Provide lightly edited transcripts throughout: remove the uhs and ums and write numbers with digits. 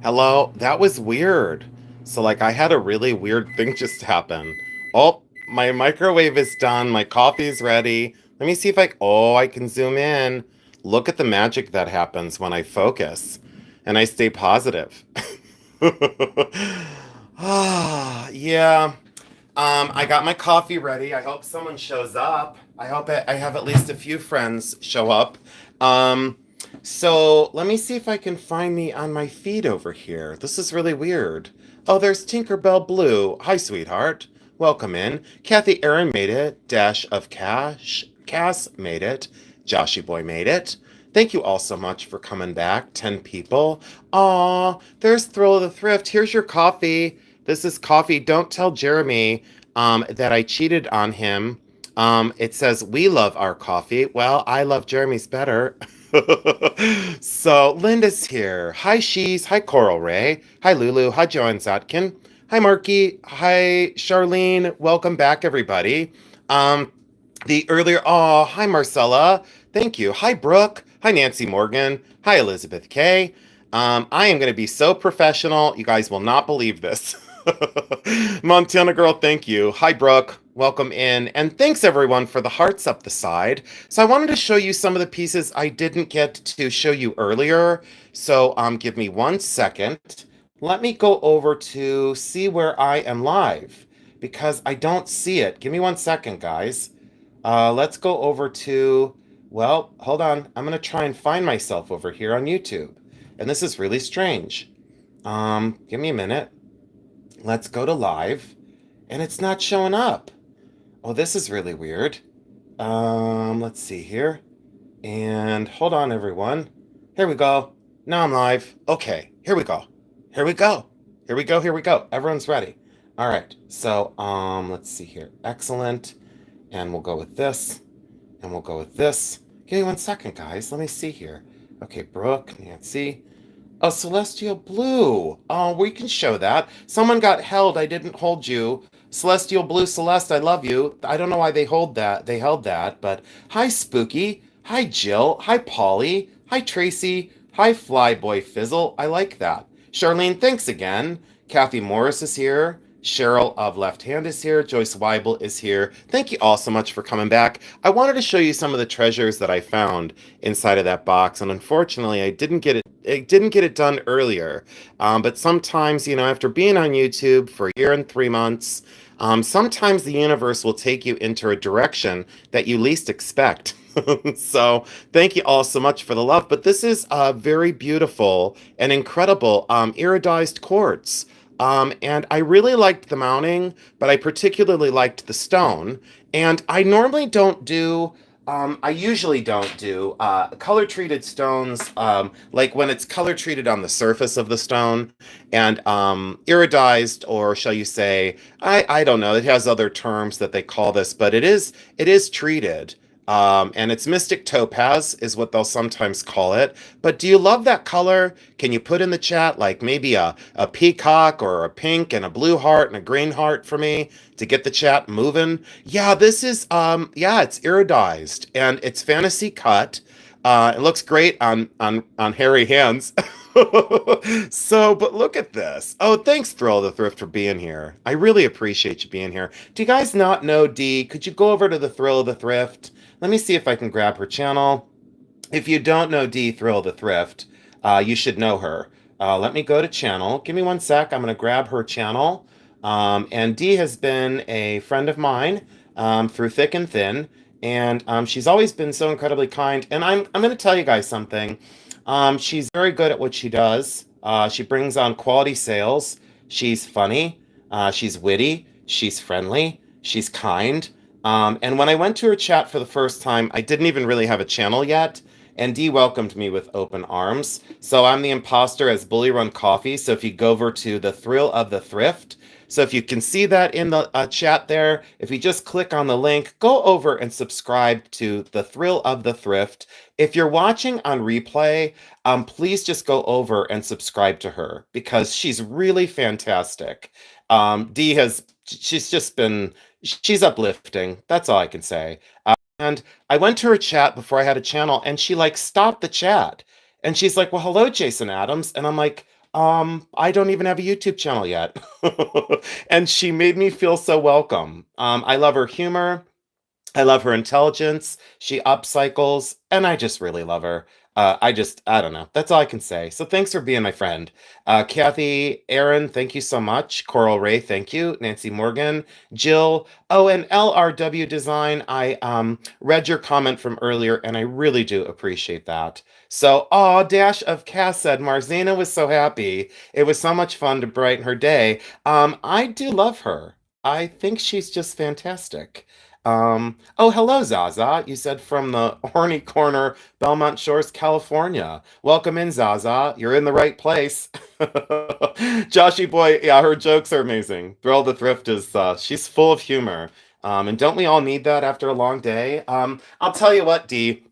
Hello, that was weird. So, like, I had a really weird thing just happen. Oh, my microwave is done. My coffee's ready. Let me see if I can zoom in. Look at the magic that happens when I focus and I stay positive. Yeah. I got my coffee ready. I hope someone shows up. I have at least a few friends show up. Um, so let me see if I can find me on my feed over here. This is really weird. Oh, there's Tinkerbell Blue. Hi, sweetheart. Welcome in. Kathy Aaron made it. Dash of Cash. Cass made it. Joshy Boy made it. Thank you all so much for coming back. 10 people. Aw, there's Thrill of the Thrift. Here's your coffee. This is coffee. Don't tell Jeremy that I cheated on him. It says, we love our coffee. Well, I love Jeremy's better. So, Linda's here. Hi, Shees. Hi, Coral Ray. Hi, Lulu. Hi, Joanne Zotkin. Hi, Marky. Hi, Charlene. Welcome back, everybody. Um, hi, Marcella. Thank you. Hi, Brooke. Hi, Nancy Morgan. Hi, Elizabeth Kay. I am going to be so professional. You guys will not believe this. Montana girl, thank you. Hi, Brooke. Welcome in. And thanks everyone for the hearts up the side. So I wanted to show you some of the pieces I didn't get to show you earlier. So give me 1 second. Let me go over to see where I am live because I don't see it. Give me 1 second, guys. Let's go over to, well, hold on. I'm going to try and find myself over here on YouTube. And this is really strange. Give me a minute. Let's go to live. And it's not showing up. Oh, this is really weird. Let's see here. And hold on, everyone. Here we go. Now I'm live. Okay, here we go. Here we go. Here we go. Here we go. Everyone's ready. All right. So, let's see here. Excellent. And we'll go with this. And we'll go with this. Give me 1 second, guys. Let me see here. Okay, Brooke, Nancy. Oh, Celestial Blue. Oh, we can show that. Someone got held. I didn't hold you. Celestial Blue Celeste, I love you. I don't know why they hold that. They held that, but hi, Spooky. Hi, Jill. Hi, Polly. Hi, Tracy. Hi, Flyboy Fizzle. I like that. Charlene, thanks again. Kathy Morris is here. Cheryl of Left Hand is here. Joyce Weibel is here. Thank you all so much for coming back. I wanted to show you some of the treasures that I found inside of that box, and unfortunately, I didn't get it done earlier. But sometimes, after being on YouTube for a year and 3 months, sometimes the universe will take you into a direction that you least expect. So thank you all so much for the love. But this is a very beautiful and incredible iridized quartz. And I really liked the mounting, but I particularly liked the stone. And I usually don't do color treated stones, like when it's color treated on the surface of the stone and iridized, or shall you say, I don't know, it has other terms that they call this, but it is treated. And it's Mystic Topaz is what they'll sometimes call it. But do you love that color? Can you put in the chat like maybe a peacock or a pink and a blue heart and a green heart for me to get the chat moving? Yeah, this is yeah, it's iridized and it's fantasy cut. It looks great on hairy hands. So, but look at this. Oh, thanks, Thrill of the Thrift, for being here. I really appreciate you being here. Do you guys not know Dee? Could you go over to the Thrill of the Thrift? Let me see if I can grab her channel. If you don't know Dee Thrill of the Thrift, you should know her. Let me go to channel. Give me 1 sec. I'm going to grab her channel. And Dee has been a friend of mine through thick and thin. And she's always been so incredibly kind. And I'm going to tell you guys something. She's very good at what she does. She brings on quality sales. She's funny. She's witty. She's friendly. She's kind. And when I went to her chat for the first time, I didn't even really have a channel yet. And Dee welcomed me with open arms. So I'm the imposter as Bully Run Coffee. So if you go over to the Thrill of the Thrift, so if you can see that in the chat there, if you just click on the link, go over and subscribe to the Thrill of the Thrift. If you're watching on replay, please just go over and subscribe to her because she's really fantastic. Dee she's uplifting. That's all I can say. And I went to her chat before I had a channel and she like stopped the chat. And she's like, well, hello, Jason Adams. And I'm like, I don't even have a YouTube channel yet. And she made me feel so welcome. I love her humor. I love her intelligence. She upcycles, and I just really love her. I don't know. That's all I can say. So thanks for being my friend. Kathy, Aaron, thank you so much. Coral Ray, thank you. Nancy Morgan, Jill. Oh, and LRW Design. I read your comment from earlier, and I really do appreciate that. So, oh, Dash of Cass said Marzina was so happy. It was so much fun to brighten her day. I do love her. I think she's just fantastic. Oh, hello, Zaza. You said from the horny corner, Belmont Shores, California. Welcome in, Zaza. You're in the right place. Joshy boy, yeah, her jokes are amazing. Thrill the Thrift is, she's full of humor. And don't we all need that after a long day? I'll tell you what, Dee,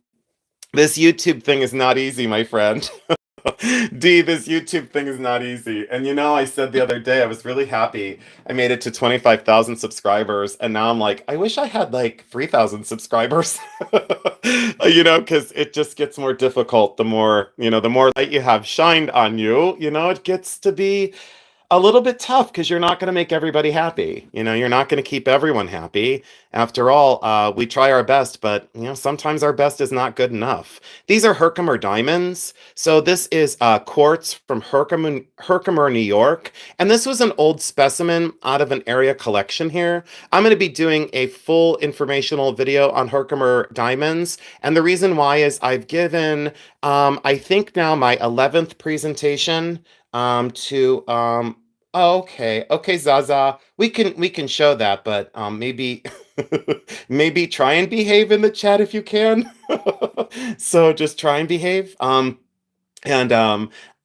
this YouTube thing is not easy, my friend. D, this YouTube thing is not easy. And I said the other day, I was really happy. I made it to 25,000 subscribers. And now I'm like, I wish I had like 3,000 subscribers. Because it just gets more difficult the more light you have shined on you, it gets to be a little bit tough because you're not going to make everybody happy. You're not going to keep everyone happy. After all, we try our best, but sometimes our best is not good enough. These are Herkimer diamonds. So this is quartz from Herkimer, New York, and this was an old specimen out of an area collection here. I'm going to be doing a full informational video on Herkimer diamonds, and the reason why is I've given, I think now my 11th presentation to okay, Zaza, we can show that, but maybe maybe try and behave in the chat if you can. So just try and behave. And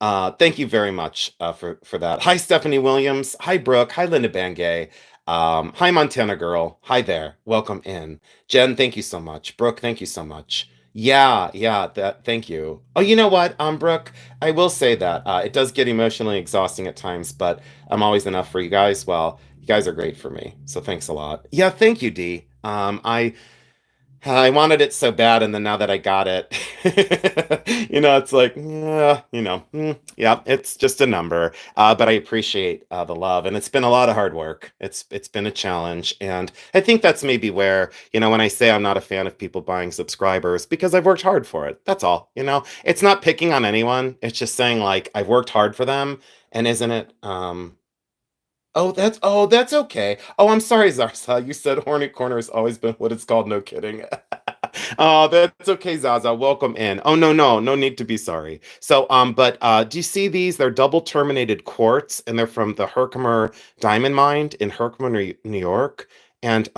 Thank you very much for that. Hi, Stephanie Williams. Hi, Brooke. Hi, Linda Bangay. Hi, Montana Girl. Hi there. Welcome in. Jen, thank you so much. Brooke, thank you so much. Yeah, that thank you. Oh, you know what, Brooke, I will say that it does get emotionally exhausting at times, but I'm always enough for you guys. Well, you guys are great for me. So thanks a lot. Yeah, thank you, Dee. I wanted it so bad, and then now that I got it, it's like, yeah, yeah, it's just a number. But I appreciate the love, and it's been a lot of hard work. It's been a challenge, and I think that's maybe where, when I say I'm not a fan of people buying subscribers, because I've worked hard for it. That's all. It's not picking on anyone. It's just saying like I've worked hard for them, and isn't it? Oh, that's okay. Oh, I'm sorry, Zarsa. You said horny corner has always been what it's called. No kidding. Oh, that's okay, Zaza. Welcome in. Oh, no need to be sorry. So, but do you see these? They're double terminated quartz, and they're from the Herkimer Diamond Mine in Herkimer, New York. And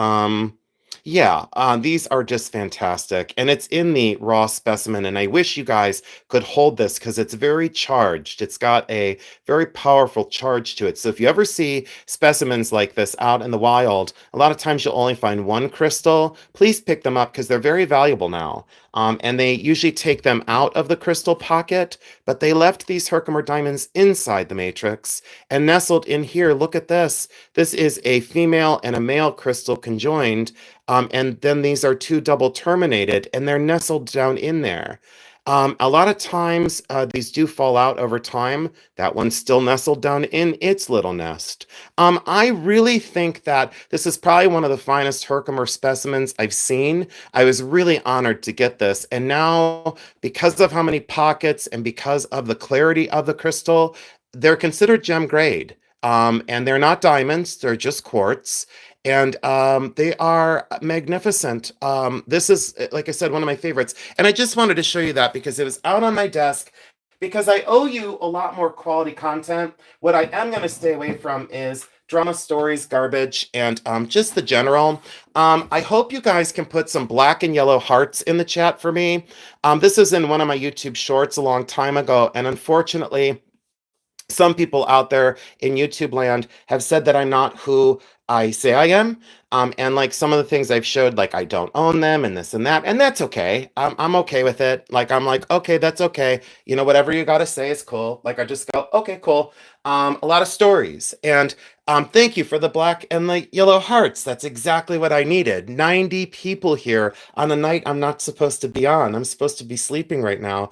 yeah, these are just fantastic, and it's in the raw specimen. And I wish you guys could hold this because it's very charged. It's got a very powerful charge to it. So if you ever see specimens like this out in the wild, a lot of times you'll only find one crystal. Please pick them up because they're very valuable now. And they usually take them out of the crystal pocket, but they left these Herkimer diamonds inside the matrix and nestled in here. Look at this. This is a female and a male crystal conjoined. And then these are two double terminated, and they're nestled down in there. A lot of times these do fall out over time. That one's still nestled down in its little nest. I really think that this is probably one of the finest Herkimer specimens I've seen. I was really honored to get this. And now, because of how many pockets and because of the clarity of the crystal, they're considered gem grade. And they're not diamonds, they're just quartz. And they are magnificent. This is, like I said, one of my favorites. And I just wanted to show you that because it was out on my desk. Because I owe you a lot more quality content. What I am going to stay away from is drama stories, garbage, and just the general. I hope you guys can put some black and yellow hearts in the chat for me. This is in one of my YouTube shorts a long time ago. And unfortunately, some people out there in YouTube land have said that I'm not who I say I am. And like some of the things I've showed, like I don't own them and this and that. And that's okay. I'm okay with it. Like, I'm like, okay, that's okay. Whatever you got to say is cool. Like, I just go, okay, cool. A lot of stories. And thank you for the black and the yellow hearts. That's exactly what I needed. 90 people here on a night I'm not supposed to be on. I'm supposed to be sleeping right now.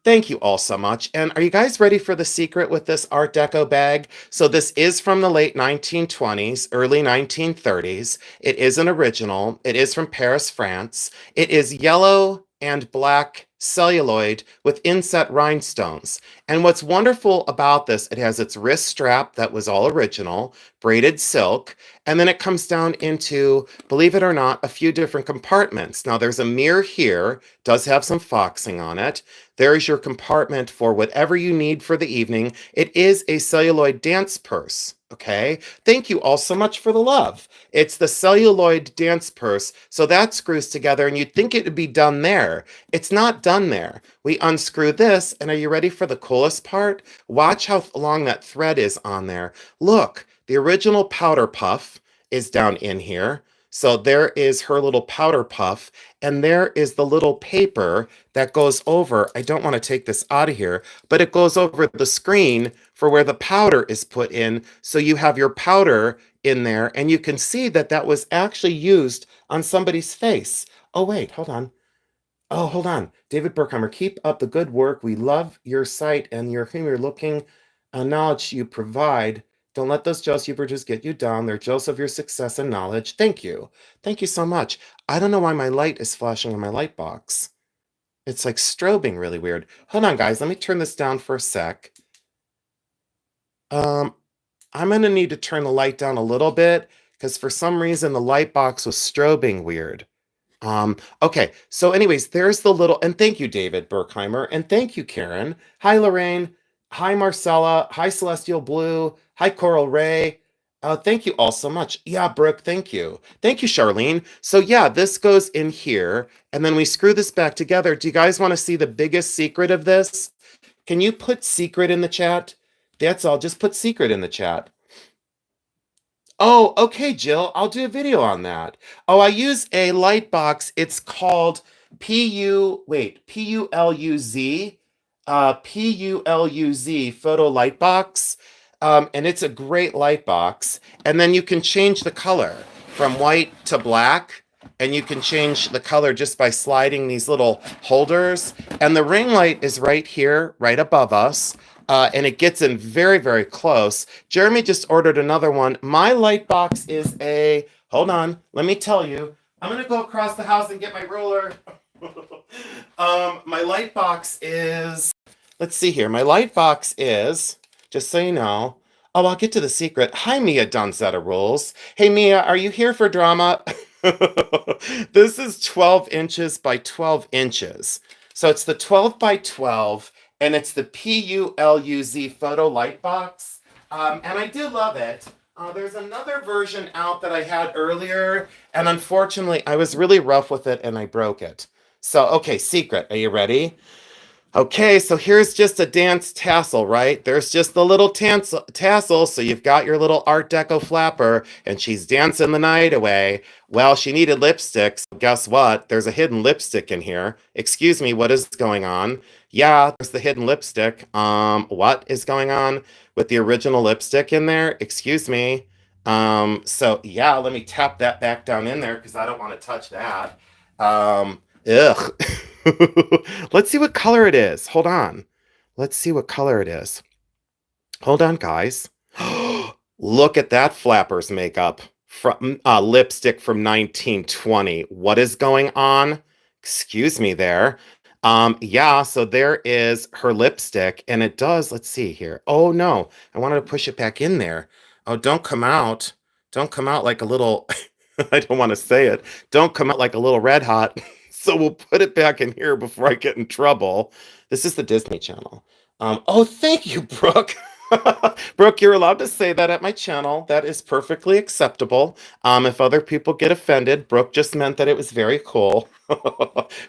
Thank you all so much. And are you guys ready for the secret with this Art Deco bag? So this is from the late 1920s, early 1930s. It is an original. It is from Paris, France. It is yellow and black celluloid with inset rhinestones. And what's wonderful about this, it has its wrist strap that was all original, braided silk, and then it comes down into, believe it or not, a few different compartments. Now there's a mirror here, does have some foxing on it. There is your compartment for whatever you need for the evening. It is a celluloid dance purse. Okay. Thank you all so much for the love. It's the celluloid dance purse. So that screws together and you'd think it would be done there. It's not done there. We unscrew this. And are you ready for the coolest part? Watch how long that thread is on there. Look, the original powder puff is down in here. So there is her little powder puff, and there is the little paper that goes over. I don't want to take this out of here, but it goes over the screen for where the powder is put in. So you have your powder in there, and you can see that that was actually used on somebody's face. Oh, wait, hold on. Oh, hold on. David Berkheimer, keep up the good work. We love your site and your humor looking knowledge you provide. Don't let those Josephers get you down. They're jealous of your success and knowledge. Thank you. Thank you so much. I don't know why my light is flashing on my light box. It's like strobing really weird. Hold on, guys. Let me turn this down for a sec. Um, I'm going to need to turn the light down a little bit because for some reason the light box was strobing weird. Okay, so anyways, there's the little, and thank you, David Berkheimer, and thank you, Karen. Hi, Lorraine. Hi, Marcella. Hi, Celestial Blue. Hi, Coral Ray. Thank you all so much. Yeah, Brooke, thank you. Thank you, Charlene. So yeah, this goes in here, and then we screw this back together. Do you guys want to see the biggest secret of this? Can you put secret in the chat? That's all. Just put secret in the chat. Oh, okay, Jill. I'll do a video on that. Oh, I use a light box. It's called P-U-L-U-Z, P-U-L-U-Z photo light box. And it's a great light box. And then you can change the color from white to black. And you can change the color just by sliding these little holders. And the ring light is right here, right above us. And it gets in very, very close. Jeremy just ordered another one. My light box is a, hold on, let me tell you. I'm going to go across the house and get my ruler. My light box is, let's see here. My light box is, just so you know, oh, I'll get to the secret. Hi, Mia Donzetta Rules. Hey, Mia, are you here for drama? This is 12 inches by 12 inches. So it's the 12 by 12, and it's the PULUZ photo light box. And I do love it. There's another version out that I had earlier, and unfortunately, I was really rough with it and I broke it. So, okay, secret. Are you ready? Okay, so here's just a dance tassel, right? There's just the little tassel, so you've got your little Art Deco flapper, and she's dancing the night away. Well, she needed lipstick, so guess what? There's a hidden lipstick in here. Excuse me, what is going on? Yeah, there's the hidden lipstick. What is going on with the original lipstick in there? Excuse me. So yeah, let me tap that back down in there because I don't want to touch that. Ugh. Let's see what color it is. Hold on. Let's see what color it is. Hold on, guys. Look at that flapper's makeup from lipstick from 1920. What is going on? Excuse me there. Yeah, so there is her lipstick, and it does, let's see here. Oh no, I wanted to push it back in there. Oh, don't come out. Don't come out like a little, I don't want to say it. Don't come out like a little red hot. So we'll put it back in here before I get in trouble. This is the Disney Channel. Oh, thank you, Brooke. Brooke, you're allowed to say that at my channel. That is perfectly acceptable. If other people get offended, Brooke just meant that it was very cool.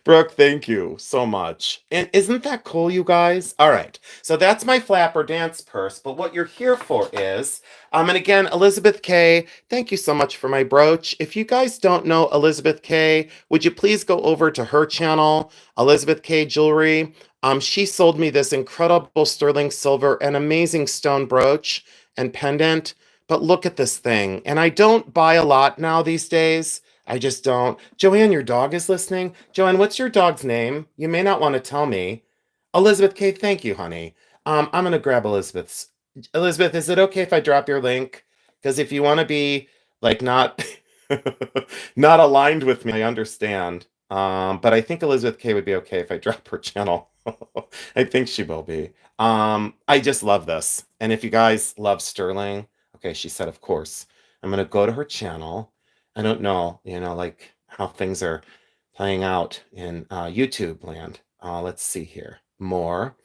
Brooke, thank you so much. And isn't that cool, you guys? All right. So that's my flapper dance purse. But what you're here for is, and again, Elizabeth K, thank you so much for my brooch. If you guys don't know Elizabeth K, would you please go over to her channel, Elizabeth K Jewelry. She sold me this incredible sterling silver and amazing stone brooch and pendant. But look at this thing. And I don't buy a lot now these days. I just don't. Joanne, your dog is listening. Joanne, what's your dog's name? You may not want to tell me. Elizabeth K, thank you, honey. I'm gonna grab Elizabeth's. Elizabeth, is it okay if I drop your link? Because if you want to be like not not aligned with me, I understand. But I think Elizabeth K would be okay if I drop her channel. I think she will be. I just love this. And if you guys love Sterling, okay, she said, of course. I'm gonna go to her channel. I don't know, like how things are playing out in YouTube land. Let's see here. More.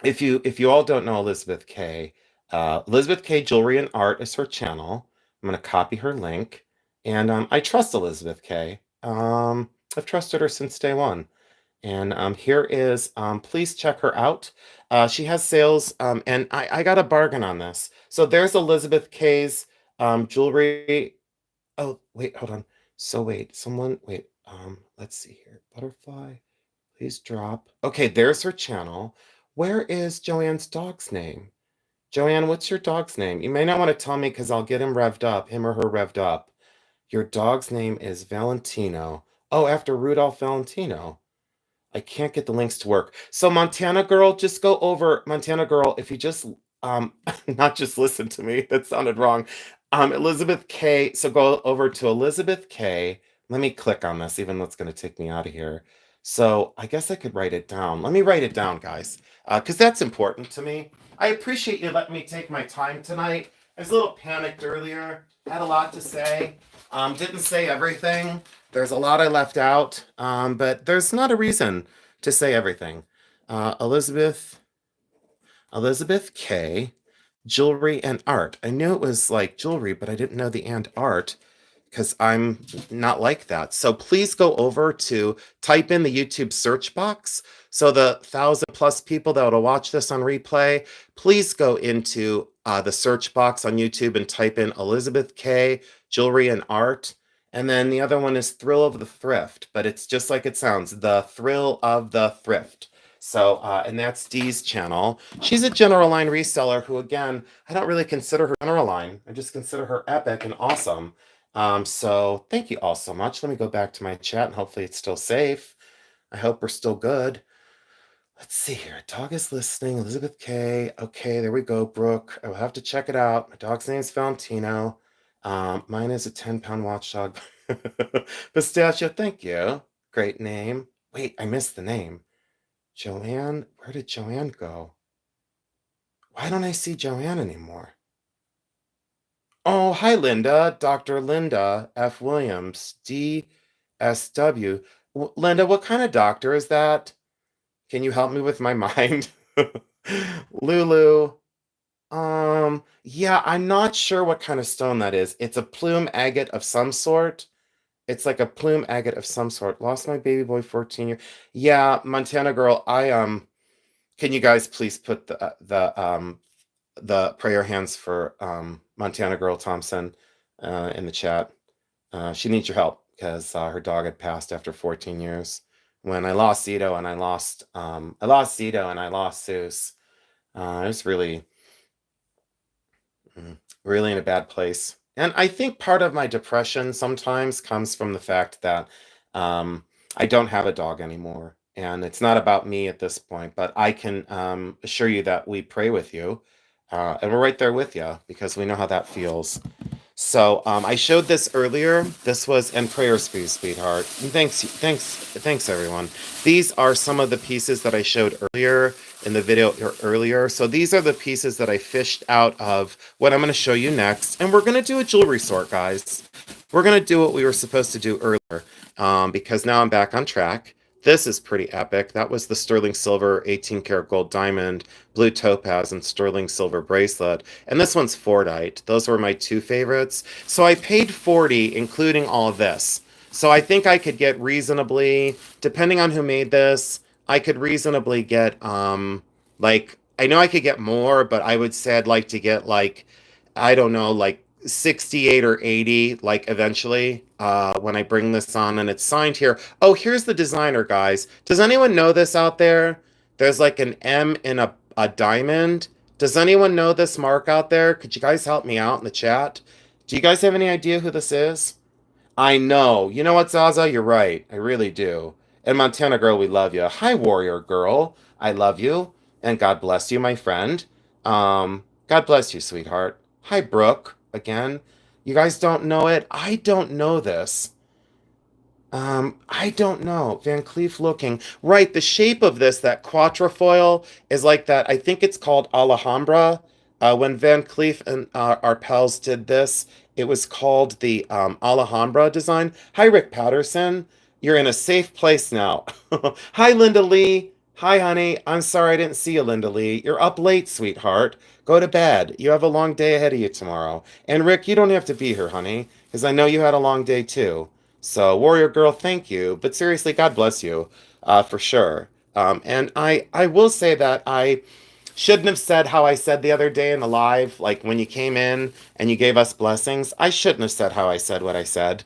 If you all don't know Elizabeth K, Elizabeth K Jewelry and Art is her channel. I'm gonna copy her link, and I trust Elizabeth K. I've trusted her since day one. And here is, please check her out. She has sales, and I got a bargain on this. So there's Elizabeth K's jewelry. Oh, wait, hold on. So wait, wait, let's see here. Butterfly. Please drop. Okay, there's her channel. Where is Joanne's dog's name? Joanne, what's your dog's name? You may not want to tell me because I'll get him or her revved up. Your dog's name is Valentino. Oh, after Rudolph Valentino. I can't get the links to work. So Montana Girl, just go over Montana Girl. If you just not just listen to me, that sounded wrong. Elizabeth K. So go over to Elizabeth K. Let me click on this, even though it's going to take me out of here. So I guess I could write it down. Let me write it down, guys, because that's important to me. I appreciate you letting me take my time tonight. I was a little panicked earlier. Had a lot to say. Didn't say everything. There's a lot I left out, but there's not a reason to say everything. Elizabeth K, jewelry and art. I knew it was like jewelry, but I didn't know the and art because I'm not like that. So please go over to type in the YouTube search box. So the 1,000+ people that will watch this on replay, please go into the search box on YouTube and type in Elizabeth K, jewelry and art. And then the other one is Thrill of the Thrift, but it's just like it sounds, the Thrill of the Thrift. So, and that's Dee's channel. She's a general line reseller who, again, I don't really consider her general line. I just consider her epic and awesome. So thank you all so much. Let me go back to my chat and hopefully it's still safe. I hope we're still good. Let's see here. Dog is listening. Elizabeth K. Okay, there we go. Brooke. I will have to check it out. My dog's name is Valentino. Mine is a 10-pound watchdog. Pistachio, thank you. Great name. Wait, I missed the name. Joanne, where did Joanne go? Why don't I see Joanne anymore? Oh, hi, Linda. Dr. Linda F. Williams, DSW. Linda, what kind of doctor is that? Can you help me with my mind? Lulu. Yeah, I'm not sure what kind of stone that is. It's a plume agate of some sort. It's like a plume agate of some sort. Lost my baby boy 14 years. Yeah, Montana girl, can you guys please put the prayer hands for Montana Girl Thompson in the chat. She needs your help because her dog had passed after 14 years. When I lost Zito and I lost Zeus, I was really in a bad place. And I think part of my depression sometimes comes from the fact that I don't have a dog anymore. And it's not about me at this point, but I can assure you that we pray with you. And we're right there with you because we know how that feels. So I showed this earlier. This was and prayers for you, sweetheart. And thanks, everyone. These are some of the pieces that I showed earlier in the video earlier. So these are the pieces that I fished out of what I'm going to show you next. And we're going to do a jewelry sort, guys. We're going to do what we were supposed to do earlier because now I'm back on track. This is pretty epic. That was the sterling silver 18 karat gold diamond, blue topaz, and sterling silver bracelet. And this one's Fordite. Those were my two favorites. So I paid $40, including all of this. So I think I could get reasonably, depending on who made this, I could reasonably get, like, I know I could get more, but I would say I'd like to get, like, I don't know, like 68 or 80, like eventually, when I bring this on and it's signed here. Oh, here's the designer, guys. Does anyone know this out there? There's like an M in a diamond. Does anyone know this mark out there? Could you guys help me out in the chat? Do you guys have any idea who this is? I know. You know what, Zaza? You're right. I really do. And Montana Girl, we love you. Hi, Warrior Girl. I love you, and God bless you, my friend. God bless you, sweetheart. Hi, Brooke. Again, you guys don't know it. I don't know this. I don't know. Van Cleef looking. Right, the shape of this, that quatrefoil, is like that. I think it's called Alhambra. When Van Cleef and our pals did this, it was called the Alhambra design. Hi, Rick Patterson. You're in a safe place now. Hi, Linda Lee. Hi, honey. I'm sorry I didn't see you, Linda Lee. You're up late, sweetheart. Go to bed. You have a long day ahead of you tomorrow. And Rick, you don't have to be here, honey, because I know you had a long day too. So, Warrior Girl, thank you. But seriously, God bless you, for sure. And I will say that I shouldn't have said how I said the other day in the live, like when you came in and you gave us blessings. I shouldn't have said how I said what I said.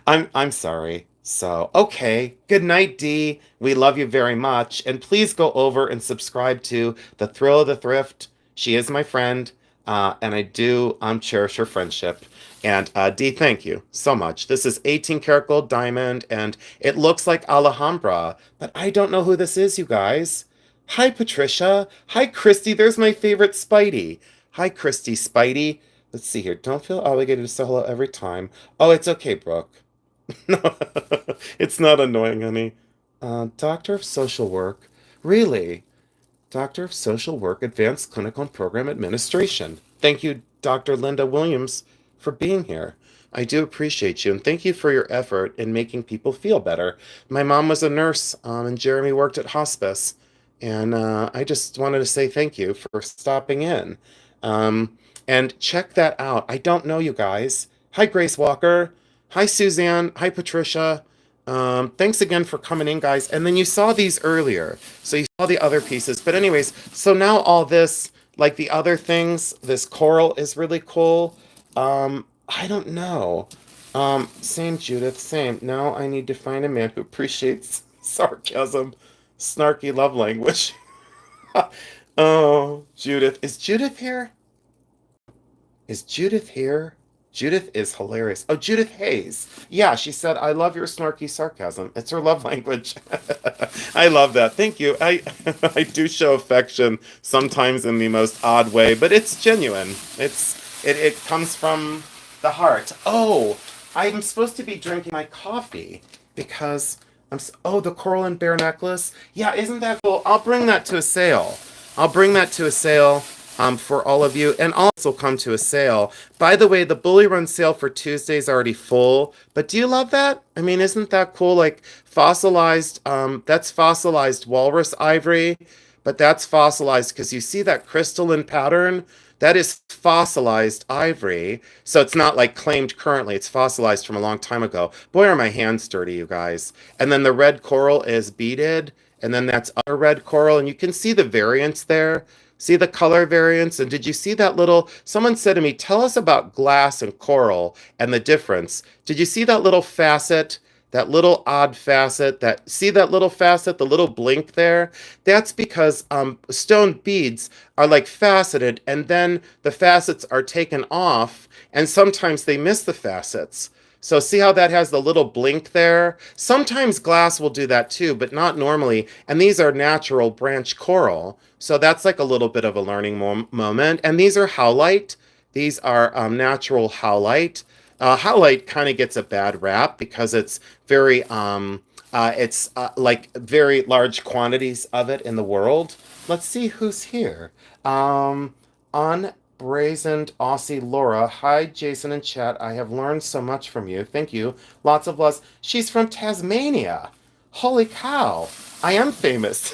I'm sorry. So, okay. Good night, Dee. We love you very much. And please go over and subscribe to The Thrill of the Thrift. She is my friend, and I do cherish her friendship. And Dee, thank you so much. This is 18 karat gold diamond, and it looks like Alhambra, but I don't know who this is, you guys. Hi, Patricia. Hi, Christy. There's my favorite Spidey. Hi, Christy Spidey. Let's see here. Don't feel obligated to say hello every time. Oh, it's okay, Brooke. No, it's not annoying, honey. Doctor of Social Work. Really? Doctor of Social Work, Advanced Clinical and Program Administration. Thank you, Dr. Linda Williams, for being here. I do appreciate you, and thank you for your effort in making people feel better. My mom was a nurse, and Jeremy worked at hospice, and I just wanted to say thank you for stopping in. And check that out. I don't know you guys. Hi, Grace Walker. Hi, Suzanne. Hi, Patricia. Thanks again for coming in, guys. And then you saw these earlier, so you saw the other pieces. But anyways, so now all this, like the other things, this coral is really cool. I don't know. Same, Judith, same. Now I need to find a man who appreciates sarcasm, snarky love language. Oh, Judith. Is Judith here? Is Judith here? Judith is hilarious. Oh, Judith Hayes. Yeah, she said, I love your snarky sarcasm. It's her love language. I love that. Thank you. I do show affection sometimes in the most odd way, but it's genuine. It comes from the heart. Oh, I'm supposed to be drinking my coffee because oh, the coral and bear necklace. Yeah, isn't that cool? I'll bring that to a sale. I'll bring that to a sale for all of you, and also come to a sale. By the way, the Bully Run sale for Tuesday is already full, but do you love that? I mean, isn't that cool? Like fossilized, that's fossilized walrus ivory, but that's fossilized because you see that crystalline pattern? That is fossilized ivory. So it's not like claimed currently, it's fossilized from a long time ago. Boy, are my hands dirty, you guys. And then the red coral is beaded, and then that's other red coral, and you can see the variance there. See the color variance? And did you see that little, someone said to me, tell us about glass and coral and the difference. Did you see that little facet, that little odd facet, see that little facet, the little blink there? That's because stone beads are like faceted, and then the facets are taken off, and sometimes they miss the facets. So see how that has the little blink there? Sometimes glass will do that too, but not normally. And these are natural branch coral. So that's like a little bit of a learning moment. And these are howlite. These are natural howlite. Howlite kind of gets a bad rap because it's very, like very large quantities of it in the world. Let's see who's here. Unbrazened Aussie Laura. Hi, Jason and chat. I have learned so much from you. Thank you. Lots of loves. She's from Tasmania. Holy cow. I am famous.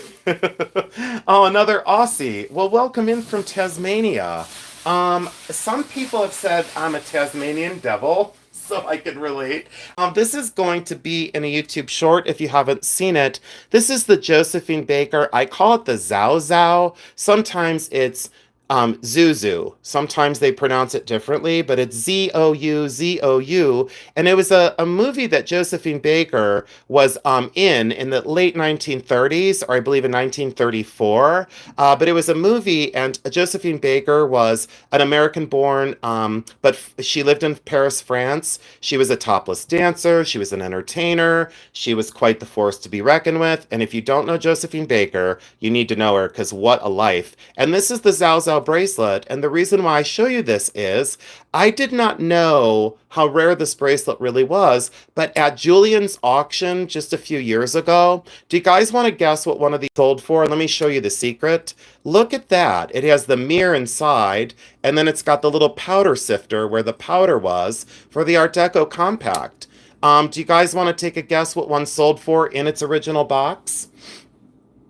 Oh, another Aussie. Well, welcome in from Tasmania. Some people have said I'm a Tasmanian devil, so I can relate. This is going to be in a YouTube short if you haven't seen it. This is the Josephine Baker. I call it the Zao Zao. Sometimes it's Zuzu. Sometimes they pronounce it differently, but it's Zouzou. And it was a movie that Josephine Baker was in the late 1930s, or I believe in 1934. But it was a movie, and Josephine Baker was an American born, but she lived in Paris, France. She was a topless dancer. She was an entertainer. She was quite the force to be reckoned with. And if you don't know Josephine Baker, you need to know her because what a life. And this is the Zao Zao bracelet. And the reason why I show you this is I did not know how rare this bracelet really was. But at Julian's auction just a few years ago, do you guys want to guess what one of these sold for? Let me show you the secret. Look at that. It has the mirror inside, and then it's got the little powder sifter where the powder was for the Art Deco compact. Do you guys want to take a guess what one sold for in its original box?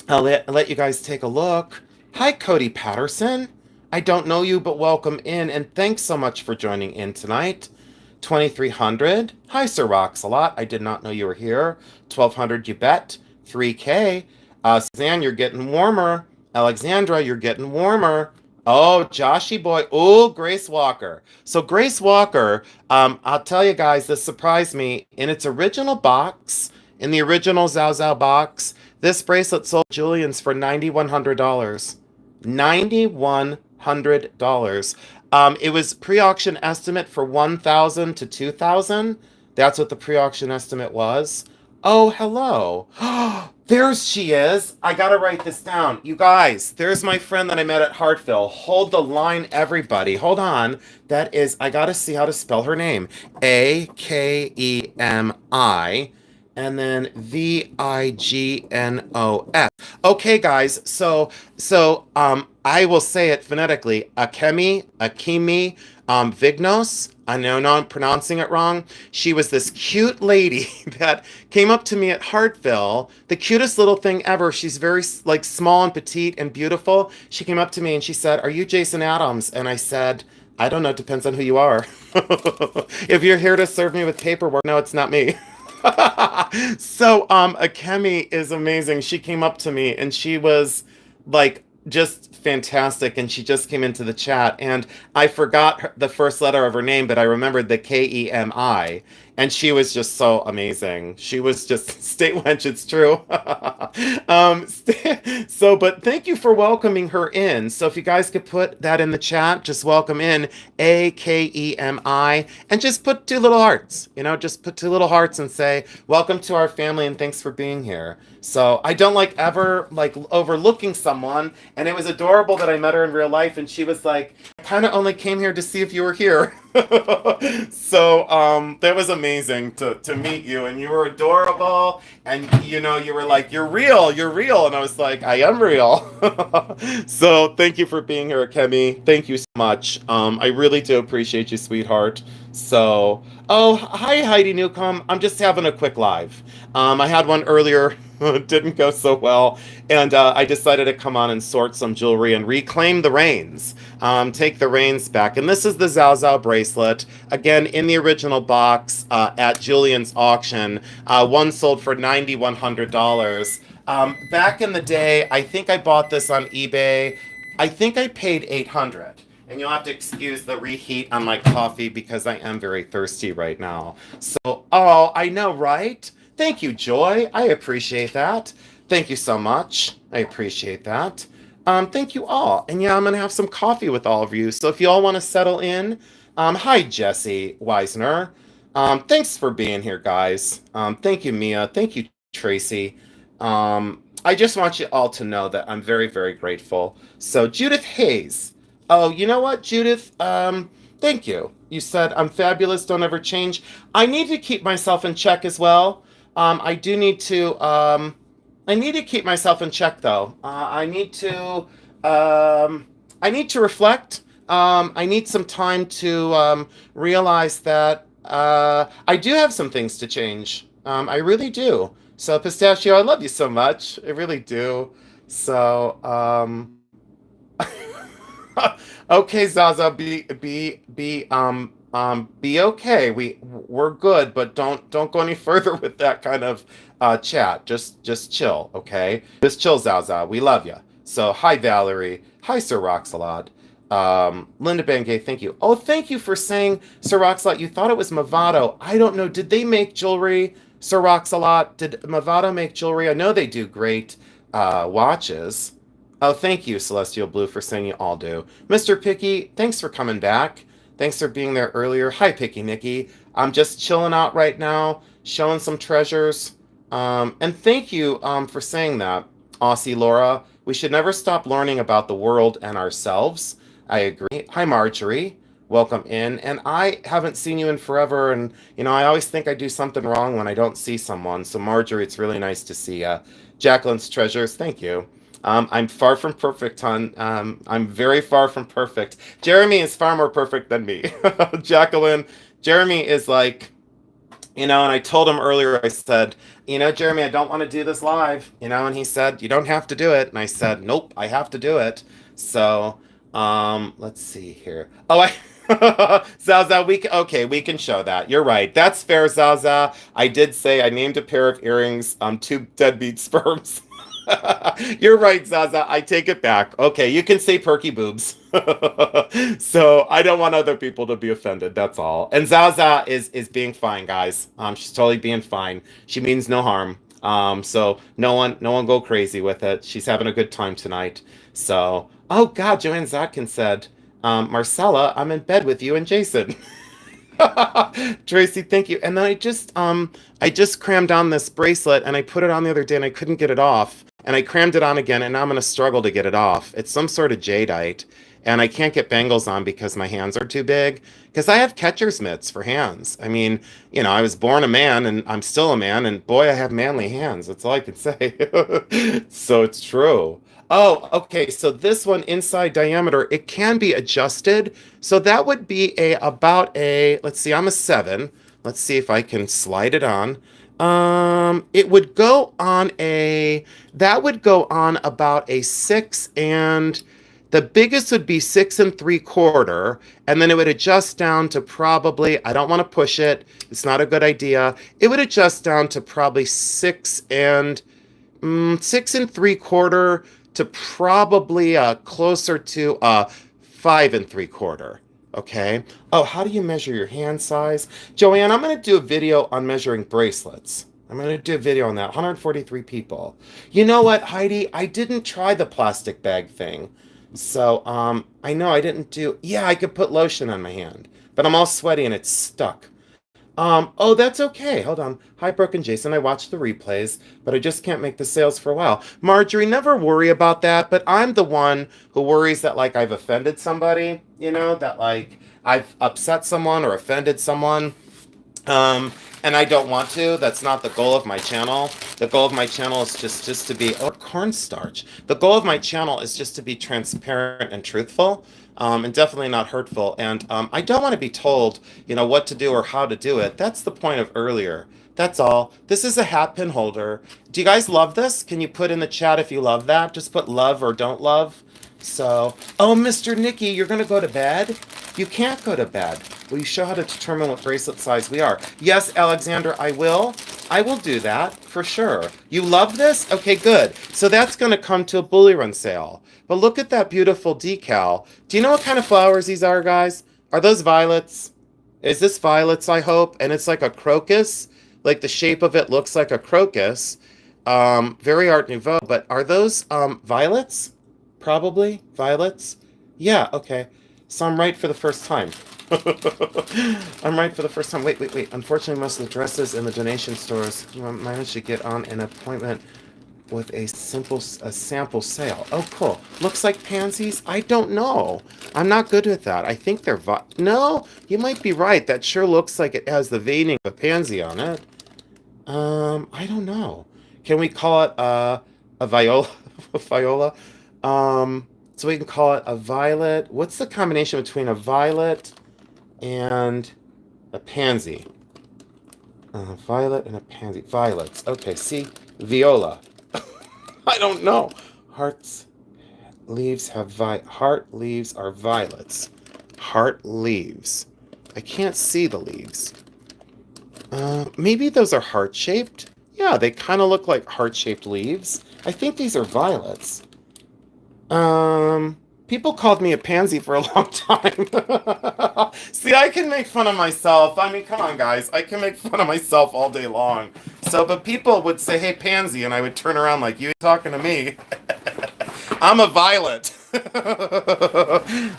I'll let you guys take a look. Hi, Cody Patterson. I don't know you, but welcome in, and thanks so much for joining in tonight. 2300. Hi, Sir Rocks-a-Lot. I did not know you were here. 1200, you bet. 3K. Suzanne, you're getting warmer. Alexandra, you're getting warmer. Oh, Joshy boy. Oh, Grace Walker. So Grace Walker, I'll tell you guys, this surprised me. In its original box, in the original Zao Zao box, this bracelet sold Julian's for $9,100. $9,100. It was pre-auction estimate for 1,000 to 2,000. That's what the pre-auction estimate was. Oh, hello. There she is. I gotta write this down. You guys, there's my friend that I met at Hartville. Hold the line, everybody. Hold on. That is, I gotta see how to spell her name. Akemi, and then Vignos. Okay, guys. So I will say it phonetically. Akemi, Vignos. I know I'm pronouncing it wrong. She was this cute lady that came up to me at Hartville. The cutest little thing ever. She's very like small and petite and beautiful. She came up to me and she said, "Are you Jason Adams?" And I said, "I don't know. It depends on who you are. If you're here to serve me with paperwork, no, it's not me." So Akemi is amazing. She came up to me and she was like just fantastic, and she just came into the chat, and I forgot the first letter of her name, but I remembered the Kemi, and she was just so amazing. She was just state wench, it's true. But thank you for welcoming her in. So if you guys could put that in the chat, just welcome in Akemi, and just put two little hearts, just put two little hearts and say, welcome to our family and thanks for being here. So I don't like ever like overlooking someone, and it was adorable that I met her in real life, and she was like, I kind of only came here to see if you were here. So that was amazing to meet you, and you were adorable, and you were like, you're real, and I was like, I am real. So thank you for being here, Kemi. Thank you so much. I really do appreciate you, sweetheart. So, oh, hi, Heidi Newcomb. I'm just having a quick live. I had one earlier. Didn't go so well, and I decided to come on and sort some jewelry and reclaim the reins, take the reins back. And this is the Zao Zao bracelet, again in the original box at Julian's auction. One sold for $9,100. Back in the day, I think I bought this on eBay. I think I paid $800. And you'll have to excuse the reheat on my coffee because I am very thirsty right now. So, oh, I know, right? Thank you, Joy. I appreciate that. Thank you so much. I appreciate that. Thank you all. And yeah, I'm going to have some coffee with all of you. So if you all want to settle in, hi, Jesse Weisner. Thanks for being here, guys. Thank you, Mia. Thank you, Tracy. I just want you all to know that I'm very, very grateful. So Judith Hayes. Oh, you know what, Judith? Thank you. You said I'm fabulous, don't ever change. I need to keep myself in check as well. I do need to, I need to keep myself in check though. I need to reflect. I need some time to, realize that, I do have some things to change. I really do. So Pistachio, I love you so much. I really do. So, okay, Zaza, be okay. We're good, but don't go any further with that kind of chat. Just chill, okay? Just chill, Zaza. We love you. So hi, Valerie. Hi, Sir Rocks-a-Lot. Linda Bengay, thank you. Oh, thank you for saying Sir Roxalot. You thought it was Movado. I don't know. Did they make jewelry, Sir Roxalot? Did Movado make jewelry? I know they do great watches. Oh, thank you, Celestial Blue, for saying you all do. Mr. Picky, thanks for coming back. Thanks for being there earlier. Hi, Picky Nicky. I'm just chilling out right now, showing some treasures. And thank you for saying that, Aussie Laura. We should never stop learning about the world and ourselves. I agree. Hi, Marjorie. Welcome in. And I haven't seen you in forever. And, I always think I do something wrong when I don't see someone. So, Marjorie, it's really nice to see you. Jacqueline's Treasures, thank you. I'm far from perfect, hon. I'm very far from perfect. Jeremy is far more perfect than me. Jacqueline, Jeremy is like, and I told him earlier, I said, Jeremy, I don't want to do this live, and he said, you don't have to do it. And I said, nope, I have to do it. So, let's see here. Oh, Zaza, we can show that. You're right. That's fair, Zaza. I did say I named a pair of earrings, two deadbeat sperms. You're right, Zaza. I take it back. Okay, you can say perky boobs. So I don't want other people to be offended. That's all. And Zaza is being fine, guys. She's totally being fine. She means no harm. So no one go crazy with it. She's having a good time tonight. So, oh God, Joanne Zatkin said, Marcella, I'm in bed with you and Jason. Tracy, thank you. And then I just crammed on this bracelet and I put it on the other day and I couldn't get it off. And I crammed it on again and now I'm gonna struggle to get it off. It's some sort of jadeite. And I can't get bangles on because my hands are too big. Because I have catcher's mitts for hands. I mean, I was born a man and I'm still a man, and boy, I have manly hands. That's all I can say. So it's true. Oh, okay. So this one inside diameter, it can be adjusted. So that would be about a, let's see, I'm a 7. Let's see if I can slide it on. It would go on that would go on about a 6, and the biggest would be 6 3/4, and then it would adjust down to probably, I don't want to push it. It's not a good idea. It would adjust down to probably 6 3/4 to probably closer to 5 3/4. Okay. Oh, how do you measure your hand size? Joanne, I'm going to do a video on measuring bracelets. I'm going to do a video on that. 143 people. You know what, Heidi? I didn't try the plastic bag thing. So, I know I didn't do, yeah, I could put lotion on my hand, but I'm all sweaty and it's stuck. Oh, that's okay. Hold on. Hi, Brooke and Jason. I watched the replays, but I just can't make the sales for a while. Marjorie, never worry about that, but I'm the one who worries that, like, I've offended somebody, that, like, I've upset someone or offended someone. And I don't want to. That's not the goal of my channel. The goal of my channel is just to be, cornstarch. The goal of my channel is just to be transparent and truthful. And definitely not hurtful. And I don't want to be told, what to do or how to do it. That's the point of earlier. That's all. This is a hat pin holder. Do you guys love this? Can you put in the chat if you love that? Just put love or don't love. So, oh, Mr. Nicky, you're going to go to bed? You can't go to bed. Will you show how to determine what bracelet size we are? Yes, Alexander, I will. I will do that, for sure. You love this? Okay, good. So that's going to come to a bully run sale. But look at that beautiful decal. Do you know what kind of flowers these are, guys? Are those violets? Is this violets, I hope? And it's like a crocus. Like the shape of it looks like a crocus. Very Art Nouveau. But are those violets? Probably violets. Yeah, okay. So I'm right for the first time. I'm right for the first time. Wait. Unfortunately, most of the dresses in the donation stores managed to get on an appointment with a sample sale. Oh, cool. Looks like pansies? I don't know. I'm not good with that. I think they're no, you might be right. That sure looks like it has the veining of a pansy on it. I don't know. Can we call it a viola? Viola? So we can call it a violet. What's the combination between a violet and a pansy? Violet and a pansy. Violets. Okay, see? Viola. I don't know. Heart leaves are violets. Heart leaves. I can't see the leaves. Maybe those are heart-shaped? Yeah, they kind of look like heart-shaped leaves. I think these are violets. People called me a pansy for a long time. See, I can make fun of myself. I mean, come on, guys. I can make fun of myself all day long. So, but people would say, hey, pansy, and I would turn around like, you talking to me. I'm a violet.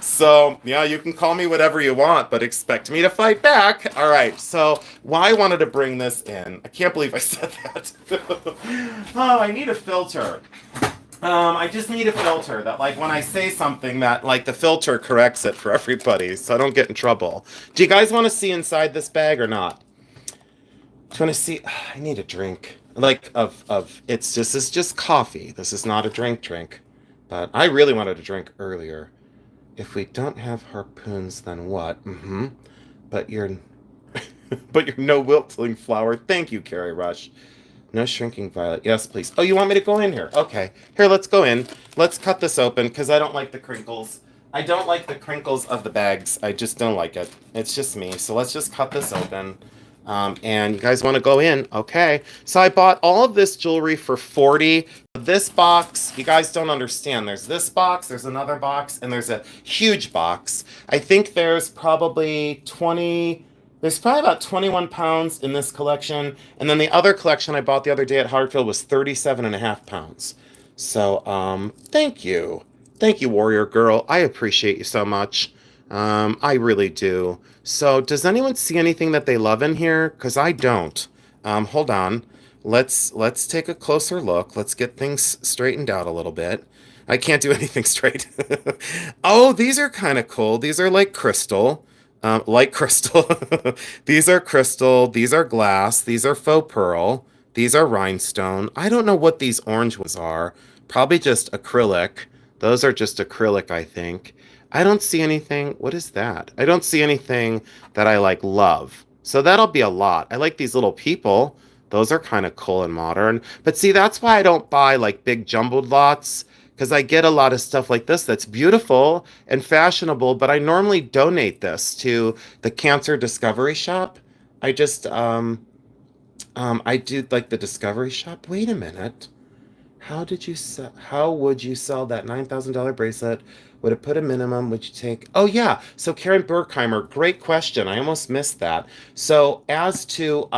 So, yeah, you can call me whatever you want, but expect me to fight back. All right, so why I wanted to bring this in. I can't believe I said that. Oh, I need a filter. I just need a filter that, like, when I say something, that, like, the filter corrects it for everybody, so I don't get in trouble. Do you guys want to see inside this bag or not? Do you want to see? I need a drink. Like, it's just coffee. This is not a drink. But I really wanted a drink earlier. If we don't have harpoons, then what? Mm-hmm. But you're, but you're no wilting flower. Thank you, Carrie Rush. No shrinking violet. Yes, please. Oh, you want me to go in here? Okay. Here, let's go in. Let's cut this open because I don't like the crinkles. I don't like the crinkles of the bags. I just don't like it. It's just me. So let's just cut this open. And you guys want to go in? Okay. So I bought all of this jewelry for 40. This box, you guys don't understand. There's this box, there's another box, and there's a huge box. I think there's probably 20. There's probably about 21 pounds in this collection. And then the other collection I bought the other day at Hartfield was 37 and a half pounds. So, thank you. Thank you, Warrior Girl. I appreciate you so much. I really do. So, does anyone see anything that they love in here? Because I don't. Hold on. Let's take a closer look. Let's get things straightened out a little bit. I can't do anything straight. Oh, these are kind of cool. These are like crystal. Like crystal. These are crystal. These are glass. These are faux pearl. These are rhinestone. I don't know what these orange ones are. Probably just acrylic. Those are just acrylic, I think. I don't see anything. What is that? I don't see anything that I like love. So that'll be a lot. I like these little people. Those are kind of cool and modern. But see, that's why I don't buy like big jumbled lots because I get a lot of stuff like this that's beautiful and fashionable, but I normally donate this to the Cancer Discovery Shop. I just I do like the Discovery Shop. Wait a minute. How would you sell that $9,000 bracelet? Would it put a minimum? Would you take? Oh yeah. So Karen Berkheimer, great question. I almost missed that. So as to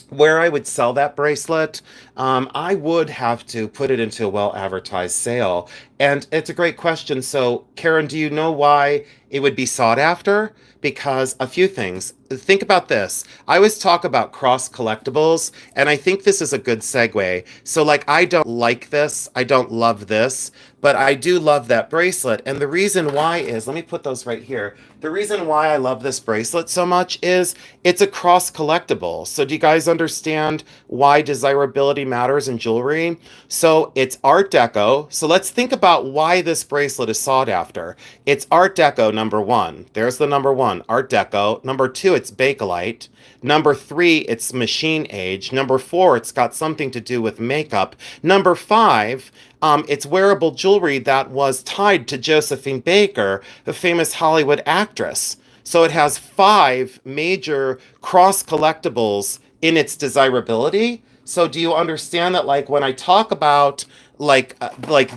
where I would sell that bracelet, I would have to put it into a well advertised sale. And it's a great question. So, Karen, do you know why it would be sought after? Because a few things. Think about this. I always talk about cross collectibles, and I think this is a good segue. So, like, I don't like this, I don't love this, but I do love that bracelet. And the reason why is, let me put those right here. The reason why I love this bracelet so much is it's a cross collectible. So, do you guys understand why desirability matters in jewelry? So, it's Art Deco. So, let's think about why this bracelet is sought after. It's Art Deco, number one. There's the number one, Art Deco. Number two, it's Bakelite. Number three, it's machine age. Number four, it's got something to do with makeup. Number five, it's wearable jewelry that was tied to Josephine Baker, the famous Hollywood actress. So it has five major cross collectibles in its desirability. So do you understand that, like, when I talk about like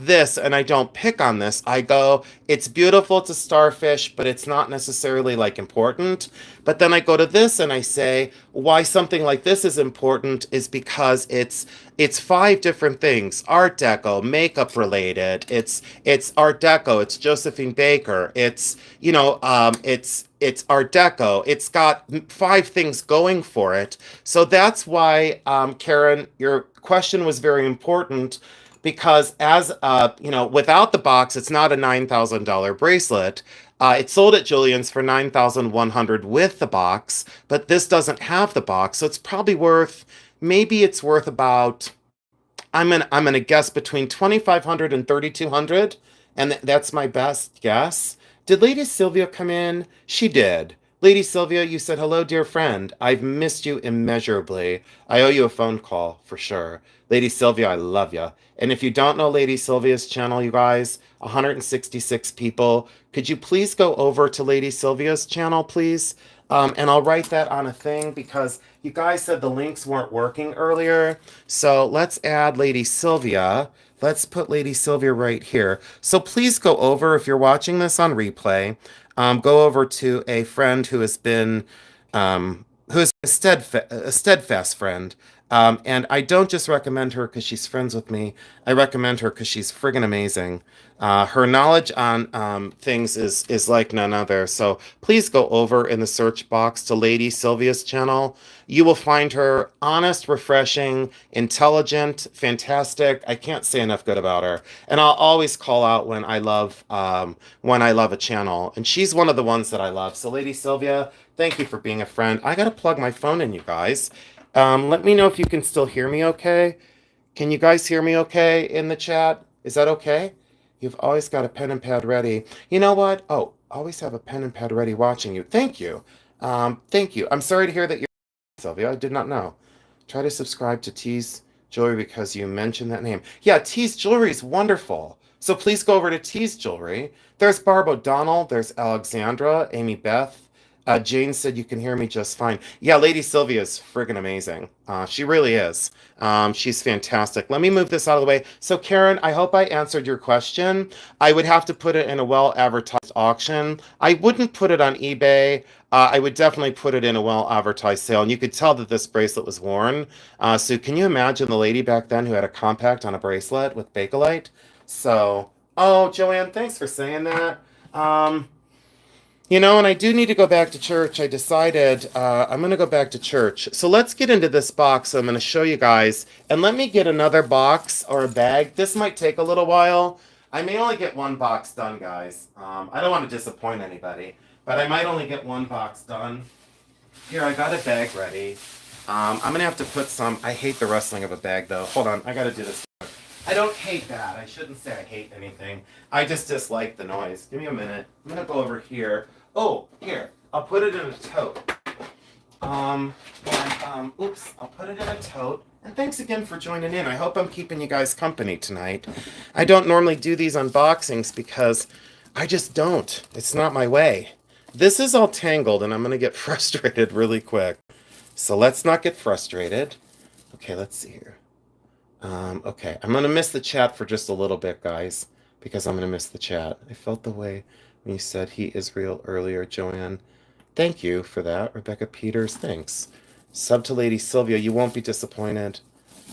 this and I don't pick on this, I go, it's beautiful, it's a starfish, but it's not necessarily like important. But then I go to this and I say why something like this is important is because it's five different things: Art Deco, makeup related. It's Art Deco. It's Josephine Baker. It's Art Deco. It's got five things going for it. So that's why, Karen, your question was very important because without the box, it's not a $9,000 bracelet. It sold at Julian's for 9,100 with the box, but this doesn't have the box, so it's probably maybe it's worth about, I'm gonna guess between 2,500 and 3,200, and that's my best guess. Did Lady Sylvia come in? She did. Lady Sylvia, you said hello, dear friend. I've missed you immeasurably. I owe you a phone call for sure. Lady Sylvia, I love you. And if you don't know Lady Sylvia's channel, you guys, 166 people, could you please go over to Lady Sylvia's channel, please? And I'll write that on a thing because you guys said the links weren't working earlier. So let's add Lady Sylvia. let's put Lady Sylvia right here. So please go over, if you're watching this on replay, go over to a friend who is a steadfast friend. And I don't just recommend her because she's friends with me. I recommend her because she's friggin' amazing. Her knowledge on things is like none other. So please go over in the search box to Lady Sylvia's channel. You will find her honest, refreshing, intelligent, fantastic. I can't say enough good about her. And I'll always call out when I love a channel. And she's one of the ones that I love. So Lady Sylvia, thank you for being a friend. I gotta plug my phone in, you guys. Let me know if you can still hear me okay. Can you guys hear me okay in the chat? Is that okay? You've always got a pen and pad ready. You know what? Oh, always have a pen and pad ready watching you. Thank you. Thank you. I'm sorry to hear that you're Sylvia. I did not know. Try to subscribe to T's Jewelry because you mentioned that name. Yeah, T's Jewelry is wonderful. So please go over to T's Jewelry. There's Barb O'Donnell. There's Alexandra, Amy Beth. Jane said you can hear me just fine. Yeah, Lady Sylvia is friggin' amazing. She really is. She's fantastic. Let me move this out of the way. So, Karen, I hope I answered your question. I would have to put it in a well-advertised auction. I wouldn't put it on eBay. I would definitely put it in a well-advertised sale. And you could tell that this bracelet was worn. So can you imagine the lady back then who had a compact on a bracelet with Bakelite? So, oh, Joanne, thanks for saying that. And I do need to go back to church. I decided I'm going to go back to church. So let's get into this box. I'm going to show you guys. And let me get another box or a bag. This might take a little while. I may only get one box done, guys. I don't want to disappoint anybody, but I might only get one box done. Here, I got a bag ready. I'm going to have to put some. I hate the rustling of a bag, though. Hold on. I got to do this. I don't hate that. I shouldn't say I hate anything. I just dislike the noise. Give me a minute. I'm going to go over here. Oh, here. I'll put it in a tote. Oops. I'll put it in a tote. And thanks again for joining in. I hope I'm keeping you guys company tonight. I don't normally do these unboxings because I just don't. It's not my way. This is all tangled and I'm going to get frustrated really quick. So let's not get frustrated. Okay, let's see here. Okay, I'm going to miss the chat for just a little bit, guys, because I'm going to miss the chat. I felt the way when you said he is real earlier, Joanne. Thank you for that. Rebecca Peters, thanks. Sub to Lady Sylvia, you won't be disappointed.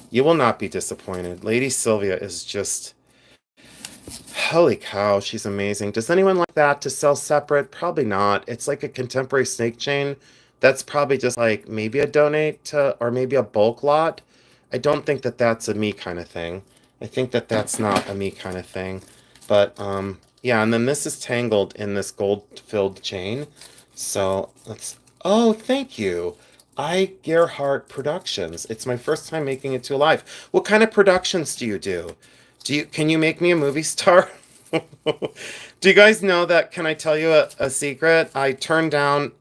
You will not be disappointed. Lady Sylvia is just... Holy cow, she's amazing. Does anyone like that to sell separate? Probably not. It's like a contemporary snake chain. That's probably just like maybe a donate to, or maybe a bulk lot. I don't think that that's a me kind of thing. I think that that's not a me kind of thing. But, yeah, and then this is tangled in this gold-filled chain. So, let's... Oh, thank you. I Gerhardt Productions. It's my first time making it to a live. What kind of productions do you do? Can you make me a movie star? Do you guys know that, can I tell you a secret? I turned down...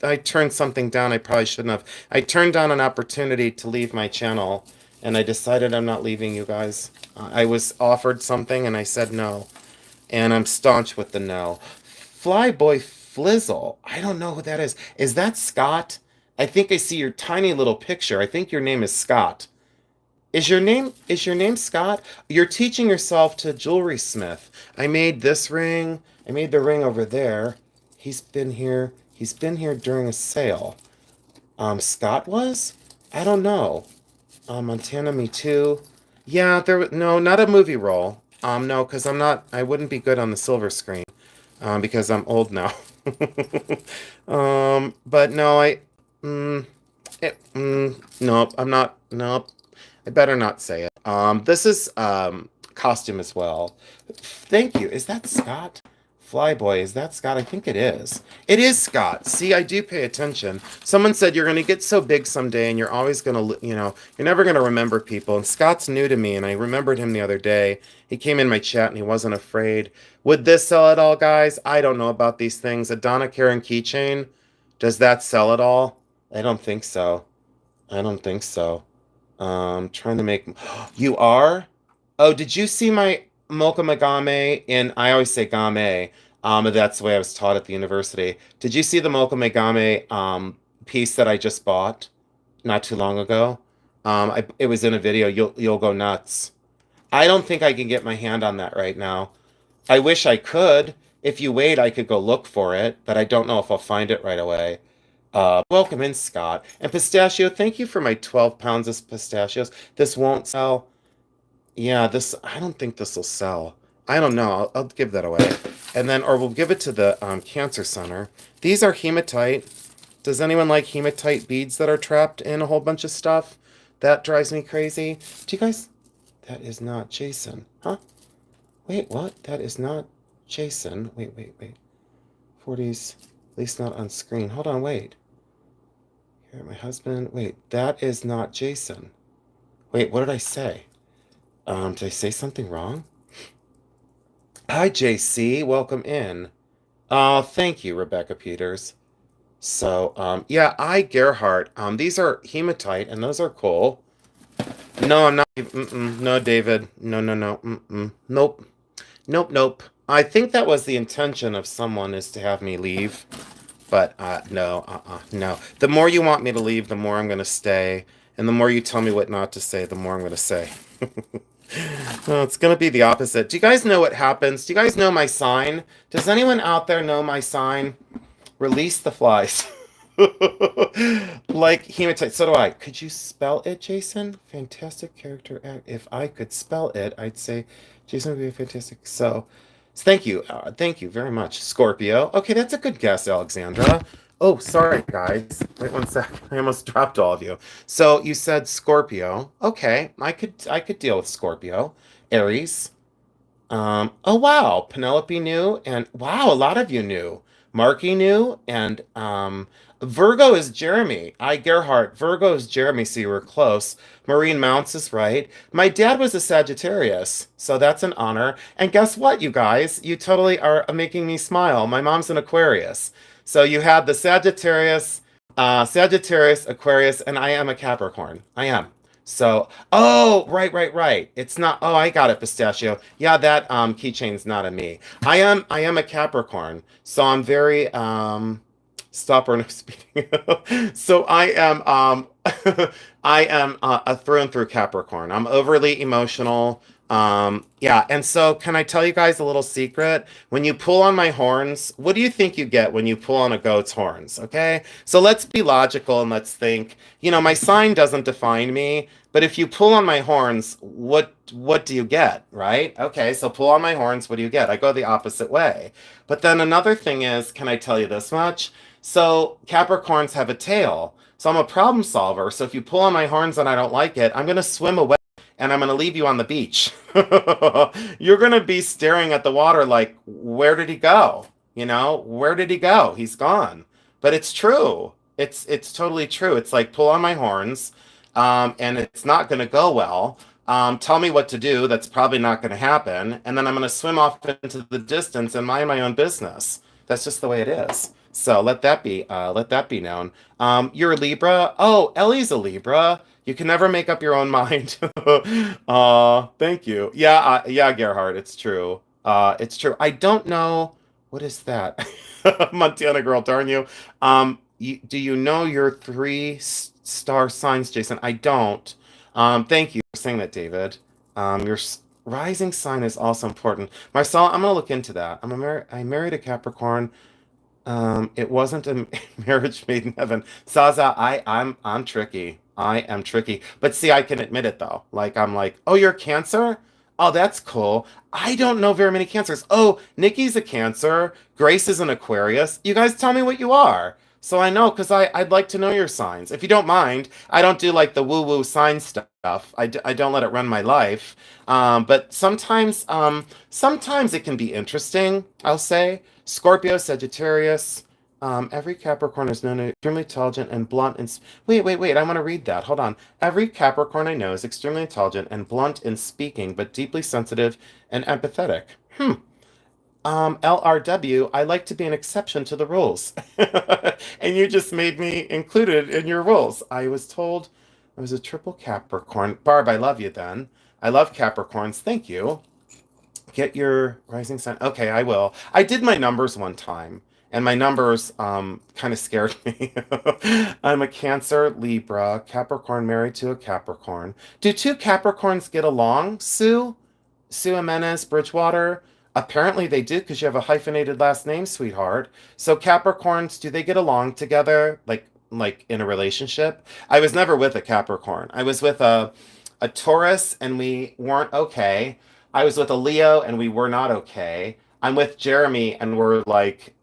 I turned something down I probably shouldn't have. I turned down an opportunity to leave my channel, and I decided I'm not leaving you guys. I was offered something, and I said no. And I'm staunch with the no. Flyboy Flizzle. I don't know who that is. Is that Scott? I think I see your tiny little picture. I think your name is Scott. Is your name Scott? You're teaching yourself to jewelry smith. I made this ring. I made the ring over there. He's been here. He's been here during a sale. Scott was? I don't know. Montana, me too. Yeah, no, not a movie role. No, because I wouldn't be good on the silver screen. Because I'm old now. But no, nope, I'm not, nope. I better not say it. This is, costume as well. Thank you. Is that Scott? Flyboy, is that Scott? I think it is. It is Scott. See, I do pay attention. Someone said you're going to get so big someday and you're always going to, you're never going to remember people. And Scott's new to me and I remembered him the other day. He came in my chat and he wasn't afraid. Would this sell at all, guys? I don't know about these things. A Donna Karan keychain, does that sell at all? I don't think so. I don't think so. Trying to make... You are? Oh, did you see my Mocha Megame in... I always say game. That's the way I was taught at the university. Did you see the Mocha Megame piece that I just bought not too long ago? It was in a video. You'll go nuts. I don't think I can get my hand on that right now. I wish I could. If you wait, I could go look for it, but I don't know if I'll find it right away. Welcome in, Scott. And pistachio, thank you for my 12 pounds of pistachios. This won't sell. Yeah, I don't think this will sell. I don't know. I'll give that away. And then, or we'll give it to the cancer center. These are hematite. Does anyone like hematite beads that are trapped in a whole bunch of stuff? That drives me crazy. Do you guys? That is not Jason. Huh? Wait, what? That is not Jason. Wait. 40s, at least not on screen. Hold on, wait. Here, my husband. Wait, that is not Jason. Wait, what did I say? Did I say something wrong? Hi, JC. Welcome in. Thank you, Rebecca Peters. So, yeah, Gerhardt. These are hematite, and those are cool. No, I'm not. No, David. No. Nope. Nope. I think that was the intention of someone is to have me leave. But no, no. The more you want me to leave, the more I'm going to stay. And the more you tell me what not to say, the more I'm going to say. Well, it's going to be the opposite. Do you guys know what happens? Do you guys know my sign? Does anyone out there know my sign? Release the flies. Like hematite. So do I. Could you spell it, Jason? Fantastic character act. If I could spell it, I'd say Jason would be fantastic. So thank you. Thank you very much. Scorpio. Okay, that's a good guess, Alexandra. Oh, sorry, guys. Wait one sec. I almost dropped all of you. So you said Scorpio. Okay, I could deal with Scorpio. Aries. Oh wow, Penelope knew, and wow, a lot of you knew. Marky knew, and Virgo is Jeremy. Gerhardt. Virgo is Jeremy, so you were close. Maureen Mounts is right. My dad was a Sagittarius, so that's an honor. And guess what, you guys? You totally are making me smile. My mom's an Aquarius. So you had the Sagittarius, Aquarius, and I am a Capricorn. I am. So, oh, right. It's not. Oh, I got it, pistachio. Yeah, that keychain's not a me. I am a Capricorn, so I'm very stop or no speeding. So I am I am a through and through Capricorn. I'm overly emotional. Yeah, and so can I tell you guys a little secret? When you pull on my horns, what do you think you get when you pull on a goat's horns? Okay, so let's be logical and let's think. My sign doesn't define me, but if you pull on my horns, what do you get, right? Okay, so pull on my horns, what do you get? I go the opposite way. But then another thing is, can I tell you this much? So Capricorns have a tail. So I'm a problem solver. So if you pull on my horns and I don't like it, I'm going to swim away and I'm going to leave you on the beach. You're going to be staring at the water like, where did he go? Where did he go? He's gone. But it's true. It's totally true. It's like pull on my horns, and it's not going to go well. Tell me what to do. That's probably not going to happen. And then I'm going to swim off into the distance and mind my own business. That's just the way it is. So let that be known. You're a Libra. Oh, Ellie's a Libra. You can never make up your own mind. Thank you. Yeah, Gerhard, it's true. It's true. I don't know. What is that? Montana girl, darn you. Do you know your three-star signs, Jason? I don't. Thank you for saying that, David. Your rising sign is also important. Marcel, I'm gonna look into that. I married a Capricorn. It wasn't a marriage made in heaven. Zaza, I'm tricky. I am tricky. But see, I can admit it though. Like I'm like, oh, you're a Cancer? Oh, that's cool. I don't know very many Cancers. Oh, Nikki's a Cancer. Grace is an Aquarius. You guys tell me what you are. So I know, because I'd like to know your signs. If you don't mind, I don't do like the woo-woo sign stuff. I don't let it run my life. But sometimes it can be interesting, I'll say. Scorpio, Sagittarius. Every Capricorn is known as extremely intelligent and blunt. Wait. I want to read that. Hold on. Every Capricorn I know is extremely intelligent and blunt in speaking, but deeply sensitive and empathetic. LRW, I like to be an exception to the rules. And you just made me included in your rules. I was told I was a triple Capricorn. Barb, I love you then. I love Capricorns. Thank you. Get your rising sign. Okay, I will. I did my numbers one time, and my numbers kind of scared me. I'm a Cancer, Libra, Capricorn married to a Capricorn. Do two Capricorns get along, Sue? Sue Jimenez, Bridgewater. Apparently they do because you have a hyphenated last name, sweetheart. So Capricorns, do they get along together like in a relationship? I was never with a Capricorn. I was with a Taurus and we weren't okay. I was with a Leo and we were not okay. I'm with Jeremy and we're like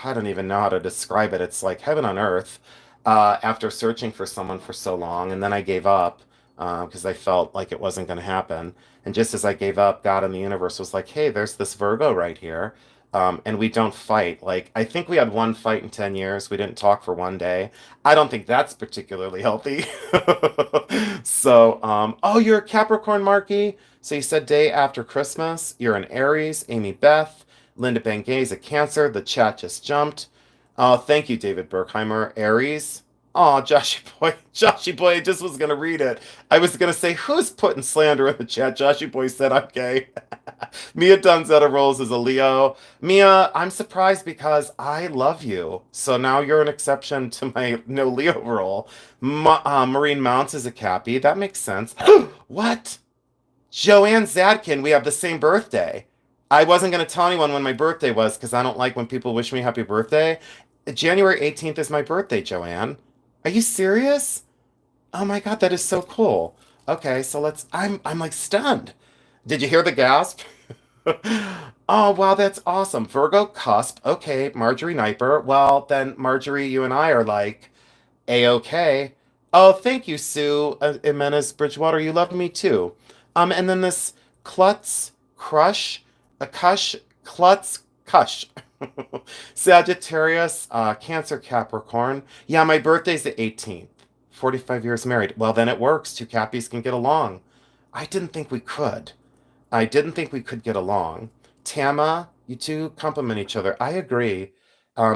I don't even know how to describe it. It's like heaven on earth. After searching for someone for so long, and then I gave up because I felt like it wasn't going to happen. And just as I gave up, God in the universe was like, hey, there's this Virgo right here. And we don't fight. Like, I think we had one fight in 10 years. We didn't talk for one day. I don't think that's particularly healthy. So, oh, you're a Capricorn, Marky. So you said day after Christmas. You're an Aries, Amy Beth. Linda Bengay is a Cancer. The chat just jumped. Oh, thank you, David Berkheimer. Aries. Oh, Joshy boy, Joshy boy, I just was gonna read it. I was gonna say, who's putting slander in the chat? Joshy boy said I'm gay. Mia Donzetta Rolls is a Leo. Mia, I'm surprised because I love you. So now you're an exception to my no Leo rule. Maureen Mounts is a Cappy. That makes sense. What? Joanne Zadkin, we have the same birthday. I wasn't going to tell anyone when my birthday was because I don't like when people wish me happy birthday. January 18th is my birthday, Joanne. Are you serious? Oh my God, that is so cool. Okay, so I'm like stunned. Did you hear the gasp? Oh, wow, that's awesome. Virgo cusp. Okay, Marjorie Kniper. Well, then Marjorie, you and I are like A-okay. Oh, thank you, Sue Jimenez Bridgewater. You love me too. And then this Klutz Crush, a Kush, Klutz Kush. Sagittarius, Cancer Capricorn. Yeah, my birthday's the 18th. 45 years married. Well, then it works. Two Cappies can get along. I didn't think we could. I didn't think we could get along. Tama, you two compliment each other. I agree.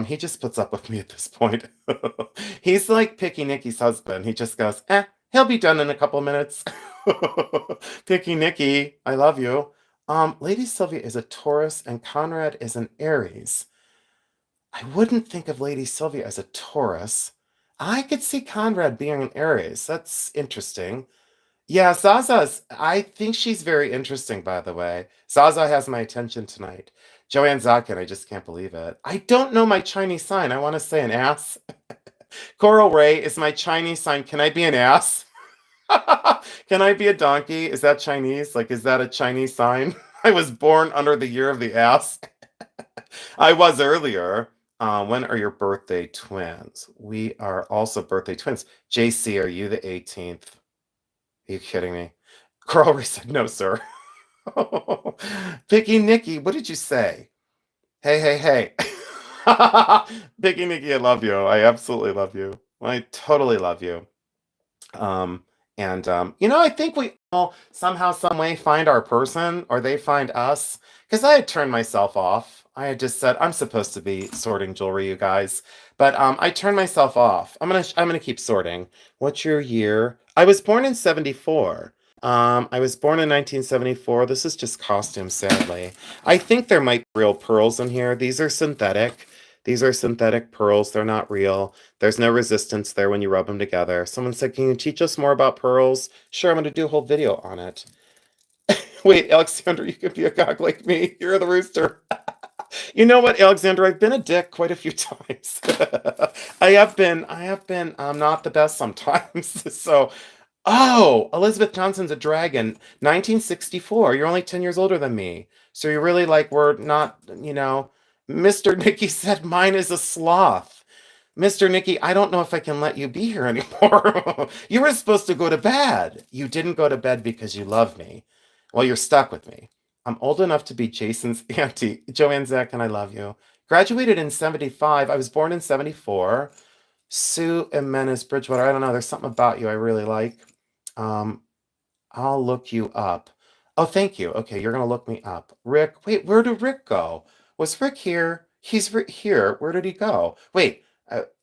He just puts up with me at this point. He's like Picky Nicky's husband. He just goes, he'll be done in a couple minutes. Picky Nicky, I love you. Lady Sylvia is a Taurus and Conrad is an Aries. I wouldn't think of Lady Sylvia as a Taurus. I could see Conrad being an Aries. That's interesting. Yeah, Zaza's, I think she's very interesting, by the way. Zaza has my attention tonight. Joanne Zatkin, I just can't believe it. I don't know my Chinese sign. I want to say an ass. Coral Ray is my Chinese sign. Can I be an ass? Can I be a donkey? Is that Chinese? Like, is that a Chinese sign? I was born under the year of the ass. I was earlier. When are your birthday twins? We are also birthday twins. JC, are you the 18th? Are you kidding me? Crowley said, no, sir. Picky Nicky, what did you say? Hey, hey, hey. Picky Nicky, I love you. I absolutely love you. I totally love you. Um, I think we all somehow, some way find our person or they find us. Because I had turned myself off. I had just said I'm supposed to be sorting jewelry, you guys. But I turned myself off. I'm gonna keep sorting. What's your year? I was born in 74. I was born in 1974. This is just costume, sadly. I think there might be real pearls in here. These are synthetic. These are synthetic pearls. They're not real. There's no resistance there when you rub them together. Someone said, can you teach us more about pearls? Sure, I'm going to do a whole video on it. Wait, Alexander, you could be a cock like me. You're the rooster. You know what, Alexander? I've been a dick quite a few times. I have been not the best sometimes. So, oh, Elizabeth Johnson's a dragon. 1964. You're only 10 years older than me. So you're really like, we're not. Mr. Nicky said mine is a sloth. Mr. Nicky, I don't know if I can let you be here anymore. You were supposed to go to bed. You didn't go to bed because you love me. Well, you're stuck with me. I'm old enough to be Jason's auntie. Joanne Zach, and I love you. Graduated in 75. I was born in 74. Sue Jimenez Bridgewater. I don't know. There's something about you I really like. Um, I'll look you up. Oh, thank you. Okay, you're gonna look me up. Rick, wait, where did Rick go? Was Rick here? He's here. Where did he go? Wait,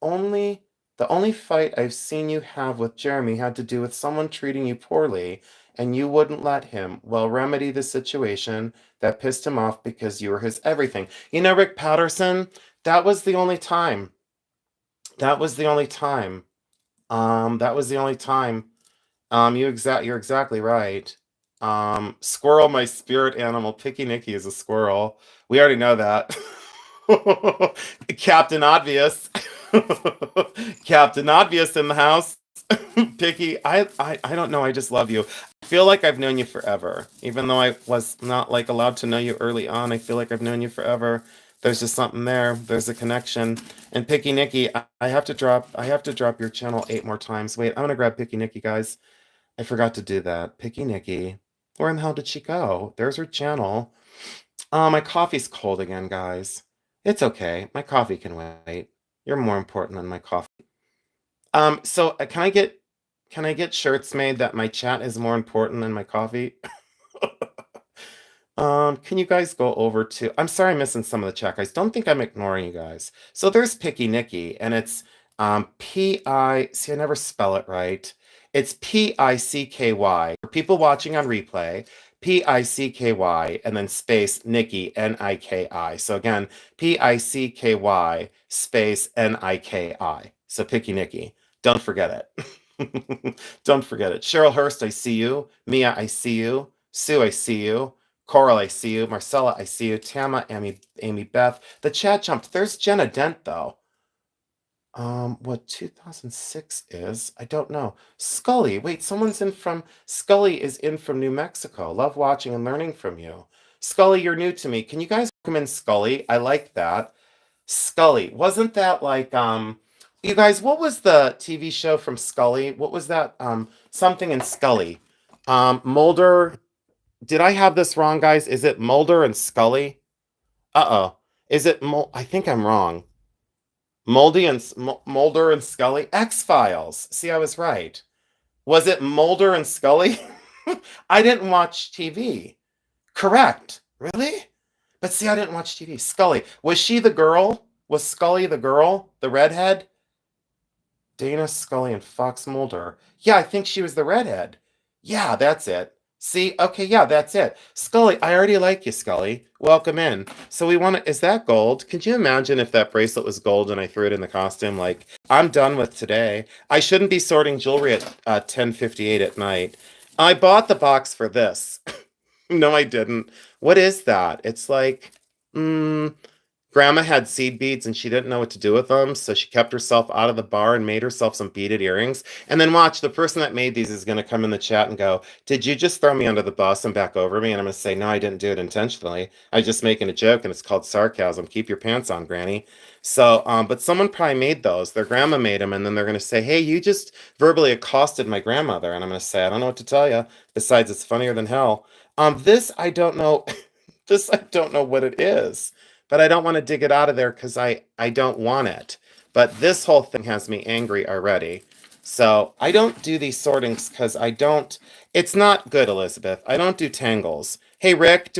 only the only fight I've seen you have with Jeremy had to do with someone treating you poorly, and you wouldn't let him, well, remedy the situation that pissed him off because you were his everything. Rick Patterson, that was the only time. That was the only time. That was the only time. You're exactly right. Squirrel, my spirit animal. Picky Nicky is a squirrel. We already know that. Captain Obvious. Captain Obvious in the house. Picky, I don't know. I just love you. I feel like I've known you forever. Even though I was not like allowed to know you early on, I feel like I've known you forever. There's just something there. There's a connection. And Picky Nicky, I have to drop your channel 8 more times. Wait, I'm gonna grab Picky Nicky, guys. I forgot to do that. Picky Nicky. Where in the hell did she go? There's her channel. My coffee's cold again, guys. It's okay. My coffee can wait. You're more important than my coffee. Can I get shirts made that my chat is more important than my coffee? Can you guys go over to I'm sorry I'm missing some of the chat, guys. Don't think I'm ignoring you guys. So there's Picky Nicky, and it's P-I see I never spell it right. It's P-I-C-K-Y. For people watching on replay, P-I-C-K-Y and then space Nikki N-I-K-I. So again, P-I-C-K-Y space N-I-K-I. So Picky Nicky. Don't forget it. Don't forget it. Cheryl Hurst, I see you. Mia, I see you. Sue, I see you. Coral, I see you. Marcella, I see you. Tama, Amy Beth. The chat jumped. There's Jenna Dent, though. What 2006 is? I don't know. Scully, wait, Scully is in from New Mexico. Love watching and learning from you. Scully, you're new to me. Can you guys recommend Scully? I like that. Scully, wasn't that like, you guys, what was the TV show from Scully? What was that? Something in Scully. Mulder. Did I have this wrong, guys? Is it Mulder and Scully? Uh-oh. Is it I think I'm wrong. Mulder and Scully? X-Files. See, I was right. Was it Mulder and Scully? I didn't watch TV. Correct. Really? But see, I didn't watch TV. Scully. Was she the girl? Was Scully the girl? The redhead? Dana Scully and Fox Mulder. Yeah, I think she was the redhead. Yeah, that's it. See, okay, yeah, that's it. Scully, I already like you, Scully. Welcome in. So we want to, is that gold? Could you imagine if that bracelet was gold and I threw it in the costume? Like, I'm done with today. I shouldn't be sorting jewelry at 10:58 at night. I bought the box for this. No, I didn't. What is that? It's like, Grandma had seed beads and she didn't know what to do with them, so she kept herself out of the bar and made herself some beaded earrings. And then watch, the person that made these is going to come in the chat and go, "Did you just throw me under the bus and back over me?" And I'm going to say, "No, I didn't do it intentionally. I was just making a joke and it's called sarcasm. Keep your pants on, Granny." So, but someone probably made those. Their grandma made them, and then they're going to say, "Hey, you just verbally accosted my grandmother." And I'm going to say, "I don't know what to tell you. Besides, it's funnier than hell." This I don't know. This I don't know what it is, but I don't want to dig it out of there because I don't want it. But this whole thing has me angry already. So I don't do these sortings because I don't. It's not good, Elizabeth. I don't do tangles. Hey, Rick,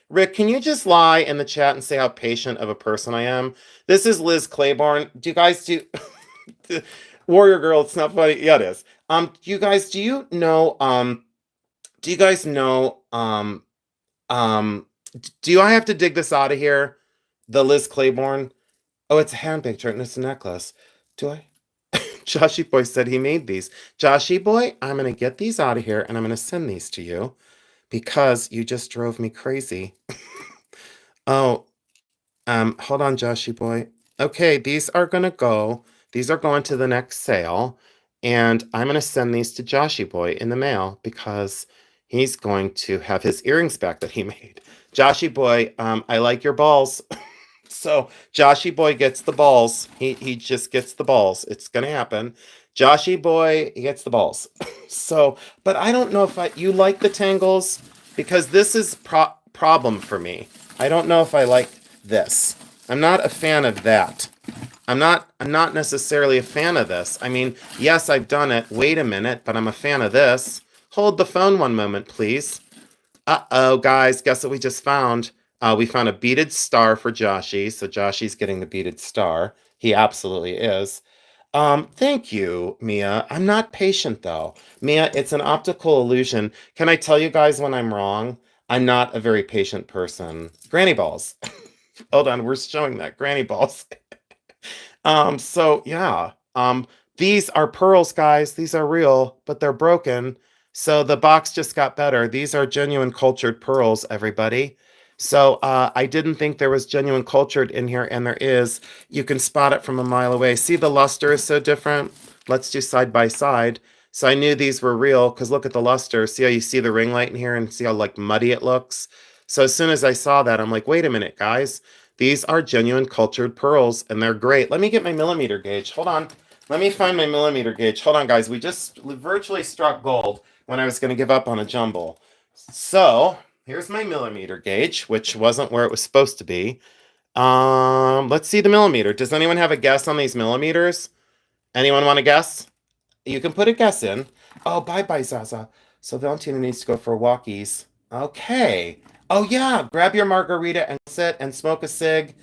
Rick, can you just lie in the chat and say how patient of a person I am? This is Liz Claiborne. Do you guys do Warrior Girl? It's not funny. Yeah, it is. You guys, do you guys know, um, do I have to dig this out of here? The Liz Claiborne. Oh, it's a hand shirt and it's a necklace. Do I? Joshy Boy said he made these. Joshy Boy, I'm gonna get these out of here and I'm gonna send these to you because you just drove me crazy. Oh, hold on, Joshy Boy. Okay, these are gonna go. These are going to the next sale, and I'm gonna send these to Joshy Boy in the mail because he's going to have his earrings back that he made. Joshy Boy, I like your balls. So Joshy Boy gets the balls. He just gets the balls. It's gonna happen. Joshy Boy, he gets the balls. So, but I don't know if you like the tangles because this is problem for me. I don't know if I like this. I'm not a fan of that. I'm not necessarily a fan of this. I mean, yes, I've done it. Wait a minute, but I'm a fan of this. Hold the phone one moment, please. Uh-oh, guys, guess what we just found? We found a beaded star for Joshy, so Joshy's getting the beaded star. He absolutely is. Thank you, Mia. I'm not patient, though. Mia, it's an optical illusion. Can I tell you guys when I'm wrong? I'm not a very patient person. Granny balls. Hold on, we're showing that. Granny balls. So yeah. These are pearls, guys. These are real, but they're broken. So the box just got better. These are genuine cultured pearls, everybody. So I didn't think there was genuine cultured in here, and there is. You can spot it from a mile away. See, the luster is so different. Let's do side by side. So I knew these were real because look at the luster. See how you see the ring light in here and see how like muddy it looks? So as soon as I saw that, I'm like, wait a minute, guys. These are genuine cultured pearls and they're great. Let me get my millimeter gauge. Hold on. Let me find my millimeter gauge. Hold on, guys. We just virtually struck gold when I was going to give up on a jumble. So here's my millimeter gauge, which wasn't where it was supposed to be. Let's see the millimeter. Does anyone have a guess on these millimeters? Anyone want to guess? You can put a guess in. Oh, bye-bye, Zaza. So Valentina needs to go for walkies. Okay. Oh, yeah. Grab your margarita and sit and smoke a cig.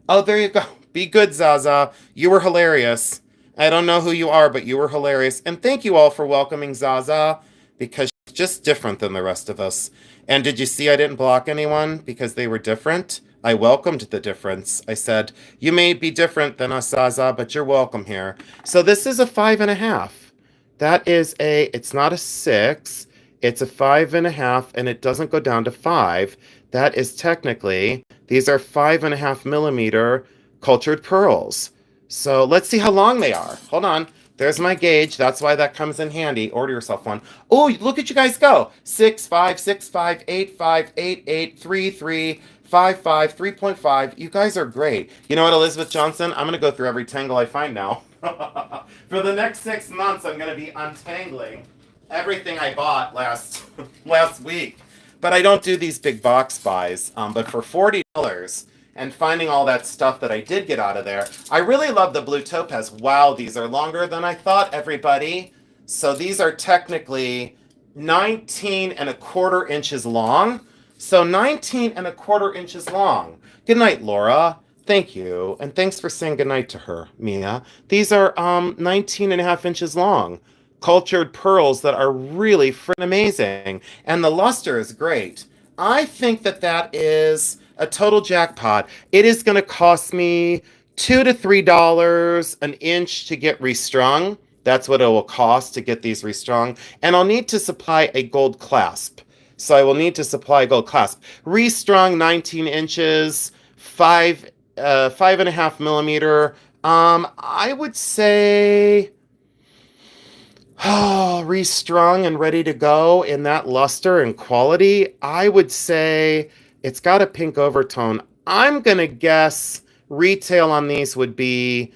Oh, there you go. Be good, Zaza. You were hilarious. I don't know who you are, but you were hilarious. And thank you all for welcoming Zaza because she's just different than the rest of us. And did you see I didn't block anyone because they were different? I welcomed the difference. I said, you may be different than us, Zaza, but you're welcome here. So this is a 5.5. That is it's not a 6. It's a 5.5, and it doesn't go down to 5. That is technically, these are 5.5 millimeter cultured pearls. So let's see how long they are. Hold on. There's my gauge. That's why that comes in handy. Order yourself one. Oh, look at you guys go. 6, 5, 6, 5, 8, 5, 8, 8, 3, 3, 5, 5, 3.5. You guys are great. You know what, Elizabeth Johnson? I'm going to go through every tangle I find now. For the next 6 months, I'm going to be untangling everything I bought last week. But I don't do these big box buys. But for $40 and finding all that stuff that I did get out of there, I really love the blue topaz. Wow, these are longer than I thought, everybody. So these are technically 19.25 inches long. So 19.25 inches long. Good night, Laura. Thank you. And thanks for saying goodnight to her, Mia. These are 19.5 inches long. Cultured pearls that are really freaking amazing. And the luster is great. I think that is a total jackpot. It is going to cost me $2 to $3 an inch to get restrung. That's what it will cost to get these restrung. And I'll need to supply a gold clasp. So I will need to supply a gold clasp. Restrung 19 inches, 5.5 millimeter. I would say, restrung and ready to go in that luster and quality. I would say it's got a pink overtone. I'm gonna guess retail on these would be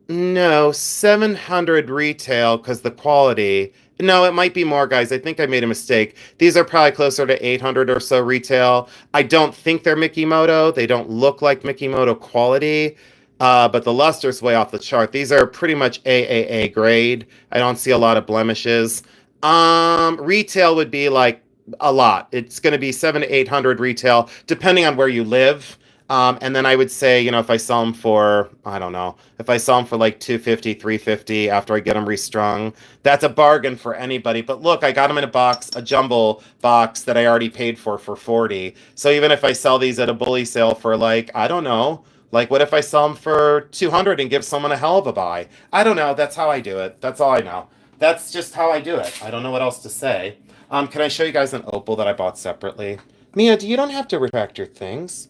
700 retail because the quality. No, it might be more, guys. I think I made a mistake. These are probably closer to 800 or so retail. I don't think they're Mikimoto. They don't look like Mikimoto quality, but the luster's way off the chart. These are pretty much AAA grade. I don't see a lot of blemishes. Retail would be like a lot. It's going to be 700 to 800 retail, depending on where you live. And then I would say, if I sell them for, I don't know, if I sell them for like 250, 350 after I get them restrung, that's a bargain for anybody. But look, I got them in a box, a jumbo box that I already paid for 40. So even if I sell these at a bully sale for like, I don't know, like what if I sell them for 200 and give someone a hell of a buy? I don't know. That's how I do it. That's all I know. That's just how I do it. I don't know what else to say. Can I show you guys an opal that I bought separately? Mia, you don't have to retract your things.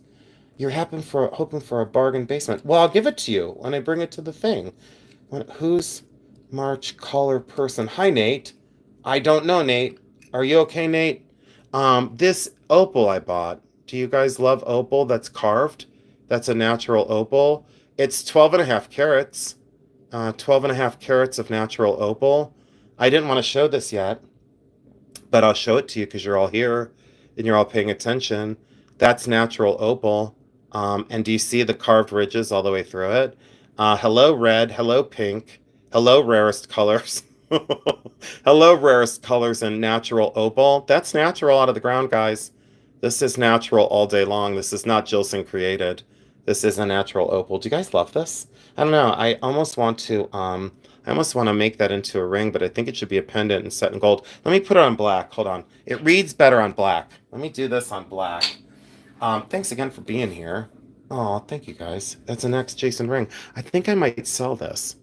You're hoping for a bargain basement. Well, I'll give it to you when I bring it to the thing. Who's March caller person? Hi, Nate. I don't know, Nate. Are you okay, Nate? This opal I bought. Do you guys love opal that's carved? That's a natural opal. It's 12.5 carats. 12.5 carats of natural opal. I didn't want to show this yet, but I'll show it to you because you're all here and you're all paying attention. That's natural opal. And do you see the carved ridges all the way through it? Hello, red. Hello, pink. Hello, rarest colors. Hello, rarest colors in natural opal. That's natural out of the ground, guys. This is natural all day long. This is not Jilson created. This is a natural opal. Do you guys love this? I don't know. I almost want to make that into a ring, but I think it should be a pendant and set in gold. Let me put it on black. Hold on. It reads better on black. Let me do this on black. Thanks again for being here. Oh, thank you guys. That's an ex Jason ring. I think I might sell this.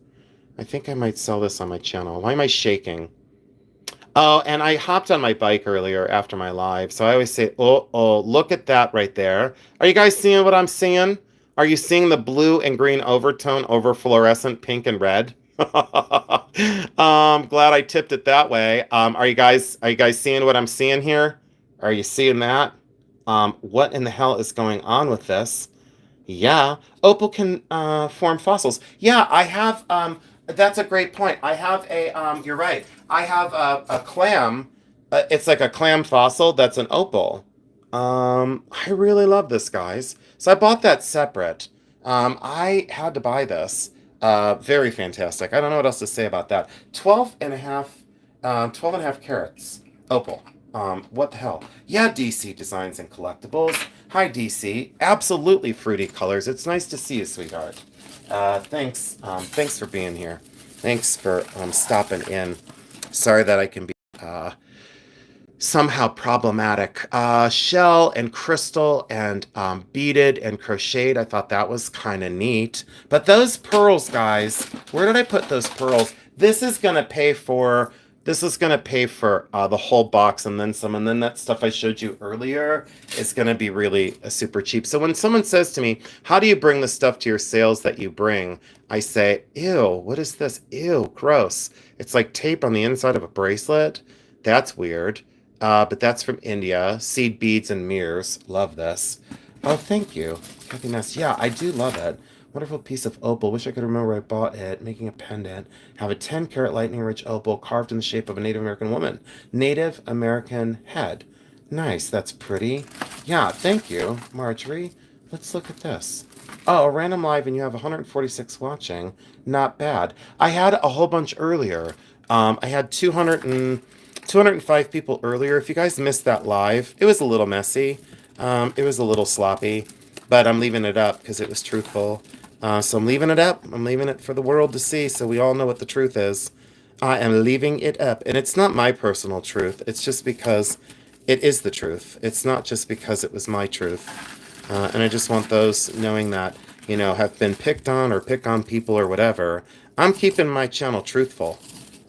I think I might sell this on my channel. Why am I shaking? Oh, and I hopped on my bike earlier after my live, so I always say, oh, look at that right there. Are you guys seeing what I'm seeing? Are you seeing the blue and green overtone over fluorescent pink and red? Glad I tipped it that way. Are you guys seeing what I'm seeing here? Are you seeing that? What in the hell is going on with this? Yeah, opal can form fossils. Yeah, I have. That's a great point. I have a. You're right. I have a clam. It's like a clam fossil that's an opal. I really love this, guys. So I bought that separate. I had to buy this. Very fantastic. I don't know what else to say about that. 12 and a half carats. Opal. What the hell? Yeah, DC Designs and Collectibles. Hi, DC. Absolutely fruity colors. It's nice to see you, sweetheart. Thanks. Thanks for being here. Thanks for stopping in. Sorry that I can be somehow problematic. Shell and crystal and beaded and crocheted. I thought that was kind of neat. But those pearls, guys, where did I put those pearls? This is gonna pay for the whole box and then some. And then that stuff I showed you earlier is gonna be really super cheap. So when someone says to me, "How do you bring the stuff to your sales that you bring?" I say, "Ew, what is this? Ew, gross. It's like tape on the inside of a bracelet. That's weird." But that's from India. Seed beads and mirrors. Love this. Oh, thank you. Happiness. Yeah, I do love it. Wonderful piece of opal. Wish I could remember where I bought it. Making a pendant. Have a 10 carat lightning rich opal carved in the shape of a Native American woman. Native American head. Nice. That's pretty. Yeah, thank you, Marjorie. Let's look at this. Oh, a random live and you have 146 watching. Not bad. I had a whole bunch earlier. I had 205 people earlier. If you guys missed that live, it was a little messy. It was a little sloppy, but I'm leaving it up because it was truthful. So I'm leaving it up. I'm leaving it for the world to see so we all know what the truth is. I am leaving it up. And it's not my personal truth. It's just because it is the truth. It's not just because it was my truth. And I just want those knowing that, have been picked on or pick on people or whatever. I'm keeping my channel truthful.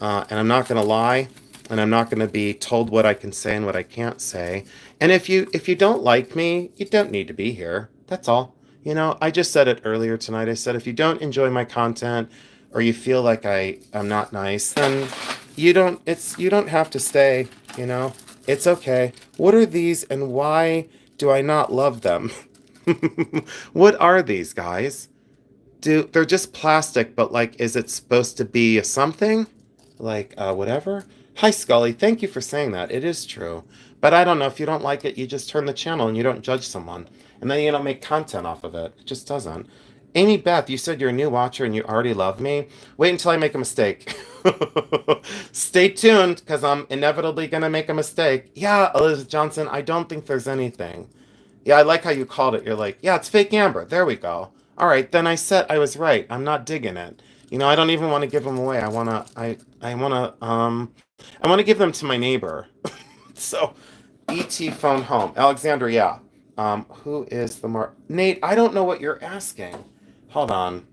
And I'm not going to lie. And I'm not going to be told what I can say and what I can't say. And if you don't like me, you don't need to be here. That's all. I just said it earlier tonight. I said if you don't enjoy my content or you feel like I'm not nice, then you don't have to stay, you know. It's okay. What are these and why do I not love them? What are these, guys? They're just plastic, but like, is it supposed to be a something? Like, whatever? Hi, Scully. Thank you for saying that. It is true. But I don't know. If you don't like it, you just turn the channel and you don't judge someone. And then you don't make content off of it. It just doesn't. Amy Beth, you said you're a new watcher and you already love me. Wait until I make a mistake. Stay tuned, because I'm inevitably going to make a mistake. Yeah, Elizabeth Johnson, I don't think there's anything. Yeah, I like how you called it. You're like, yeah, it's fake amber. There we go. All right, then I said I was right. I'm not digging it. I don't even want to give them away. I want to give them to my neighbor. So, ET phone home. Alexandra, yeah. Who is the Nate, I don't know what you're asking. Hold on.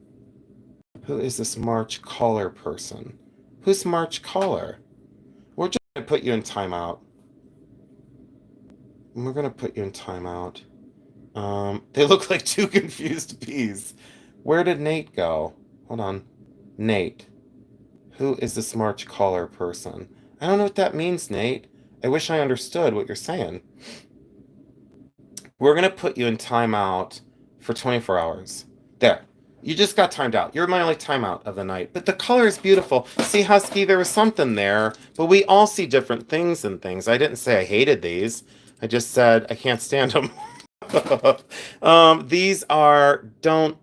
Who is this March caller person? Who's March caller? We're just gonna put you in timeout. We're gonna put you in timeout. They look like two confused peas. Where did Nate go? Hold on. Nate. Who is this March caller person? I don't know what that means, Nate. I wish I understood what you're saying. We're going to put you in timeout for 24 hours. There. You just got timed out. You're my only timeout of the night. But the color is beautiful. See, Husky, there was something there. But we all see different things and things. I didn't say I hated these. I just said I can't stand them. These don't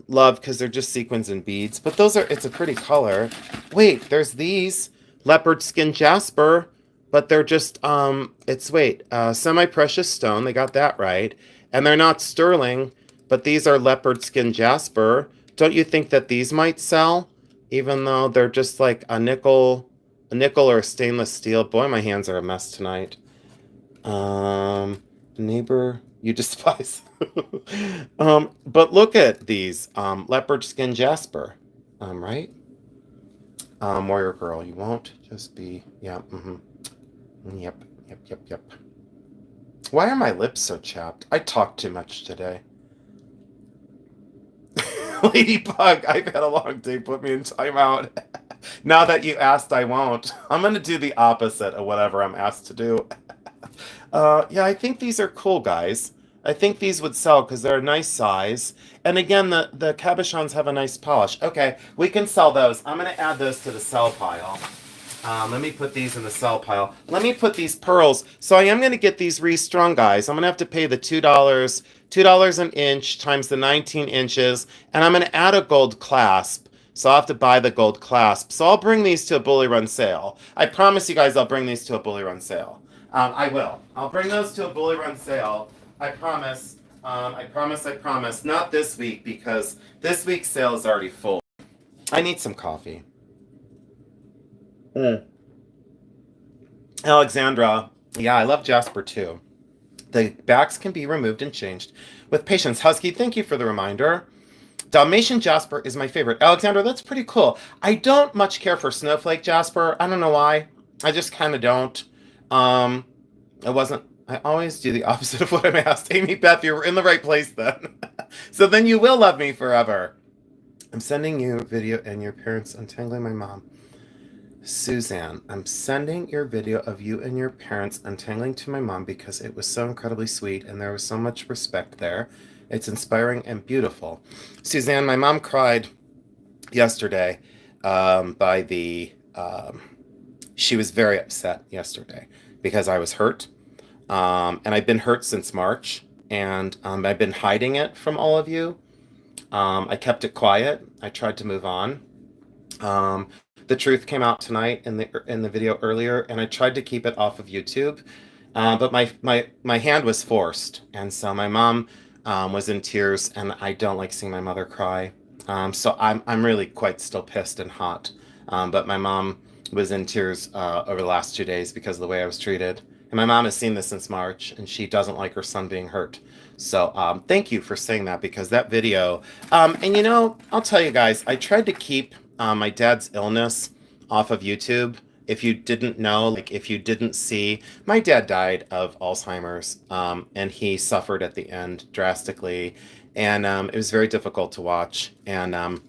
love because they're just sequins and beads. But it's a pretty color. Wait, there's these. Leopard skin jasper. But they're just, semi-precious stone. They got that right. And they're not sterling, but these are leopard skin jasper. Don't you think that these might sell? Even though they're just like a nickel or a stainless steel. Boy, my hands are a mess tonight. Neighbor, you despise. But look at these, leopard skin jasper, right? Warrior girl, you won't just be, yeah, Yep, yep, yep, yep. Why are my lips so chapped? I talked too much today. Ladybug, I've had a long day. Put me in timeout. Now that you asked, I won't. I'm gonna do the opposite of whatever I'm asked to do. Yeah, I think these are cool, guys. I think these would sell because they're a nice size. And again, the cabochons have a nice polish. Okay, we can sell those. I'm gonna add those to the sell pile. Let me put these in the sell pile. Let me put these pearls. So I am going to get these restrung, guys. I'm going to have to pay the $2 an inch times the 19 inches, and I'm going to add a gold clasp. So I'll have to buy the gold clasp. So I'll bring these to a bully run sale. I promise you guys I'll bring these to a bully run sale. I will. I'll bring those to a bully run sale. I promise. I promise. I promise. Not this week because this week's sale is already full. I need some coffee. Mm. Alexandra. Yeah, I love Jasper too. The backs can be removed and changed with patience. Husky, thank you for the reminder. Dalmatian Jasper is my favorite. Alexandra, that's pretty cool. I don't much care for Snowflake Jasper. I don't know why. I just kind of don't. Um, I wasn't. I always do the opposite of what I'm asked. Amy Beth, you're in the right place then. So then you will love me forever. I'm sending you a video and your parents untangling my mom. Suzanne, I'm sending your video of you and your parents untangling to my mom because it was so incredibly sweet and there was so much respect there. It's inspiring and beautiful. Suzanne, my mom cried yesterday by the. She was very upset yesterday because I was hurt. And I've been hurt since March. And I've been hiding it from all of you. I kept it quiet. I tried to move on. Um, the truth came out tonight in the video earlier, and I tried to keep it off of YouTube, but my hand was forced, and so my mom was in tears, and I don't like seeing my mother cry. So I'm really quite still pissed and hot. But my mom was in tears over the last 2 days because of the way I was treated. And my mom has seen this since March, and she doesn't like her son being hurt. So thank you for saying that because that video. And I'll tell you guys, I tried to keep my dad's illness off of YouTube. If you didn't know, like if you didn't see, my dad died of Alzheimer's, and he suffered at the end drastically, and it was very difficult to watch. And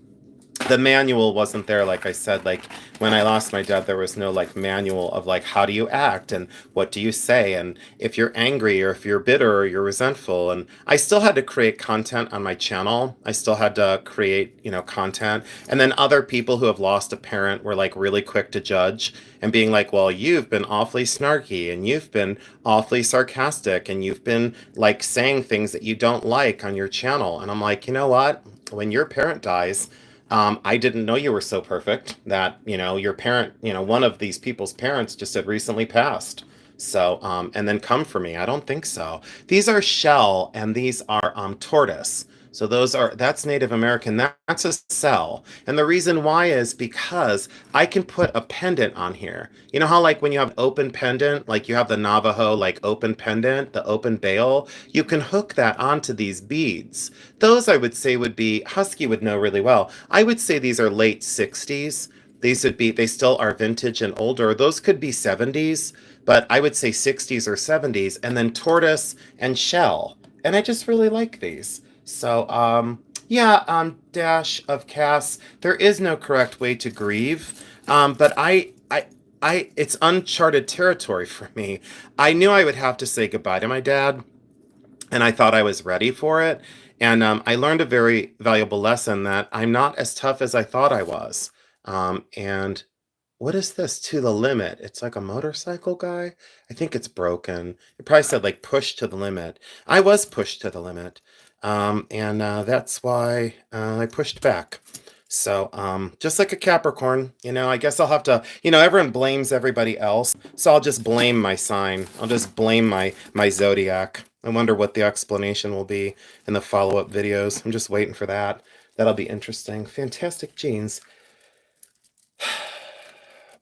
the manual wasn't there, like I said. Like when I lost my dad, there was no like manual of like how do you act and what do you say and if you're angry or if you're bitter or you're resentful. And I still had to create content on my channel. I still had to create content. And then other people who have lost a parent were like really quick to judge and being like, well, you've been awfully snarky and you've been awfully sarcastic and you've been like saying things that you don't like on your channel. And I'm like, you know what, when your parent dies, I didn't know you were so perfect that, your parent, one of these people's parents just had recently passed. So, and then come for me. I don't think so. These are shell and these are tortoise. So that's Native American. That's a cell. And the reason why is because I can put a pendant on here. You know how like when you have open pendant, like you have the Navajo like open pendant, the open bail, you can hook that onto these beads. Those I would say would be, Husky would know really well. I would say these are late 60s. They still are vintage and older. Those could be 70s, but I would say 60s or 70s, and then tortoise and shell. And I just really like these. So, yeah, Dash of Cass, there is no correct way to grieve. But it's uncharted territory for me. I knew I would have to say goodbye to my dad, and I thought I was ready for it. And I learned a very valuable lesson that I'm not as tough as I thought I was. And what is this? To the limit. It's like a motorcycle guy. I think it's broken. It probably said like push to the limit. I was pushed to the limit. And that's why I pushed back. So, just like a Capricorn, I guess I'll have to, everyone blames everybody else. So I'll just blame my sign. I'll just blame my zodiac. I wonder what the explanation will be in the follow-up videos. I'm just waiting for that. That'll be interesting. Fantastic genes.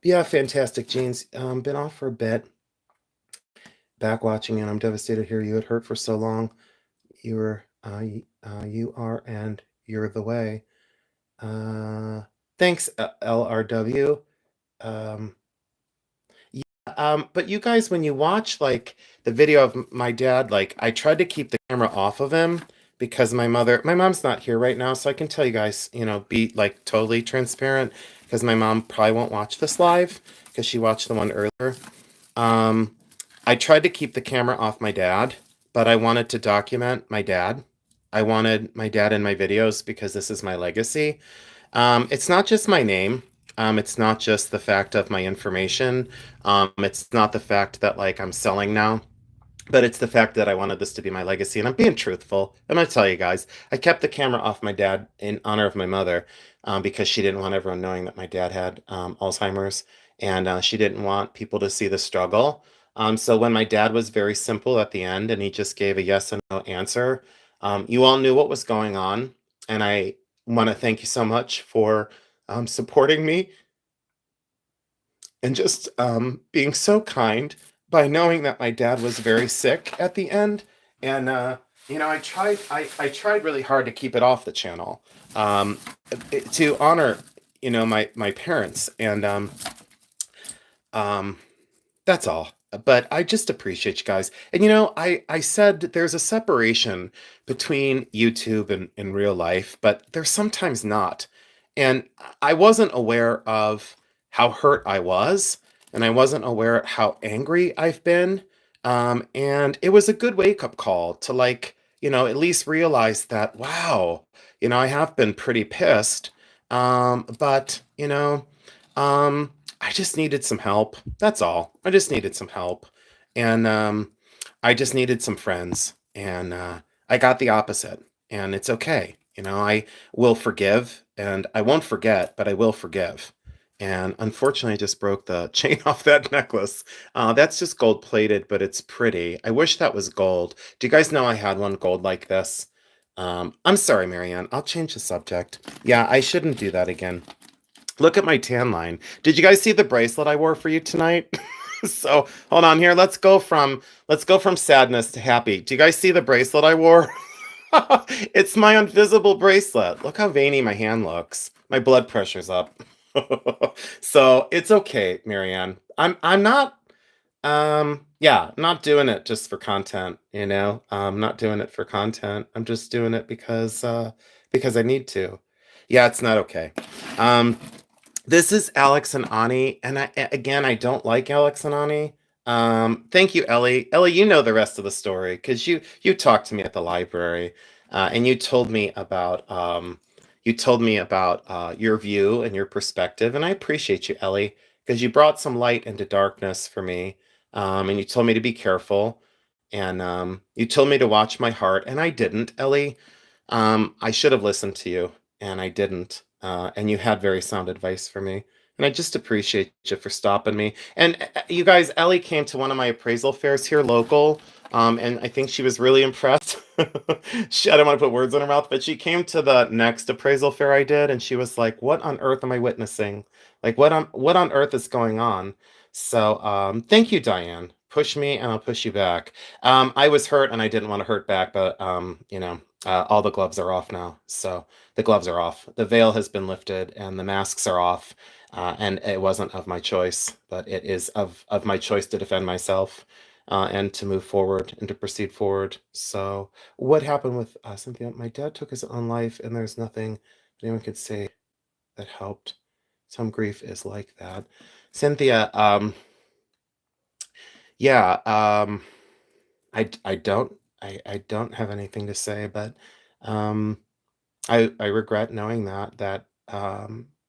Yeah, fantastic genes. Been off for a bit. Back watching and I'm devastated to hear you had hurt for so long. You are, and you're the way. Uh, thanks, LRW. Um, But you guys, when you watch like the video of my dad, like I tried to keep the camera off of him because my mom's not here right now, so I can tell you guys, be like totally transparent because my mom probably won't watch this live because she watched the one earlier. Um, I tried to keep the camera off my dad, but I wanted to document my dad. I wanted my dad in my videos because this is my legacy. It's not just my name. It's not just the fact of my information. It's not the fact that like I'm selling now, but it's the fact that I wanted this to be my legacy. And I'm being truthful. I'm gonna tell you guys, I kept the camera off my dad in honor of my mother, because she didn't want everyone knowing that my dad had Alzheimer's, and she didn't want people to see the struggle. So when my dad was very simple at the end, and he just gave a yes and no answer, you all knew what was going on, and I want to thank you so much for supporting me and just being so kind by knowing that my dad was very sick at the end. And I tried really hard to keep it off the channel, um, to honor my parents, and um, that's all. But I just appreciate you guys. And I said that there's a separation between YouTube and real life, but there's sometimes not. And I wasn't aware of how hurt I was, and I wasn't aware of how angry I've been. And it was a good wake-up call to like, at least realize that, wow, I have been pretty pissed. But I just needed some help. That's all. I just needed some help. And I just needed some friends. And I got the opposite. And it's okay. I will forgive and I won't forget, but I will forgive. And unfortunately, I just broke the chain off that necklace. That's just gold plated, but it's pretty. I wish that was gold. Do you guys know I had one gold like this? I'm sorry, Marianne. I'll change the subject. Yeah, I shouldn't do that again. Look at my tan line. Did you guys see the bracelet I wore for you tonight? So hold on here. Let's go from sadness to happy. Do you guys see the bracelet I wore? It's my invisible bracelet. Look how veiny my hand looks. My blood pressure's up. So it's okay, Marianne. I'm not yeah, not doing it just for content. I'm not doing it for content. I'm just doing it because I need to. Yeah, it's not okay. Um this is Alex and Ani, and again, I don't like Alex and Ani. Thank you, Ellie. Ellie, you know the rest of the story because you talked to me at the library, and you told me about your view and your perspective, and I appreciate you, Ellie, because you brought some light into darkness for me, and you told me to be careful, and you told me to watch my heart, and I didn't, Ellie. I should have listened to you, and I didn't. And you had very sound advice for me. And I just appreciate you for stopping me. And you guys, Ellie came to one of my appraisal fairs here local. And I think she was really impressed. I don't want to put words in her mouth, but she came to the next appraisal fair I did, and she was like, "What on earth am I witnessing? Like, what on earth is going on?" So, thank you, Diane. Push me, and I'll push you back. I was hurt, and I didn't want to hurt back, but all the gloves are off now. So the gloves are off. The veil has been lifted, and the masks are off. And it wasn't of my choice, but it is of my choice to defend myself, and to move forward and to proceed forward. So, what happened with Cynthia? My dad took his own life, and there's nothing anyone could say that helped. Some grief is like that. Cynthia, yeah, I don't I don't have anything to say, but um, I regret knowing that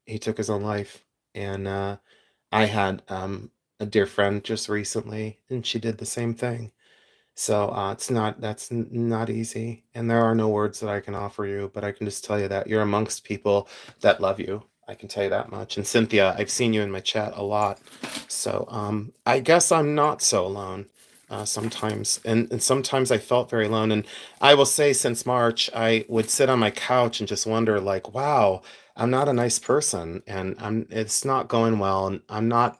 he took his own life, and I had a dear friend just recently, and she did the same thing. So not easy, and there are no words that I can offer you, but I can just tell you that you're amongst people that love you. I can tell you that much. And Cynthia, I've seen you in my chat a lot, so I guess I'm not so alone. Sometimes, and sometimes I felt very alone. And I will say, since March, I would sit on my couch and just wonder, like, wow, I'm not a nice person, and it's not going well, and I'm not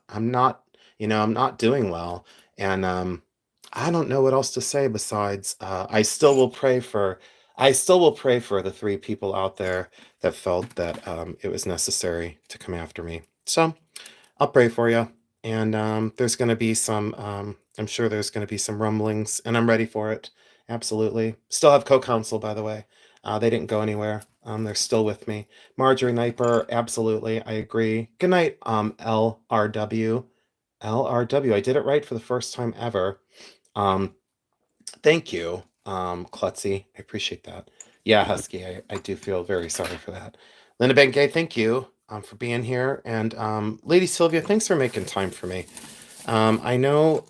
doing well, and I don't know what else to say besides I still will pray for the three people out there that felt that it was necessary to come after me. So I'll pray for you. And there's going to be some, I'm sure there's going to be some rumblings, and I'm ready for it. Absolutely. Still have co-counsel, by the way. They didn't go anywhere. They're still with me. Marjorie Kniper, absolutely. I agree. Good night, LRW. LRW. I did it right for the first time ever. Um, Thank you, Klutzy. I appreciate that. Yeah, Husky, I do feel very sorry for that. Linda Bengay, thank you for being here. And Lady Sylvia, thanks for making time for me. I know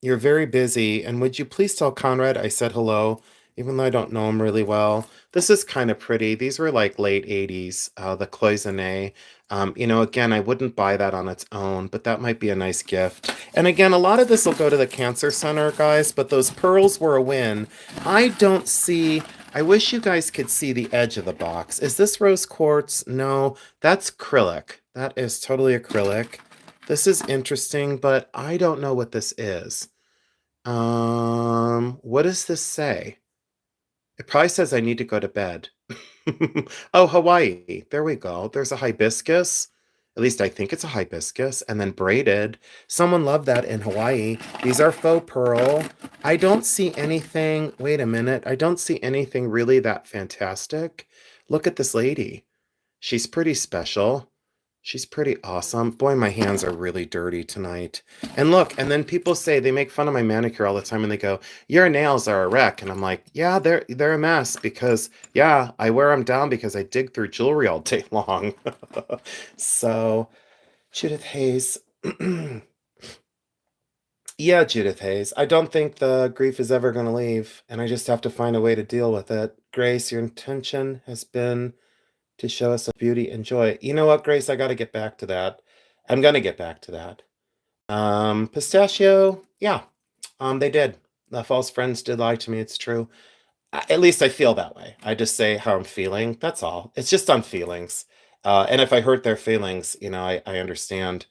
you're very busy, and would you please tell Conrad I said hello, even though I don't know him really well. This is kind of pretty. These were like late 80s, the cloisonne. Again, I wouldn't buy that on its own, but that might be a nice gift. And again, a lot of this will go to the Cancer Center, guys, but those pearls were a win. I don't see, I wish you guys could see the edge of the box. Is this rose quartz? No, that's acrylic. That is totally acrylic. This is interesting, but I don't know what this is. What does this say? It probably says I need to go to bed. Oh, Hawaii. There we go. There's a hibiscus. At least I think it's a hibiscus. And then braided. Someone loved that in Hawaii. These are faux pearl. I don't see anything. Wait a minute. I don't see anything really that fantastic. Look at this lady. She's pretty special. She's pretty awesome. Boy, my hands are really dirty tonight. And look, and then people say they make fun of my manicure all the time and they go, "Your nails are a wreck." And I'm like, "Yeah, they're a mess because yeah, I wear them down because I dig through jewelry all day long." So, Judith Hayes. Yeah, Judith Hayes. I don't think the grief is ever going to leave, and I just have to find a way to deal with it. Grace, your intention has been to show us a beauty and joy. You know what, Grace? I got to get back to that. I'm gonna get back to that. Pistachio, yeah, they did. The false friends did lie to me. It's true. At least I feel that way. I just say how I'm feeling. That's all. It's just on feelings. And if I hurt their feelings, I understand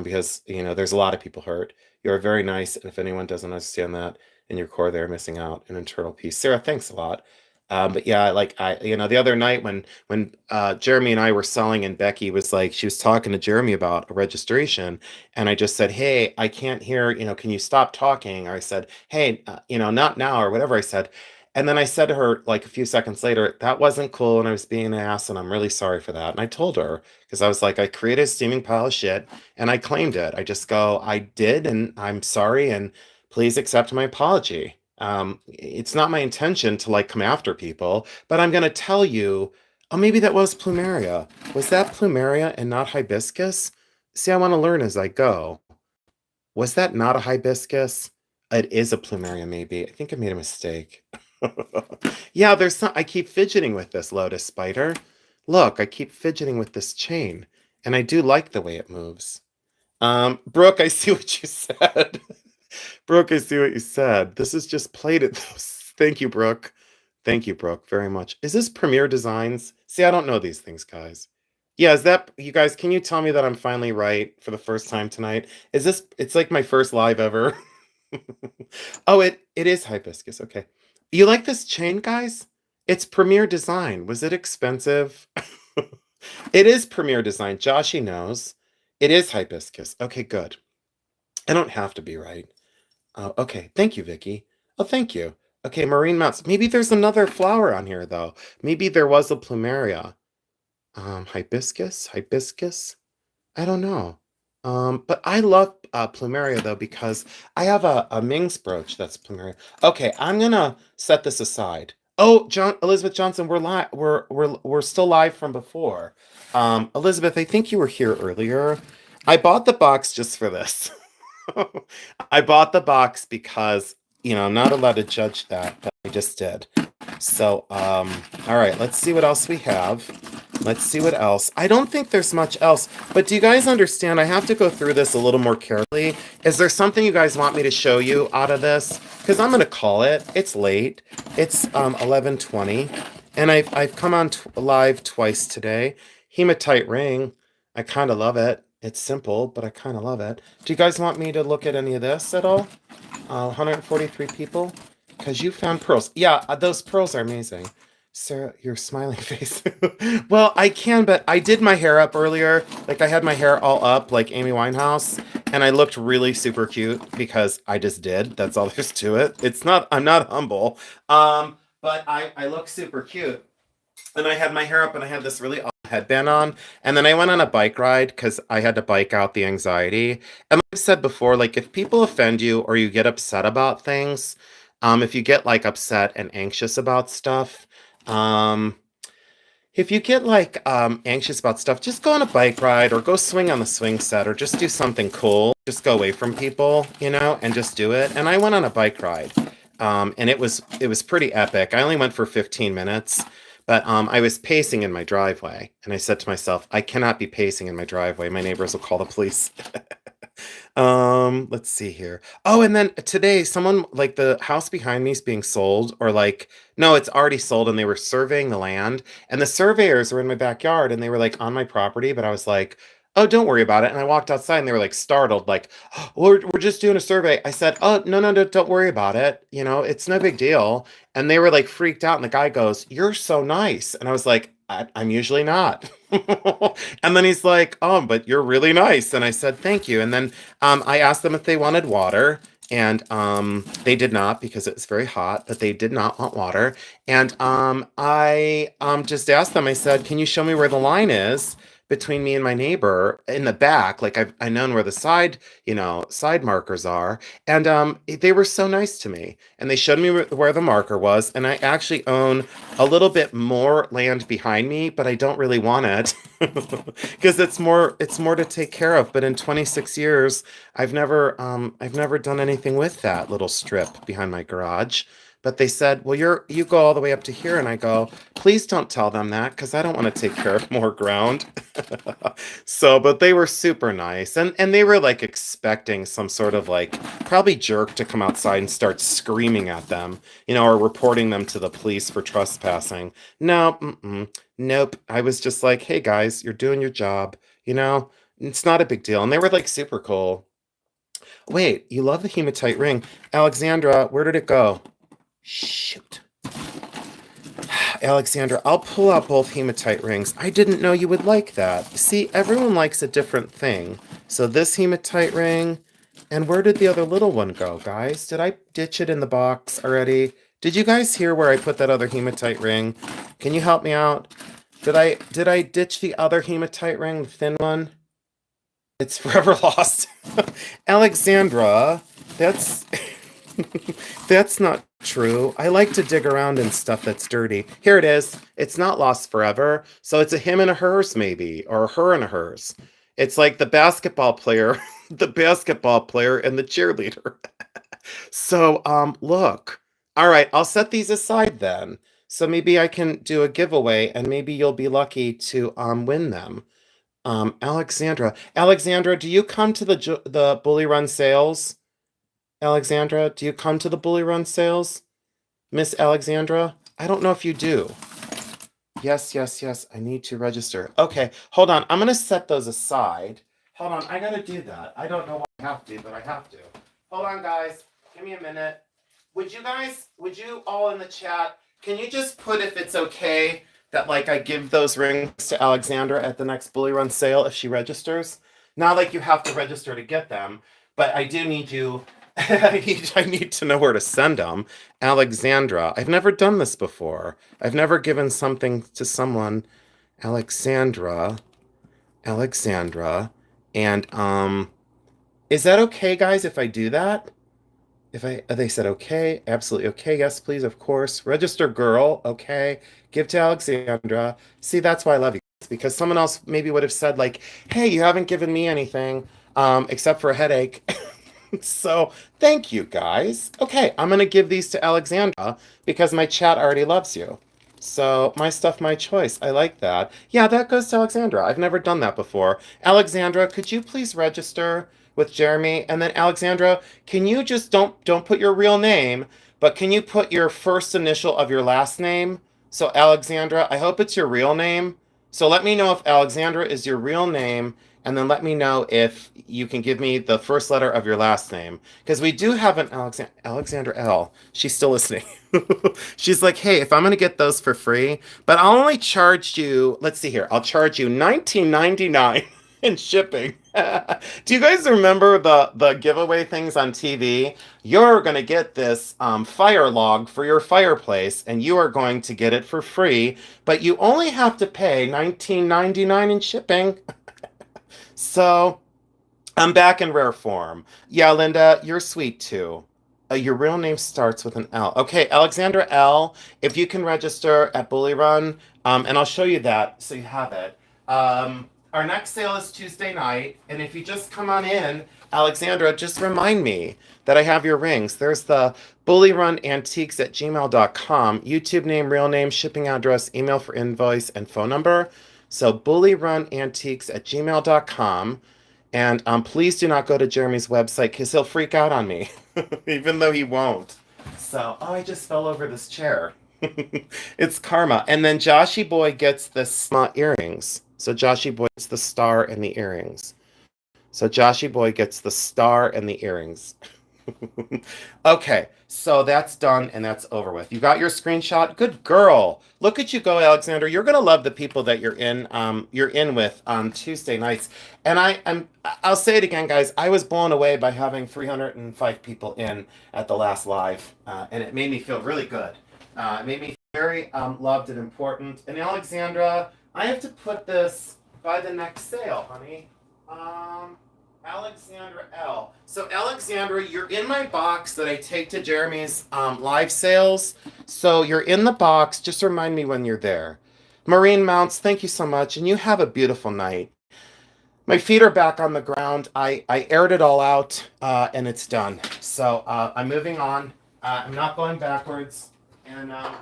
because, there's a lot of people hurt. You're very nice. And if anyone doesn't understand that in your core, they're missing out an internal piece. Sarah, thanks a lot. But yeah, like the other night when Jeremy and I were selling and Becky was like, she was talking to Jeremy about a registration. And I just said, "Hey, I can't hear, can you stop talking?" Or I said, "Hey, not now," or whatever I said. And then I said to her like a few seconds later, "That wasn't cool and I was being an ass and I'm really sorry for that." And I told her because I was like, I created a steaming pile of shit and I claimed it. I just go, "I did and I'm sorry and please accept my apology." It's not my intention to like come after people, but I'm gonna tell you, oh, maybe that was plumeria. Was that plumeria and not hibiscus? See, I want to learn as I go. Was that not a hibiscus? It is a plumeria, maybe. I think I made a mistake. Yeah, there's some. I keep fidgeting with this lotus spider. Look, I keep fidgeting with this chain, and I do like the way it moves. Brooke, I see what you said. Brooke, I see what you said. This is just plated. Thank you, Brooke. Thank you, Brooke, very much. Is this Premier Designs? See, I don't know these things, guys. Yeah, is that you guys? Can you tell me that I'm finally right for the first time tonight? Is this? It's like my first live ever. Oh, it is hibiscus. Okay. You like this chain, guys? It's Premier Design. Was it expensive? It is Premier Design. Joshy knows. It is hibiscus. Okay, good. I don't have to be right. Okay. Thank you, Vicky. Oh, thank you. Okay, marine mounts. Maybe there's another flower on here, though. Maybe there was a plumeria. Hibiscus. I don't know. But I love plumeria though because I have a Ming's brooch that's plumeria. Okay, I'm gonna set this aside. Oh, Elizabeth Johnson, we're live. We're still live from before. Elizabeth, I think you were here earlier. I bought the box just for this. I bought the box because I'm not allowed to judge that, but I just did. So, all right, let's see what else we have. Let's see what else. I don't think there's much else, but do you guys understand? I have to go through this a little more carefully. Is there something you guys want me to show you out of this? Because I'm going to call it. It's late. It's 11:20, and I've come on live twice today. Hematite ring. I kind of love it. It's simple, but I kind of love it. Do you guys want me to look at any of this at all? 143 people. Because you found pearls. Yeah, those pearls are amazing. Sarah, your smiling face. Well, I can, but I did my hair up earlier. Like, I had my hair all up, like Amy Winehouse. and I looked really super cute because I just did. That's all there's to it. It's not, I'm not humble. But I look super cute. And I had my hair up and I had this really awesome headband on. And then I went on a bike ride because I had to bike out the anxiety. And like I've said before, like if people offend you or you get upset about things, if you get like upset and anxious about stuff, um, if you get like anxious about stuff, just go on a bike ride or go swing on the swing set or just do something cool. Just go away from people, and just do it. And I went on a bike ride. And it was pretty epic. I only went for 15 minutes, but I was pacing in my driveway and I said to myself, I cannot be pacing in my driveway. My neighbors will call the police. Let's see here. Oh, and then today, someone like the house behind me is being sold, or like, no, it's already sold, and they were surveying the land, and the surveyors were in my backyard, and they were like on my property, but I was like, oh, don't worry about it. And I walked outside, and they were like startled, like, oh, we're just doing a survey. I said, oh, no, no, no, don't worry about it. It's no big deal. And they were like freaked out, and the guy goes, "You're so nice," and I was like, I'm usually not. And then he's like, "Oh, but you're really nice." And I said, "Thank you." And then I asked them if they wanted water, and they did not because it was very hot, but they did not want water. And I just asked them, I said, "Can you show me where the line is between me and my neighbor in the back? Like I known where the side markers are." And they were so nice to me. And they showed me where the marker was. And I actually own a little bit more land behind me, but I don't really want it because it's more to take care of. But in 26 years, I've never done anything with that little strip behind my garage. But they said, "Well, you go all the way up to here," and I go, "Please don't tell them that because I don't want to take care of more ground." So, but they were super nice, and they were like expecting some sort of like probably jerk to come outside and start screaming at them, or reporting them to the police for trespassing. No, nope. I was just like, "Hey guys, you're doing your job. It's not a big deal," and they were like super cool. Wait, you love the hematite ring, Alexandra? Where did it go? Shoot. Alexandra, I'll pull out both hematite rings. I didn't know you would like that. See, everyone likes a different thing. So this hematite ring, and where did the other little one go, guys? Did I ditch it in the box already? Did you guys hear where I put that other hematite ring? Can you help me out? Did I ditch the other hematite ring, the thin one? It's forever lost. Alexandra, that's that's not true. I like to dig around in stuff that's dirty. Here it is. It's not lost forever. So it's a him and a hers, maybe, or a her and a hers. It's like the basketball player, the basketball player and the cheerleader. So, look. All right, I'll set these aside then. So maybe I can do a giveaway and maybe you'll be lucky to win them. Alexandra, do you come to the Bully Run sales? Alexandra, do you come to the Bully Run sales? Miss Alexandra? I don't know if you do. Yes, yes, yes. I need to register. Okay, hold on. I'm going to set those aside. Hold on. I got to do that. I don't know why I have to, but I have to. Hold on, guys. Give me a minute. Would you all in the chat, can you just put if it's okay that like I give those rings to Alexandra at the next Bully Run sale if she registers? Not like you have to register to get them, but I do need you. I need to know where to send them. Alexandra, I've never done this before. I've never given something to someone. Alexandra, Alexandra, and is that okay, guys, if I do that? If they said okay, absolutely okay, yes, please, of course. Register girl, okay. Give to Alexandra. See, that's why I love you, because someone else maybe would have said like, hey, you haven't given me anything, except for a headache. So thank you guys. Okay, I'm gonna give these to Alexandra because my chat already loves you. So my stuff, my choice. I like that. Yeah, that goes to Alexandra. I've never done that before. Alexandra, could you please register with Jeremy? And then Alexandra, can you just don't put your real name, but can you put your first initial of your last name? So Alexandra, I hope it's your real name. So let me know if Alexandra is your real name, and then let me know if you can give me the first letter of your last name. Because we do have an Alexandra L. She's still listening. She's like, hey, if I'm going to get those for free, but I'll only charge you, let's see here, I'll charge you $19.99. and shipping. Do you guys remember the giveaway things on TV? You're going to get this fire log for your fireplace, and you are going to get it for free, but you only have to pay $19.99 in shipping. So I'm back in rare form. Yeah, Linda, you're sweet too. Your real name starts with an L. Okay, Alexandra L. If you can register at Bully Run, and I'll show you that so you have it. Our next sale is Tuesday night, and if you just come on in, Alexandra, just remind me that I have your rings. There's the bullyrunantiques at gmail.com, YouTube name, real name, shipping address, email for invoice, and phone number. So bullyrunantiques at gmail.com. And please do not go to Jeremy's website because he'll freak out on me, even though he won't. So, oh, I just fell over this chair. It's karma. And then Joshy Boy gets the earrings. So Joshy Boy gets the star and the earrings. So Joshy Boy gets the star and the earrings. Okay, so that's done and that's over with. You got your screenshot? Good girl. Look at you go, Alexander. You're gonna love the people that you're in with on Tuesday nights. And I'll say it again, guys. I was blown away by having 305 people in at the last live, and it made me feel really good. It made me feel very loved and important. And Alexandra, I have to put this by the next sale, honey. Alexandra L. So Alexandra, you're in my box that I take to Jeremy's live sales. So you're in the box. Just remind me when you're there. Marine Mounts, thank you so much. And you have a beautiful night. My feet are back on the ground. I aired it all out and it's done. So I'm moving on. I'm not going backwards. And I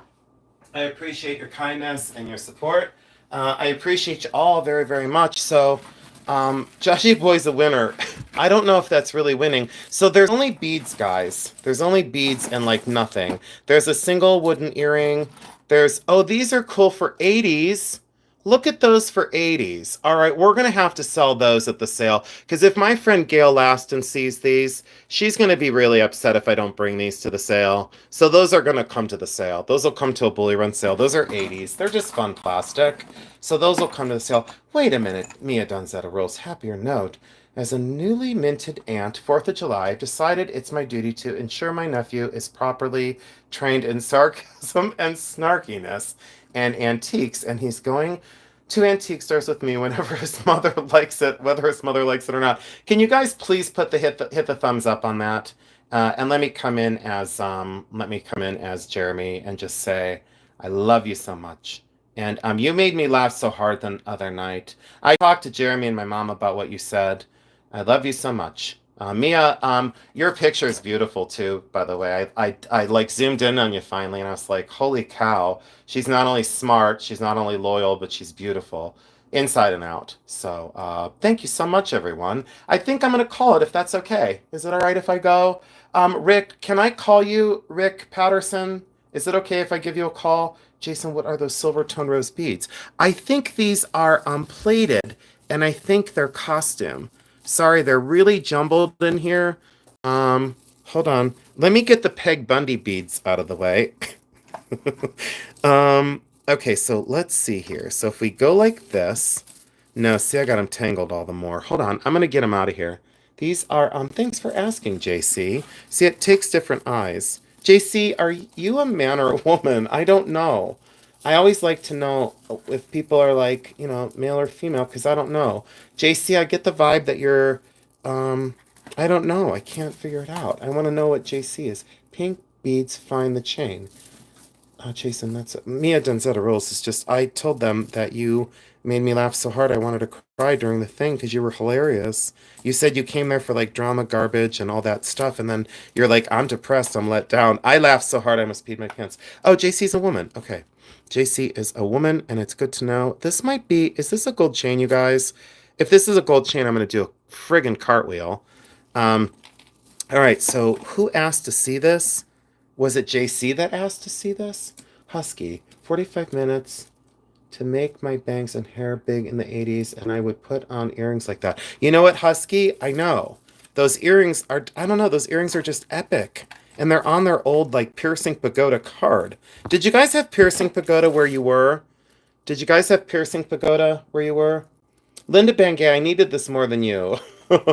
appreciate your kindness and your support. I appreciate you all very, very much. So Joshy Boy's a winner. I don't know if that's really winning. So there's only beads, guys. There's only beads and like nothing. There's a single wooden earring. Oh, these are cool for 80s. Look at those for 80s. All right, we're going to have to sell those at the sale. Because if my friend Gail Laston sees these, she's going to be really upset if I don't bring these to the sale. So those are going to come to the sale. Those will come to a Bully Run sale. Those are 80s. They're just fun plastic. So those will come to the sale. Wait a minute, Mia Donzetta Rose, happier note. As a newly minted aunt, 4th of July, I've decided it's my duty to ensure my nephew is properly trained in sarcasm and snarkiness and antiques, and he's going to antique stores with me whenever his mother likes it, whether his mother likes it or not. Can you guys please put hit the thumbs up on that? And let me come in as Jeremy and just say, I love you so much. And you made me laugh so hard the other night. I talked to Jeremy and my mom about what you said. I love you so much. Mia, your picture is beautiful too, by the way. I like zoomed in on you finally and I was like, holy cow. She's not only smart, she's not only loyal, but she's beautiful inside and out. So thank you so much, everyone. I think I'm going to call it if that's okay. Is it all right if I go? Rick, can I call you Rick Patterson? Is it okay if I give you a call? Jason, what are those silver tone rose beads? I think these are plated and I think they're costume. Sorry, they're really jumbled in here. Hold on. Let me get the Peg Bundy beads out of the way. Okay, so let's see here. So if we go like this. No, see, I got them tangled all the more. Hold on. I'm going to get them out of here. These are, thanks for asking, JC. See, it takes different eyes. JC, are you a man or a woman? I don't know. I always like to know if people are like, male or female, because I don't know. JC, I get the vibe that you're, I don't know. I can't figure it out. I want to know what JC is. Pink beads, find the chain. Jason, that's Mia Donzetta Rolls. Is just, I told them that you made me laugh so hard I wanted to cry during the thing because you were hilarious. You said you came there for like drama garbage and all that stuff, and then you're like, I'm depressed, I'm let down. I laughed so hard I almost peed my pants. Oh, JC's a woman. Okay. JC is a woman, and it's good to know. This might be, is this a gold chain, you guys? If this is a gold chain, I'm going to do a friggin' cartwheel. All right, so who asked to see this? Was it JC that asked to see this? Husky, 45 minutes to make my bangs and hair big in the 80s, and I would put on earrings like that. You know what, Husky? I know. Those earrings are, I don't know, those earrings are just epic. And they're on their old, like, Piercing Pagoda card. Did you guys have Piercing Pagoda where you were? Did you guys have Piercing Pagoda where you were? Linda Bangay, I needed this more than you.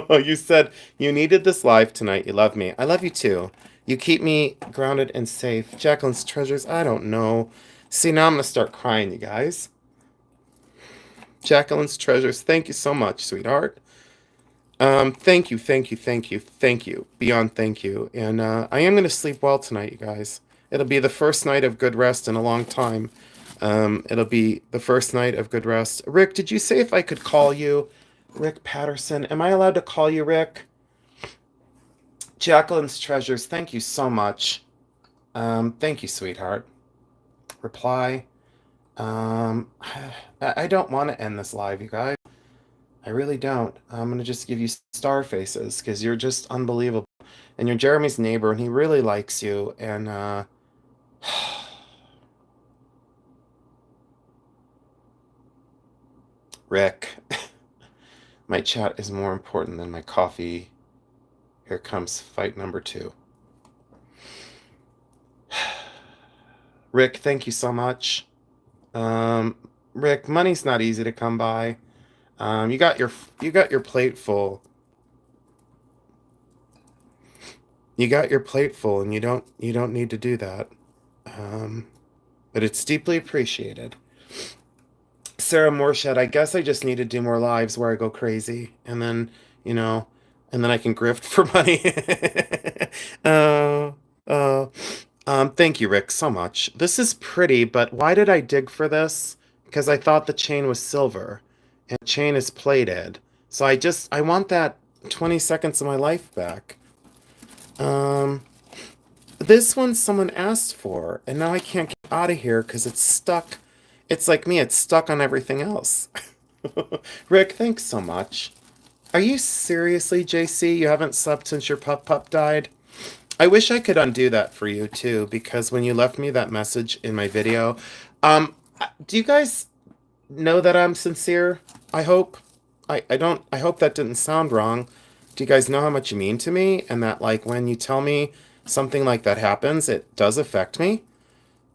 You said you needed this live tonight. You love me. I love you too. You keep me grounded and safe. Jacqueline's treasures, I don't know. See, now I'm going to start crying, you guys. Jacqueline's treasures, thank you so much, sweetheart. Thank you, thank you, thank you, thank you. Beyond thank you. And I am going to sleep well tonight, you guys. It'll be the first night of good rest in a long time. It'll be the first night of good rest. Rick, did you say if I could call you? Rick Patterson. Am I allowed to call you Rick? Jacqueline's treasures, thank you so much. Thank you, sweetheart. Reply. I don't want to end this live, you guys. I really don't. I'm going to just give you star faces because you're just unbelievable. And you're Jeremy's neighbor and he really likes you. And, Rick, my chat is more important than my coffee. Here comes fight number 2. Rick, thank you so much. Rick, money's not easy to come by. You got your plate full. You got your plate full, and you don't need to do that. But it's deeply appreciated. Sarah Morshed, I guess I just need to do more lives where I go crazy, and then you know, and then I can grift for money. uh, uh, thank you, Rick, so much. This is pretty, but why did I dig for this? Because I thought the chain was silver, and the chain is plated. So I want that 20 seconds of my life back. Um, this one someone asked for, and now I can't get out of here because it's stuck. It's like me, it's stuck on everything else. Rick, thanks so much. Are you seriously, JC? You haven't slept since your pup died? I wish I could undo that for you too, because when you left me that message in my video, do you guys know that I'm sincere? I hope. I don't, I hope that didn't sound wrong. Do you guys know how much you mean to me? And that, like, when you tell me something like that happens, it does affect me.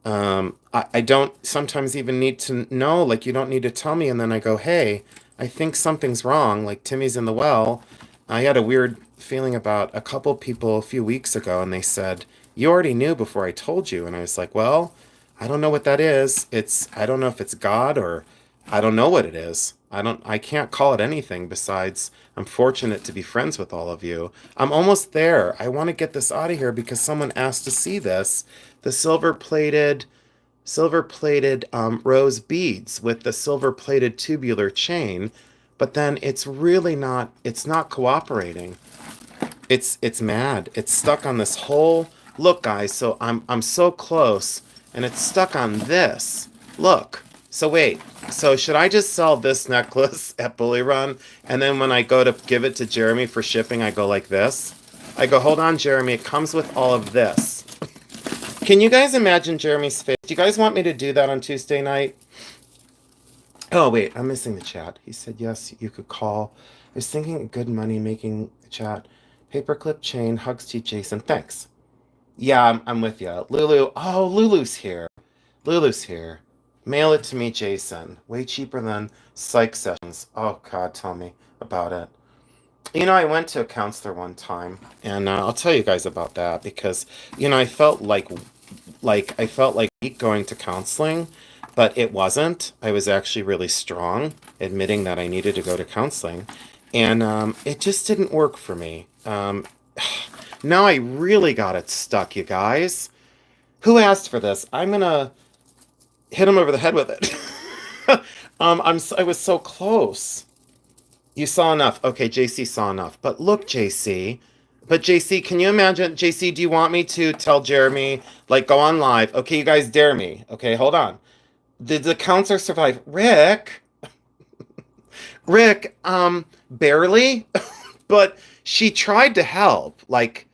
I don't sometimes even need to know, like, you don't need to tell me. And then I go, hey, I think something's wrong. Like, Timmy's in the well. I had a weird feeling about a couple people a few weeks ago, and they said, you already knew before I told you. And I was like, well, I don't know what that is. I don't know if it's God or I don't know what it is. I can't call it anything besides I'm fortunate to be friends with all of you. I'm almost there. I want to get this out of here because someone asked to see this. The silver plated rose beads with the silver plated tubular chain, but then it's not cooperating. It's mad. It's stuck on this whole look, guys. So I'm so close, and it's stuck on this. Look. So wait. So should I just sell this necklace at Bully Run, and then when I go to give it to Jeremy for shipping, I go like this? I go, hold on, Jeremy. It comes with all of this. Can you guys imagine Jeremy's face? Do you guys want me to do that on Tuesday night? Oh, wait, I'm missing the chat. He said, yes, you could call. I was thinking good money making chat. Paperclip chain, hugs to you, Jason. Thanks. Yeah, I'm with you. Lulu. Oh, Lulu's here. Lulu's here. Mail it to me, Jason. Way cheaper than psych sessions. Oh, God, tell me about it. You know, I went to a counselor one time, and I'll tell you guys about that because, I felt I felt like weak going to counseling, but it wasn't. I was actually really strong, admitting that I needed to go to counseling, and it just didn't work for me. Now I really got it stuck, you guys. Who asked for this? I'm gonna hit him over the head with it. I was so close. You saw enough. Okay, JC saw enough. But look, JC. But JC, can you imagine? JC, do you want me to tell Jeremy, like, go on live? Okay, you guys dare me. Okay, hold on. Did the counselor survive? Rick, barely. But she tried to help. Like,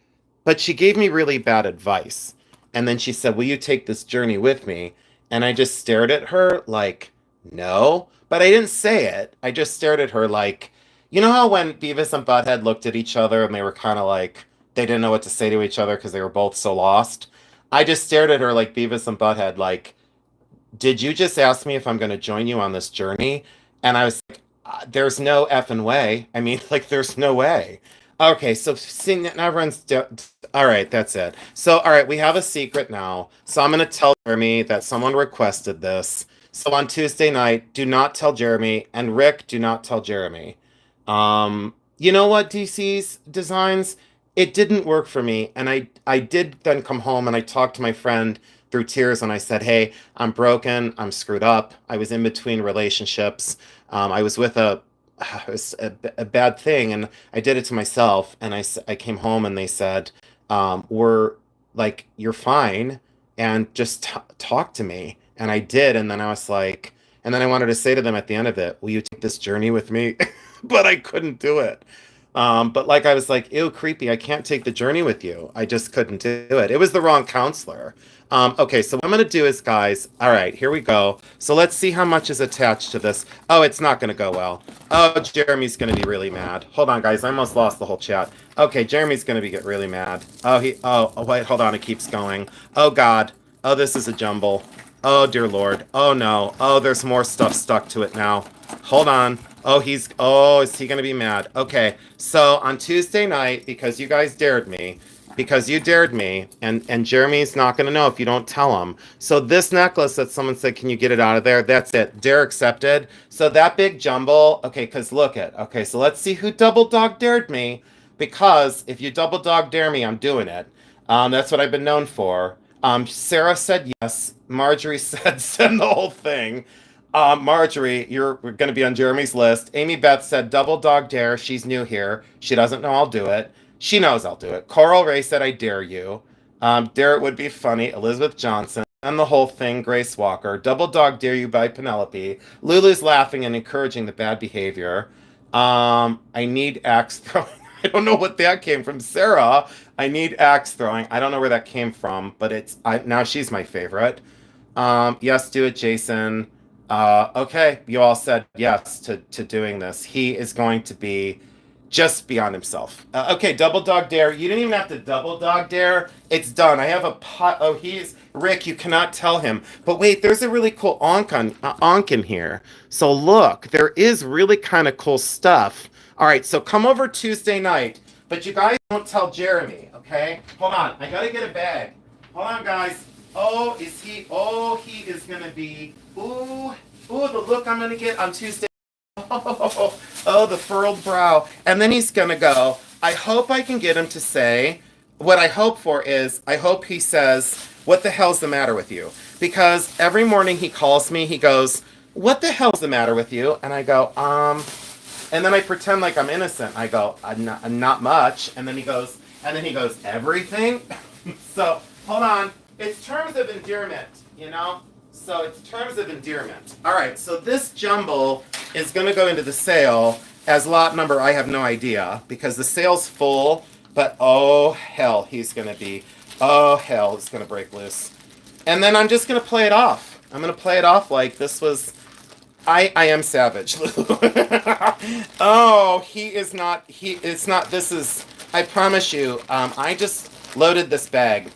but she gave me really bad advice. And then she said, will you take this journey with me? And I just stared at her like, no. But I didn't say it. I just stared at her like, you know how when Beavis and Butthead looked at each other and they were kind of like, they didn't know what to say to each other because they were both so lost? I just stared at her like Beavis and Butthead, like, did you just ask me if I'm going to join you on this journey? And I was like, there's no effing way. I mean, like, there's no way. Okay, so seeing that now everyone's all right, that's it. So, all right, we have a secret now. So I'm gonna tell Jeremy that someone requested this. So on Tuesday night, do not tell Jeremy, and Rick, do not tell Jeremy. You know what, DC's designs? It didn't work for me, and I did then come home and I talked to my friend through tears and I said, "Hey, I'm broken. I'm screwed up. I was in between relationships. I was with it was a bad thing, and I did it to myself." And I came home and they said, "We're like, you're fine, and just talk to me." And I did, and then I was like, and then I wanted to say to them at the end of it, "Will you take this journey with me?" But I couldn't do it. But like I was like, ew, creepy. I can't take the journey with you. I just couldn't do it. It was the wrong counselor. Okay, so what I'm gonna do is, guys, all right, here we go. So let's see how much is attached to this. Oh, it's not gonna go well. Oh, Jeremy's gonna be really mad. Hold on, guys, I almost lost the whole chat. Okay, Jeremy's gonna be get really mad. Oh, wait, hold on, it keeps going. Oh God. Oh, this is a jumble. Oh dear Lord. Oh no. Oh, there's more stuff stuck to it now. Hold on. Oh, is he gonna be mad? Okay, so on Tuesday night, because you dared me, and Jeremy's not gonna know if you don't tell him. So this necklace that someone said, can you get it out of there? That's it. Dare accepted. So that big jumble, okay, because look it. Okay, so let's see who double dog dared me. Because if you double dog dare me, I'm doing it. That's what I've been known for. Sarah said yes. Marjorie said send the whole thing. Marjorie, you're going to be on Jeremy's list. Amy Beth said double dog dare. She's new here. She doesn't know I'll do it. She knows I'll do it. Coral Ray said I dare you. Dare it would be funny. Elizabeth Johnson. And the whole thing, Grace Walker. Double dog dare you by Penelope. Lulu's laughing and encouraging the bad behavior. I need axe throwing. I don't know what that came from. Sarah, I need axe throwing. I don't know where that came from, but now she's my favorite. Yes, do it, Jason. Okay, you all said yes to doing this. He is going to be just beyond himself. Okay, double dog dare. You didn't even have to double dog dare. It's done. I have a pot. Oh, he's Rick. You cannot tell him. But wait, there's a really cool onk in here. So look, there is really kind of cool stuff. All right, so come over Tuesday night, but you guys don't tell Jeremy, okay? Hold on, I gotta get a bag. Hold on, guys. Oh, he is gonna be, ooh, the look I'm gonna get on Tuesday. Oh, the furrowed brow. And then he's gonna go, I hope I can get him to say, what I hope for is, I hope he says, what the hell's the matter with you? Because every morning he calls me, he goes, what the hell's the matter with you? And I go, and then I pretend like I'm innocent. I go, not much. And then he goes, everything? So, hold on. It's terms of endearment, you know? So it's terms of endearment. All right, so this jumble is going to go into the sale as lot number, I have no idea, because the sale's full, but oh, hell, it's going to break loose. And then I'm just going to play it off. I'm going to play it off like this was... I am savage. Oh, this is, I promise you, I just loaded this bag.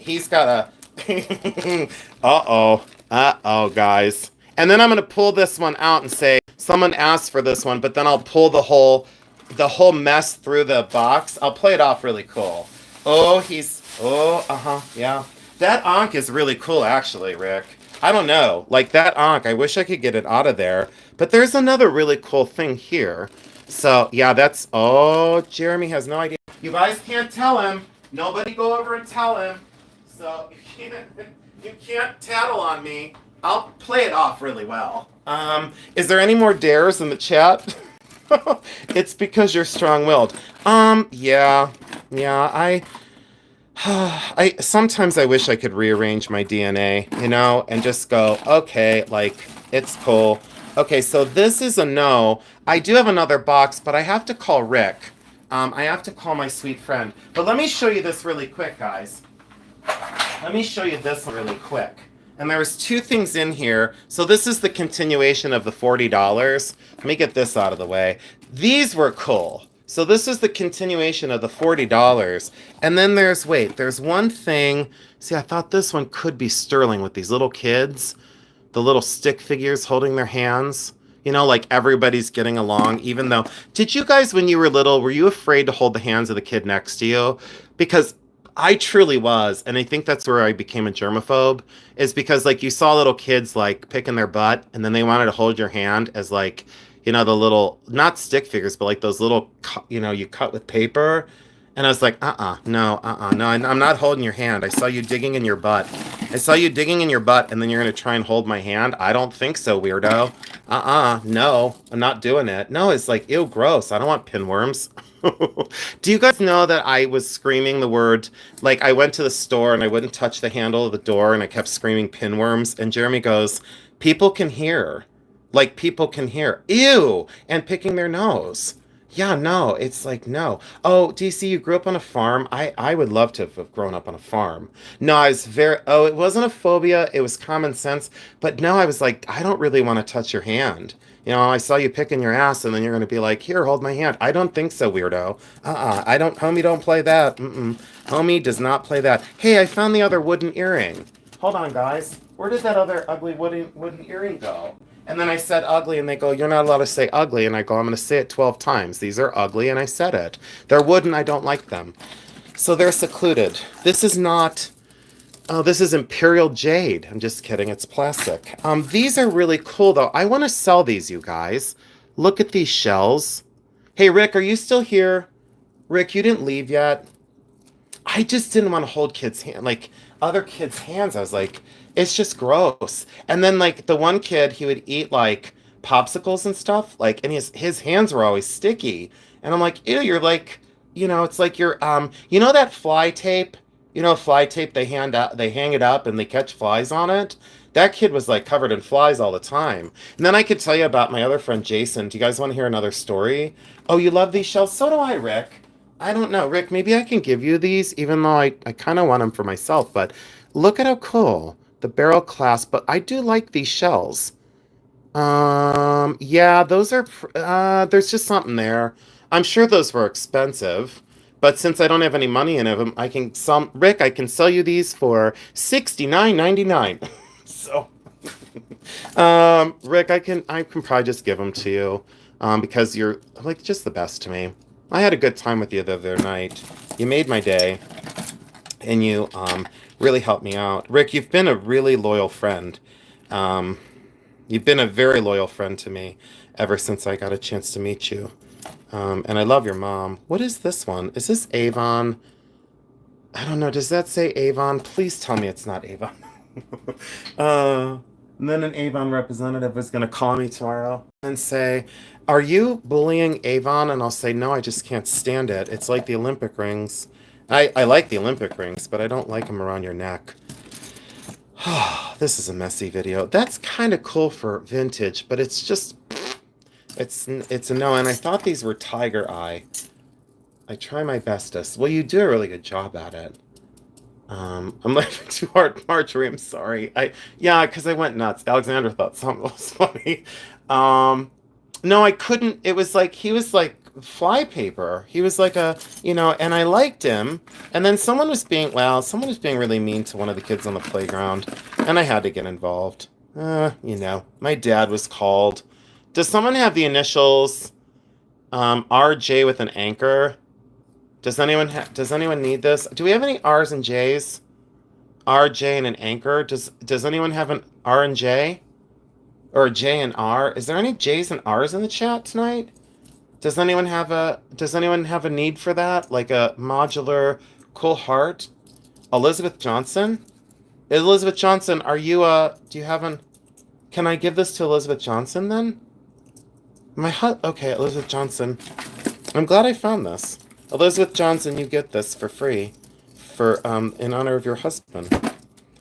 He's got a, uh-oh, guys. And then I'm going to pull this one out and say, someone asked for this one, but then I'll pull the whole mess through the box. I'll play it off really cool. Yeah. That onk is really cool, actually, Rick. I don't know. Like that onk, I wish I could get it out of there. But there's another really cool thing here. So, yeah, Jeremy has no idea. You guys can't tell him. Nobody go over and tell him. So, you can't tattle on me. I'll play it off really well. Is there any more dares in the chat? It's because you're strong-willed. Yeah, I sometimes I wish I could rearrange my DNA, and just go, okay, like, it's cool. Okay, so this is a no. I do have another box, but I have to call Rick. I have to call my sweet friend. But let me show you this really quick, guys. Let me show you this really quick. And there's two things in here. So this is the continuation of the $40. Let me get this out of the way. These were cool. So this is the continuation of the $40. And then there's one thing. See, I thought this one could be sterling with these little kids. The little stick figures holding their hands. You know, like everybody's getting along, even though. Did you guys, when you were little, were you afraid to hold the hands of the kid next to you? Because I truly was, and I think that's where I became a germaphobe, is because like you saw little kids like picking their butt, and then they wanted to hold your hand as like, you know, the little, not stick figures, but like those little, you know, you cut with paper. And I was like, no, I'm not holding your hand. I saw you digging in your butt. I saw you digging in your butt, and then you're going to try and hold my hand? I don't think so, weirdo. No, I'm not doing it. No, it's like, ew, gross. I don't want pinworms. Do you guys know that I was screaming the word, like I went to the store and I wouldn't touch the handle of the door and I kept screaming pinworms, and Jeremy goes, people can hear. Like people can hear. Ew, and picking their nose. Yeah, no, it's like no. Oh, DC, you grew up on a farm. I would love to have grown up on a farm. No, I was very. Oh, it wasn't a phobia. It was common sense. But no, I was like, I don't really want to touch your hand. You know, I saw you picking your ass, and then you're gonna be like, here, hold my hand. I don't think so, weirdo. I don't. Homie, don't play that. Homie does not play that. Hey, I found the other wooden earring. Hold on, guys. Where did that other ugly wooden earring go? And then I said ugly, and they go, you're not allowed to say ugly. And I go, I'm going to say it 12 times. These are ugly, and I said it. They're wooden, I don't like them. So they're secluded. This is not, oh, this is Imperial Jade. I'm just kidding, it's plastic. These are really cool, though. I want to sell these, you guys. Look at these shells. Hey, Rick, are you still here? Rick, you didn't leave yet? I just didn't want to hold kids' hand, like other kids' hands. I was like, it's just gross. And then like the one kid, he would eat like popsicles and stuff, like, and his hands were always sticky. And I'm like, ew, you're like, you know, it's like you're you know that fly tape? You know, fly tape they hang it up and they catch flies on it. That kid was like covered in flies all the time. And then I could tell you about my other friend Jason. Do you guys want to hear another story? Oh, you love these shells? So do I, Rick. I don't know, Rick, maybe I can give you these, even though I kind of want them for myself, but look at how cool. The barrel clasp, but I do like these shells. Yeah, those are, there's just something there. I'm sure those were expensive, but since I don't have any money in them, Rick, I can sell you these for $69.99. So, Rick, I can probably just give them to you, because you're like just the best to me. I had a good time with you the other night. You made my day, and you really helped me out. Rick, you've been a really loyal friend. You've been a very loyal friend to me ever since I got a chance to meet you. And I love your mom. What is this one? Is this Avon? I don't know. Does that say Avon? Please tell me it's not Avon. And then an Avon representative was going to call me tomorrow and say, are you bullying Avon? And I'll say, no, I just can't stand it. It's like the Olympic rings. I like the Olympic rings, but I don't like them around your neck. This is a messy video. That's kind of cool for vintage, but it's just, it's a no. And I thought these were tiger eye. I try my bestest. Well, you do a really good job at it. I'm laughing too hard, Marjorie. I'm sorry. Yeah, because I went nuts. Alexander thought something was funny. No, I couldn't. It was like he was like flypaper. He was like a, you know, and I liked him. And then someone was being really mean to one of the kids on the playground, and I had to get involved. You know, my dad was called. Does someone have the initials RJ with an anchor? Does anyone need this? Do we have any R's and J's? RJ and an anchor? Does anyone have an R and J? Or a J and R? Is there any J's and R's in the chat tonight? Does anyone have a need for that? Like a modular cool heart? Elizabeth Johnson? Elizabeth Johnson, are you do you have an, can I give this to Elizabeth Johnson then? Okay, Elizabeth Johnson. I'm glad I found this. Elizabeth Johnson, you get this for free, for in honor of your husband.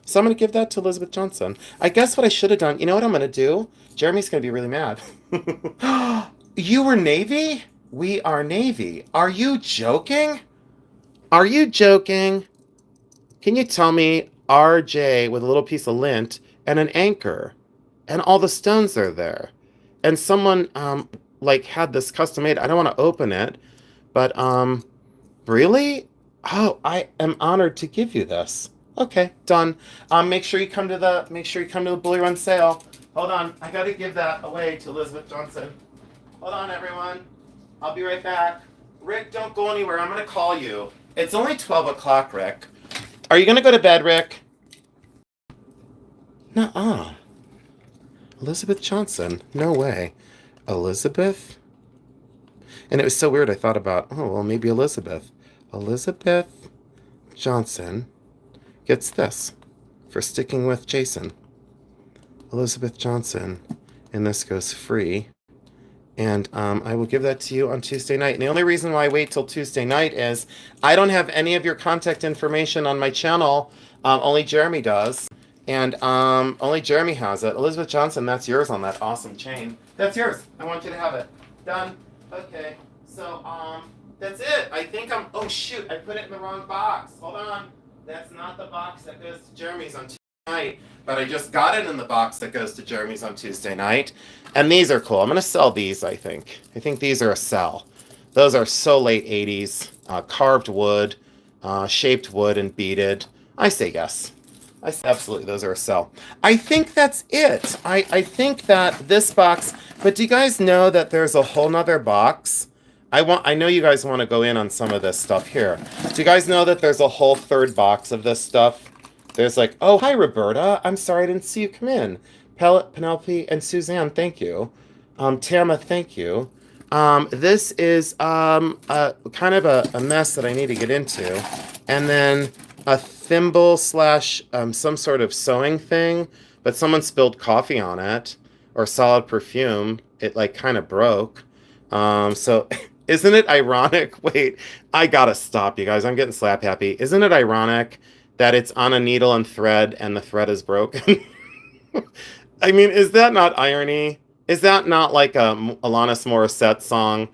So I'm going to give that to Elizabeth Johnson. I guess what I should have done, you know what I'm going to do? Jeremy's going to be really mad. You were Navy? We are Navy. Are you joking? Are you joking? Can you tell me RJ with a little piece of lint and an anchor and all the stones are there? And someone like had this custom made. I don't want to open it. But, really? Oh, I am honored to give you this. Okay, done. Make sure you come to the Bully Run sale. Hold on. I got to give that away to Elizabeth Johnson. Hold on, everyone. I'll be right back. Rick, don't go anywhere. I'm going to call you. It's only 12 o'clock, Rick. Are you going to go to bed, Rick? Nuh-uh. Elizabeth Johnson. No way. Elizabeth? And it was so weird. I thought about, oh, well, maybe Elizabeth. Elizabeth Johnson gets this for sticking with Jason. Elizabeth Johnson. And this goes free. And I will give that to you on Tuesday night. And the only reason why I wait till Tuesday night is I don't have any of your contact information on my channel. Only Jeremy does. And only Jeremy has it. Elizabeth Johnson, that's yours on that awesome chain. That's yours. I want you to have it. Done. Okay. So that's it. I think I'm... Oh, shoot. I put it in the wrong box. Hold on. That's not the box that goes to Jeremy's on Tuesday night. But I just got it in the box that goes to Jeremy's on Tuesday night. And these are cool. I'm going to sell these, I think. I think these are a sell. Those are so late 80s. Carved wood, shaped wood, and beaded. I say yes. I say absolutely, those are a sell. I think that's it. I think that this box... But do you guys know that there's a whole nother box? I know you guys want to go in on some of this stuff here. Do you guys know that there's a whole third box of this stuff? There's like, oh, hi, Roberta. I'm sorry I didn't see you come in. Penelope and Suzanne, thank you. Tama, thank you. This is kind of a mess that I need to get into. And then a thimble slash some sort of sewing thing, but someone spilled coffee on it, or solid perfume. It like kind of broke. So isn't it ironic? Wait, I gotta stop, you guys. I'm getting slap happy. Isn't it ironic that it's on a needle and thread and the thread is broken? I mean, is that not irony? Is that not like a Alanis Morissette song?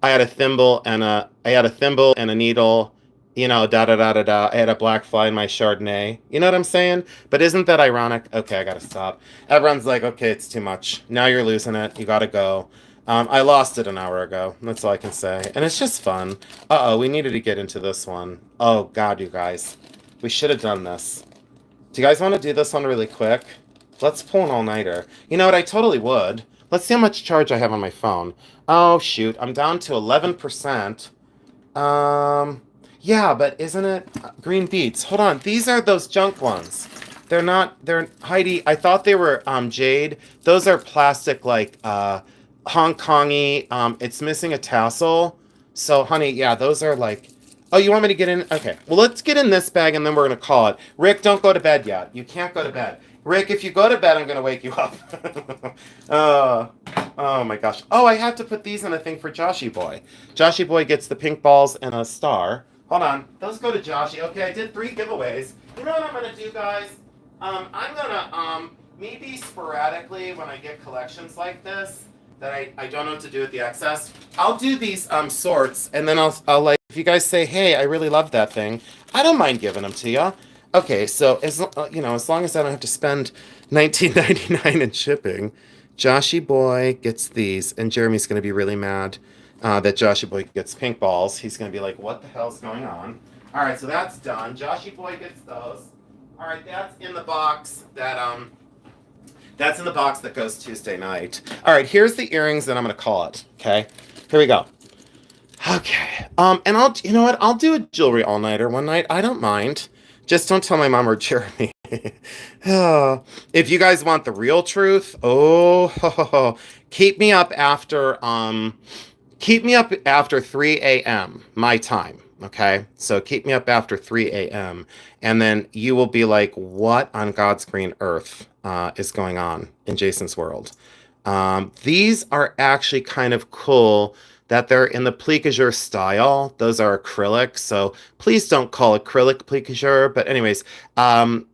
I had a thimble and a needle, you know, da da da da da. I had a black fly in my Chardonnay. You know what I'm saying? But isn't that ironic? Okay, I gotta stop. Everyone's like, okay, it's too much. Now you're losing it. You gotta go. I lost it an hour ago. That's all I can say. And it's just fun. Uh-oh, we needed to get into this one. Oh, God, you guys. We should have done this. Do you guys want to do this one really quick? Let's pull an all-nighter. You know what? I totally would. Let's see how much charge I have on my phone. Oh, shoot. I'm down to 11%. Yeah, but isn't it green beets? Hold on. These are those junk ones. They're not... They're... Heidi, I thought they were jade. Those are plastic, like, Hong Kong-y. It's missing a tassel. So, honey, yeah, those are, like... Oh, you want me to get in? Okay. Well, let's get in this bag, and then we're going to call it. Rick, don't go to bed yet. You can't go to bed. Rick, if you go to bed, I'm going to wake you up. Oh, my gosh. Oh, I have to put these in a thing for Joshy Boy. Joshy Boy gets the pink balls and a star. Hold on. Those go to Joshy. Okay, I did 3 giveaways. You know what I'm going to do, guys? I'm going to, maybe sporadically, when I get collections like this, that I don't know what to do with the excess, I'll do these sorts, and then I'll like, if you guys say, hey, I really love that thing, I don't mind giving them to you. Okay, so as you know, as long as I don't have to spend $19.99 in shipping, Joshy Boy gets these, and Jeremy's going to be really mad that Joshy Boy gets pink balls. He's going to be like, what the hell's going on? All right, so that's done. Joshy Boy gets those. All right, that's in the box that's in the box that goes Tuesday night. All right, here's the earrings that I'm going to call it, okay? Here we go. Okay. And you know what? I'll do a jewelry all-nighter one night. I don't mind. Just don't tell my mom or Jeremy. If you guys want the real truth, keep me up after 3 a.m. my time. Okay, so keep me up after 3 a.m. and then you will be like, what on God's green earth is going on in Jason's world? These are actually kind of cool that they're in the plique-à-jour style. Those are acrylic, so please don't call acrylic plique-à-jour. But anyways,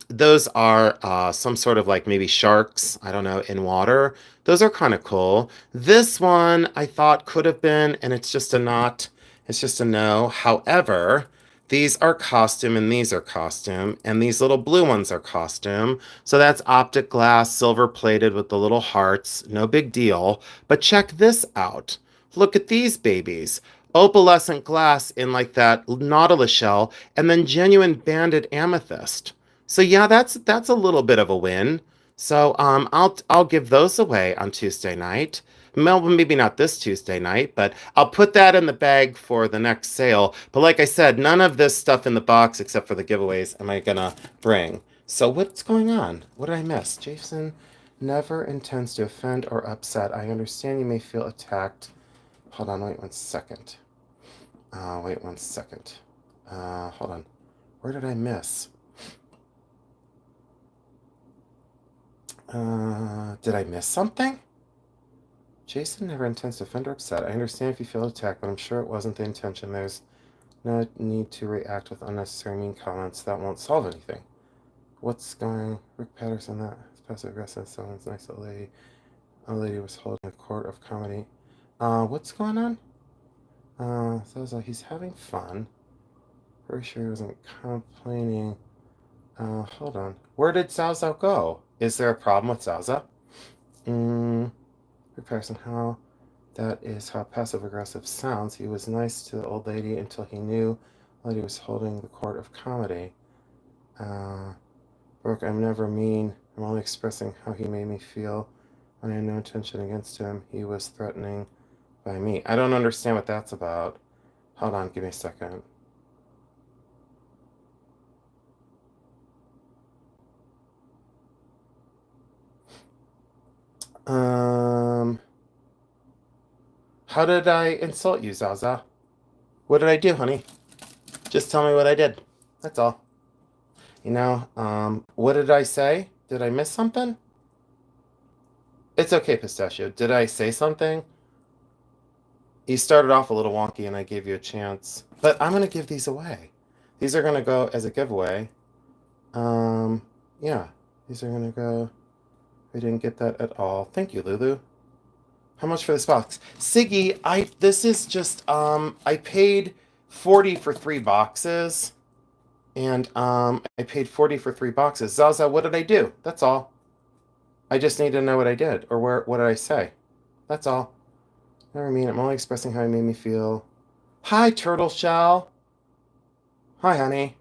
those are some sort of like maybe sharks, I don't know, in water. Those are kind of cool. This one I thought could have been, and it's just a not. It's just a no. However, these are costume and these are costume, and these little blue ones are costume. So that's optic glass, silver plated with the little hearts. No big deal. But check this out. Look at these babies. Opalescent glass in like that nautilus shell, and then genuine banded amethyst. So yeah, that's a little bit of a win. So I'll give those away on Tuesday night. Well, maybe not this Tuesday night, but I'll put that in the bag for the next sale. But like I said, none of this stuff in the box except for the giveaways am I gonna bring. So what's going on? What did I miss? Jason never intends to offend or upset. I understand you may feel attacked. Hold on, wait one second. Wait one second. Hold on. Where did I miss? Did I miss something? Jason never intends to offend or upset. I understand if you feel attacked, but I'm sure it wasn't the intention. There's no need to react with unnecessary mean comments. That won't solve anything. What's going? Rick Patterson, that is passive aggressive. Someone's nice old lady. A lady was holding a court of comedy. What's going on? So he's having fun. Pretty sure he wasn't complaining. Hold on. Where did Zaza go? Is there a problem with Zaza? Comparison how that is how passive aggressive sounds. He was nice to the old lady until he knew the lady was holding the court of comedy. Brooke, I'm never mean. I'm only expressing how he made me feel. When I had no intention against him, he was threatening by me. I don't understand what that's about. Hold on, give me a second. How did I insult you, Zaza? What did I do, honey? Just tell me what I did. That's all. What did I say? Did I miss something? It's okay, Pistachio. Did I say something? You started off a little wonky and I gave you a chance. But I'm going to give these away. These are going to go as a giveaway. Yeah. These are going to go. I didn't get that at all. Thank you, Lulu. How much for this box? Siggy, this is just I paid 40 for 3 boxes. And I paid 40 for 3 boxes. Zaza, what did I do? That's all. I just need to know what I did or what did I say? That's all. Never mean. I'm only expressing how it made me feel. Hi, Turtle Shell. Hi, honey.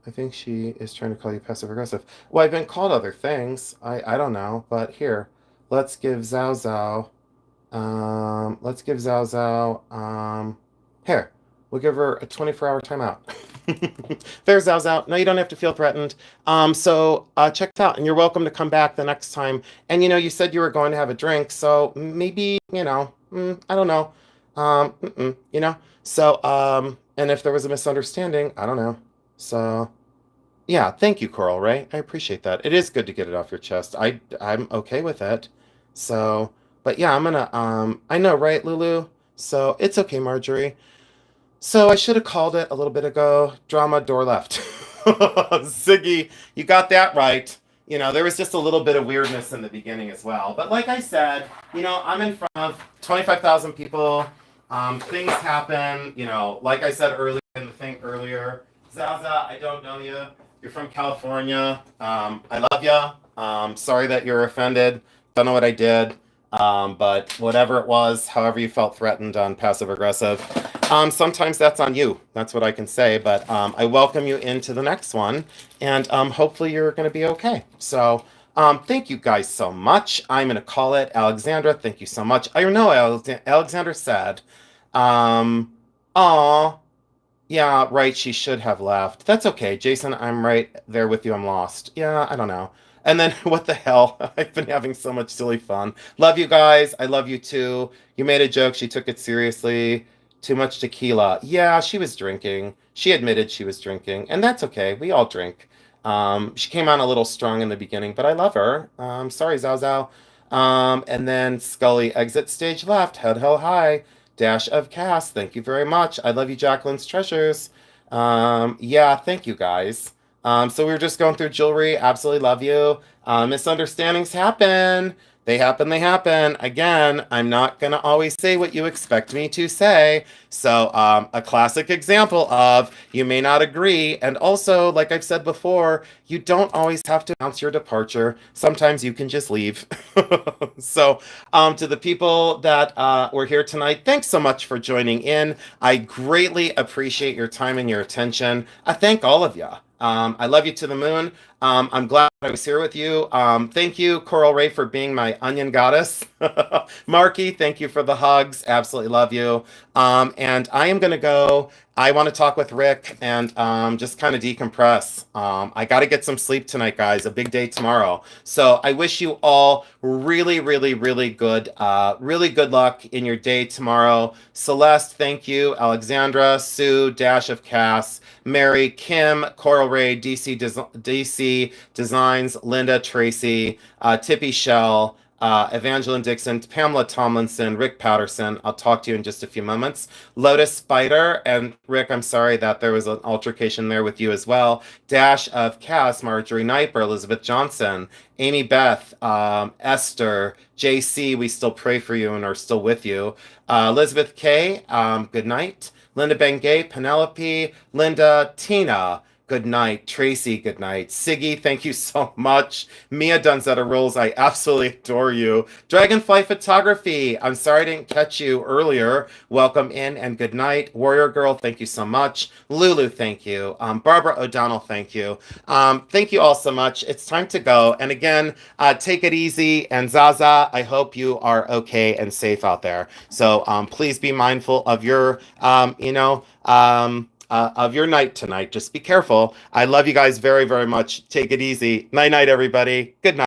I think she is trying to call you passive aggressive. Well, I've been called other things. I don't know, but here, let's give Zhao Zhao. Let's give Zhao Zhao. Here, we'll give her a 24-hour timeout. There's Zhao Zhao. No, you don't have to feel threatened. Check it out, and you're welcome to come back the next time. And you said you were going to have a drink, so maybe I don't know. You know. And if there was a misunderstanding, I don't know. So, yeah, thank you, Coral Ray. I appreciate that. It is good to get it off your chest. I'm okay with it. So, but yeah, I'm gonna I know, right, Lulu? So it's okay, Marjorie. So I should have called it a little bit ago. Drama door left. Ziggy, you got that right. There was just a little bit of weirdness in the beginning as well. But like I said, I'm in front of 25,000 people. Things happen, like I said earlier in the thing earlier. Zaza, I don't know you. You're from California. I love you. Sorry that you're offended. Don't know what I did. But whatever it was, however you felt threatened on passive aggressive, sometimes that's on you. That's what I can say. But I welcome you into the next one, and hopefully you're going to be okay. So thank you guys so much. I'm going to call it. Alexandra, thank you so much. I know Alexandra said, aw, yeah, right, she should have left. That's okay, Jason, I'm right there with you. I'm lost. Yeah, I don't know. And then, what the hell? I've been having so much silly fun. Love you guys. I love you too. You made a joke. She took it seriously. Too much tequila. Yeah, she was drinking. She admitted she was drinking. And that's okay. We all drink. She came on a little strong in the beginning, but I love her. Sorry, Zao Zao. And then Scully, exit stage left. Head held high. Dash of Cass. Thank you very much. I love you, Jacqueline's Treasures. Yeah, thank you guys. So we were just going through jewelry. Absolutely love you. Misunderstandings happen. They happen, they happen. Again, I'm not going to always say what you expect me to say. So, a classic example of you may not agree. And also, like I've said before, you don't always have to announce your departure. Sometimes you can just leave. So, to the people that were here tonight, thanks so much for joining in. I greatly appreciate your time and your attention. I thank all of you. I love you to the moon. I'm glad I was here with you. Thank you, Coral Ray, for being my onion goddess. Marky, thank you for the hugs. Absolutely love you. And I am going to go. I want to talk with Rick and just kind of decompress. I got to get some sleep tonight, guys. A big day tomorrow. So I wish you all really good luck in your day tomorrow. Celeste, thank you. Alexandra, Sue, Dash of Cass, Mary, Kim, Coral Ray, DC Designs, Linda, Tracy, Tippy Shell, Evangeline Dixon, Pamela Tomlinson, Rick Patterson. I'll talk to you in just a few moments. Lotus Spider, and Rick, I'm sorry that there was an altercation there with you as well. Dash of Cass, Marjorie Kniper, Elizabeth Johnson, Amy Beth, Esther, JC, we still pray for you and are still with you. Elizabeth K, good night. Linda Bengay, Penelope, Linda, Tina, good night. Tracy, good night. Siggy, thank you so much. Mia Dunzetta Rules, I absolutely adore you. Dragonfly Photography, I'm sorry I didn't catch you earlier. Welcome in and good night. Warrior Girl, thank you so much. Lulu, thank you. Barbara O'Donnell, thank you. Thank you all so much. It's time to go. And again, take it easy. And Zaza, I hope you are okay and safe out there. So please be mindful of your, of your night tonight. Just be careful. I love you guys very, very much. Take it easy. Night, night, everybody. Good night.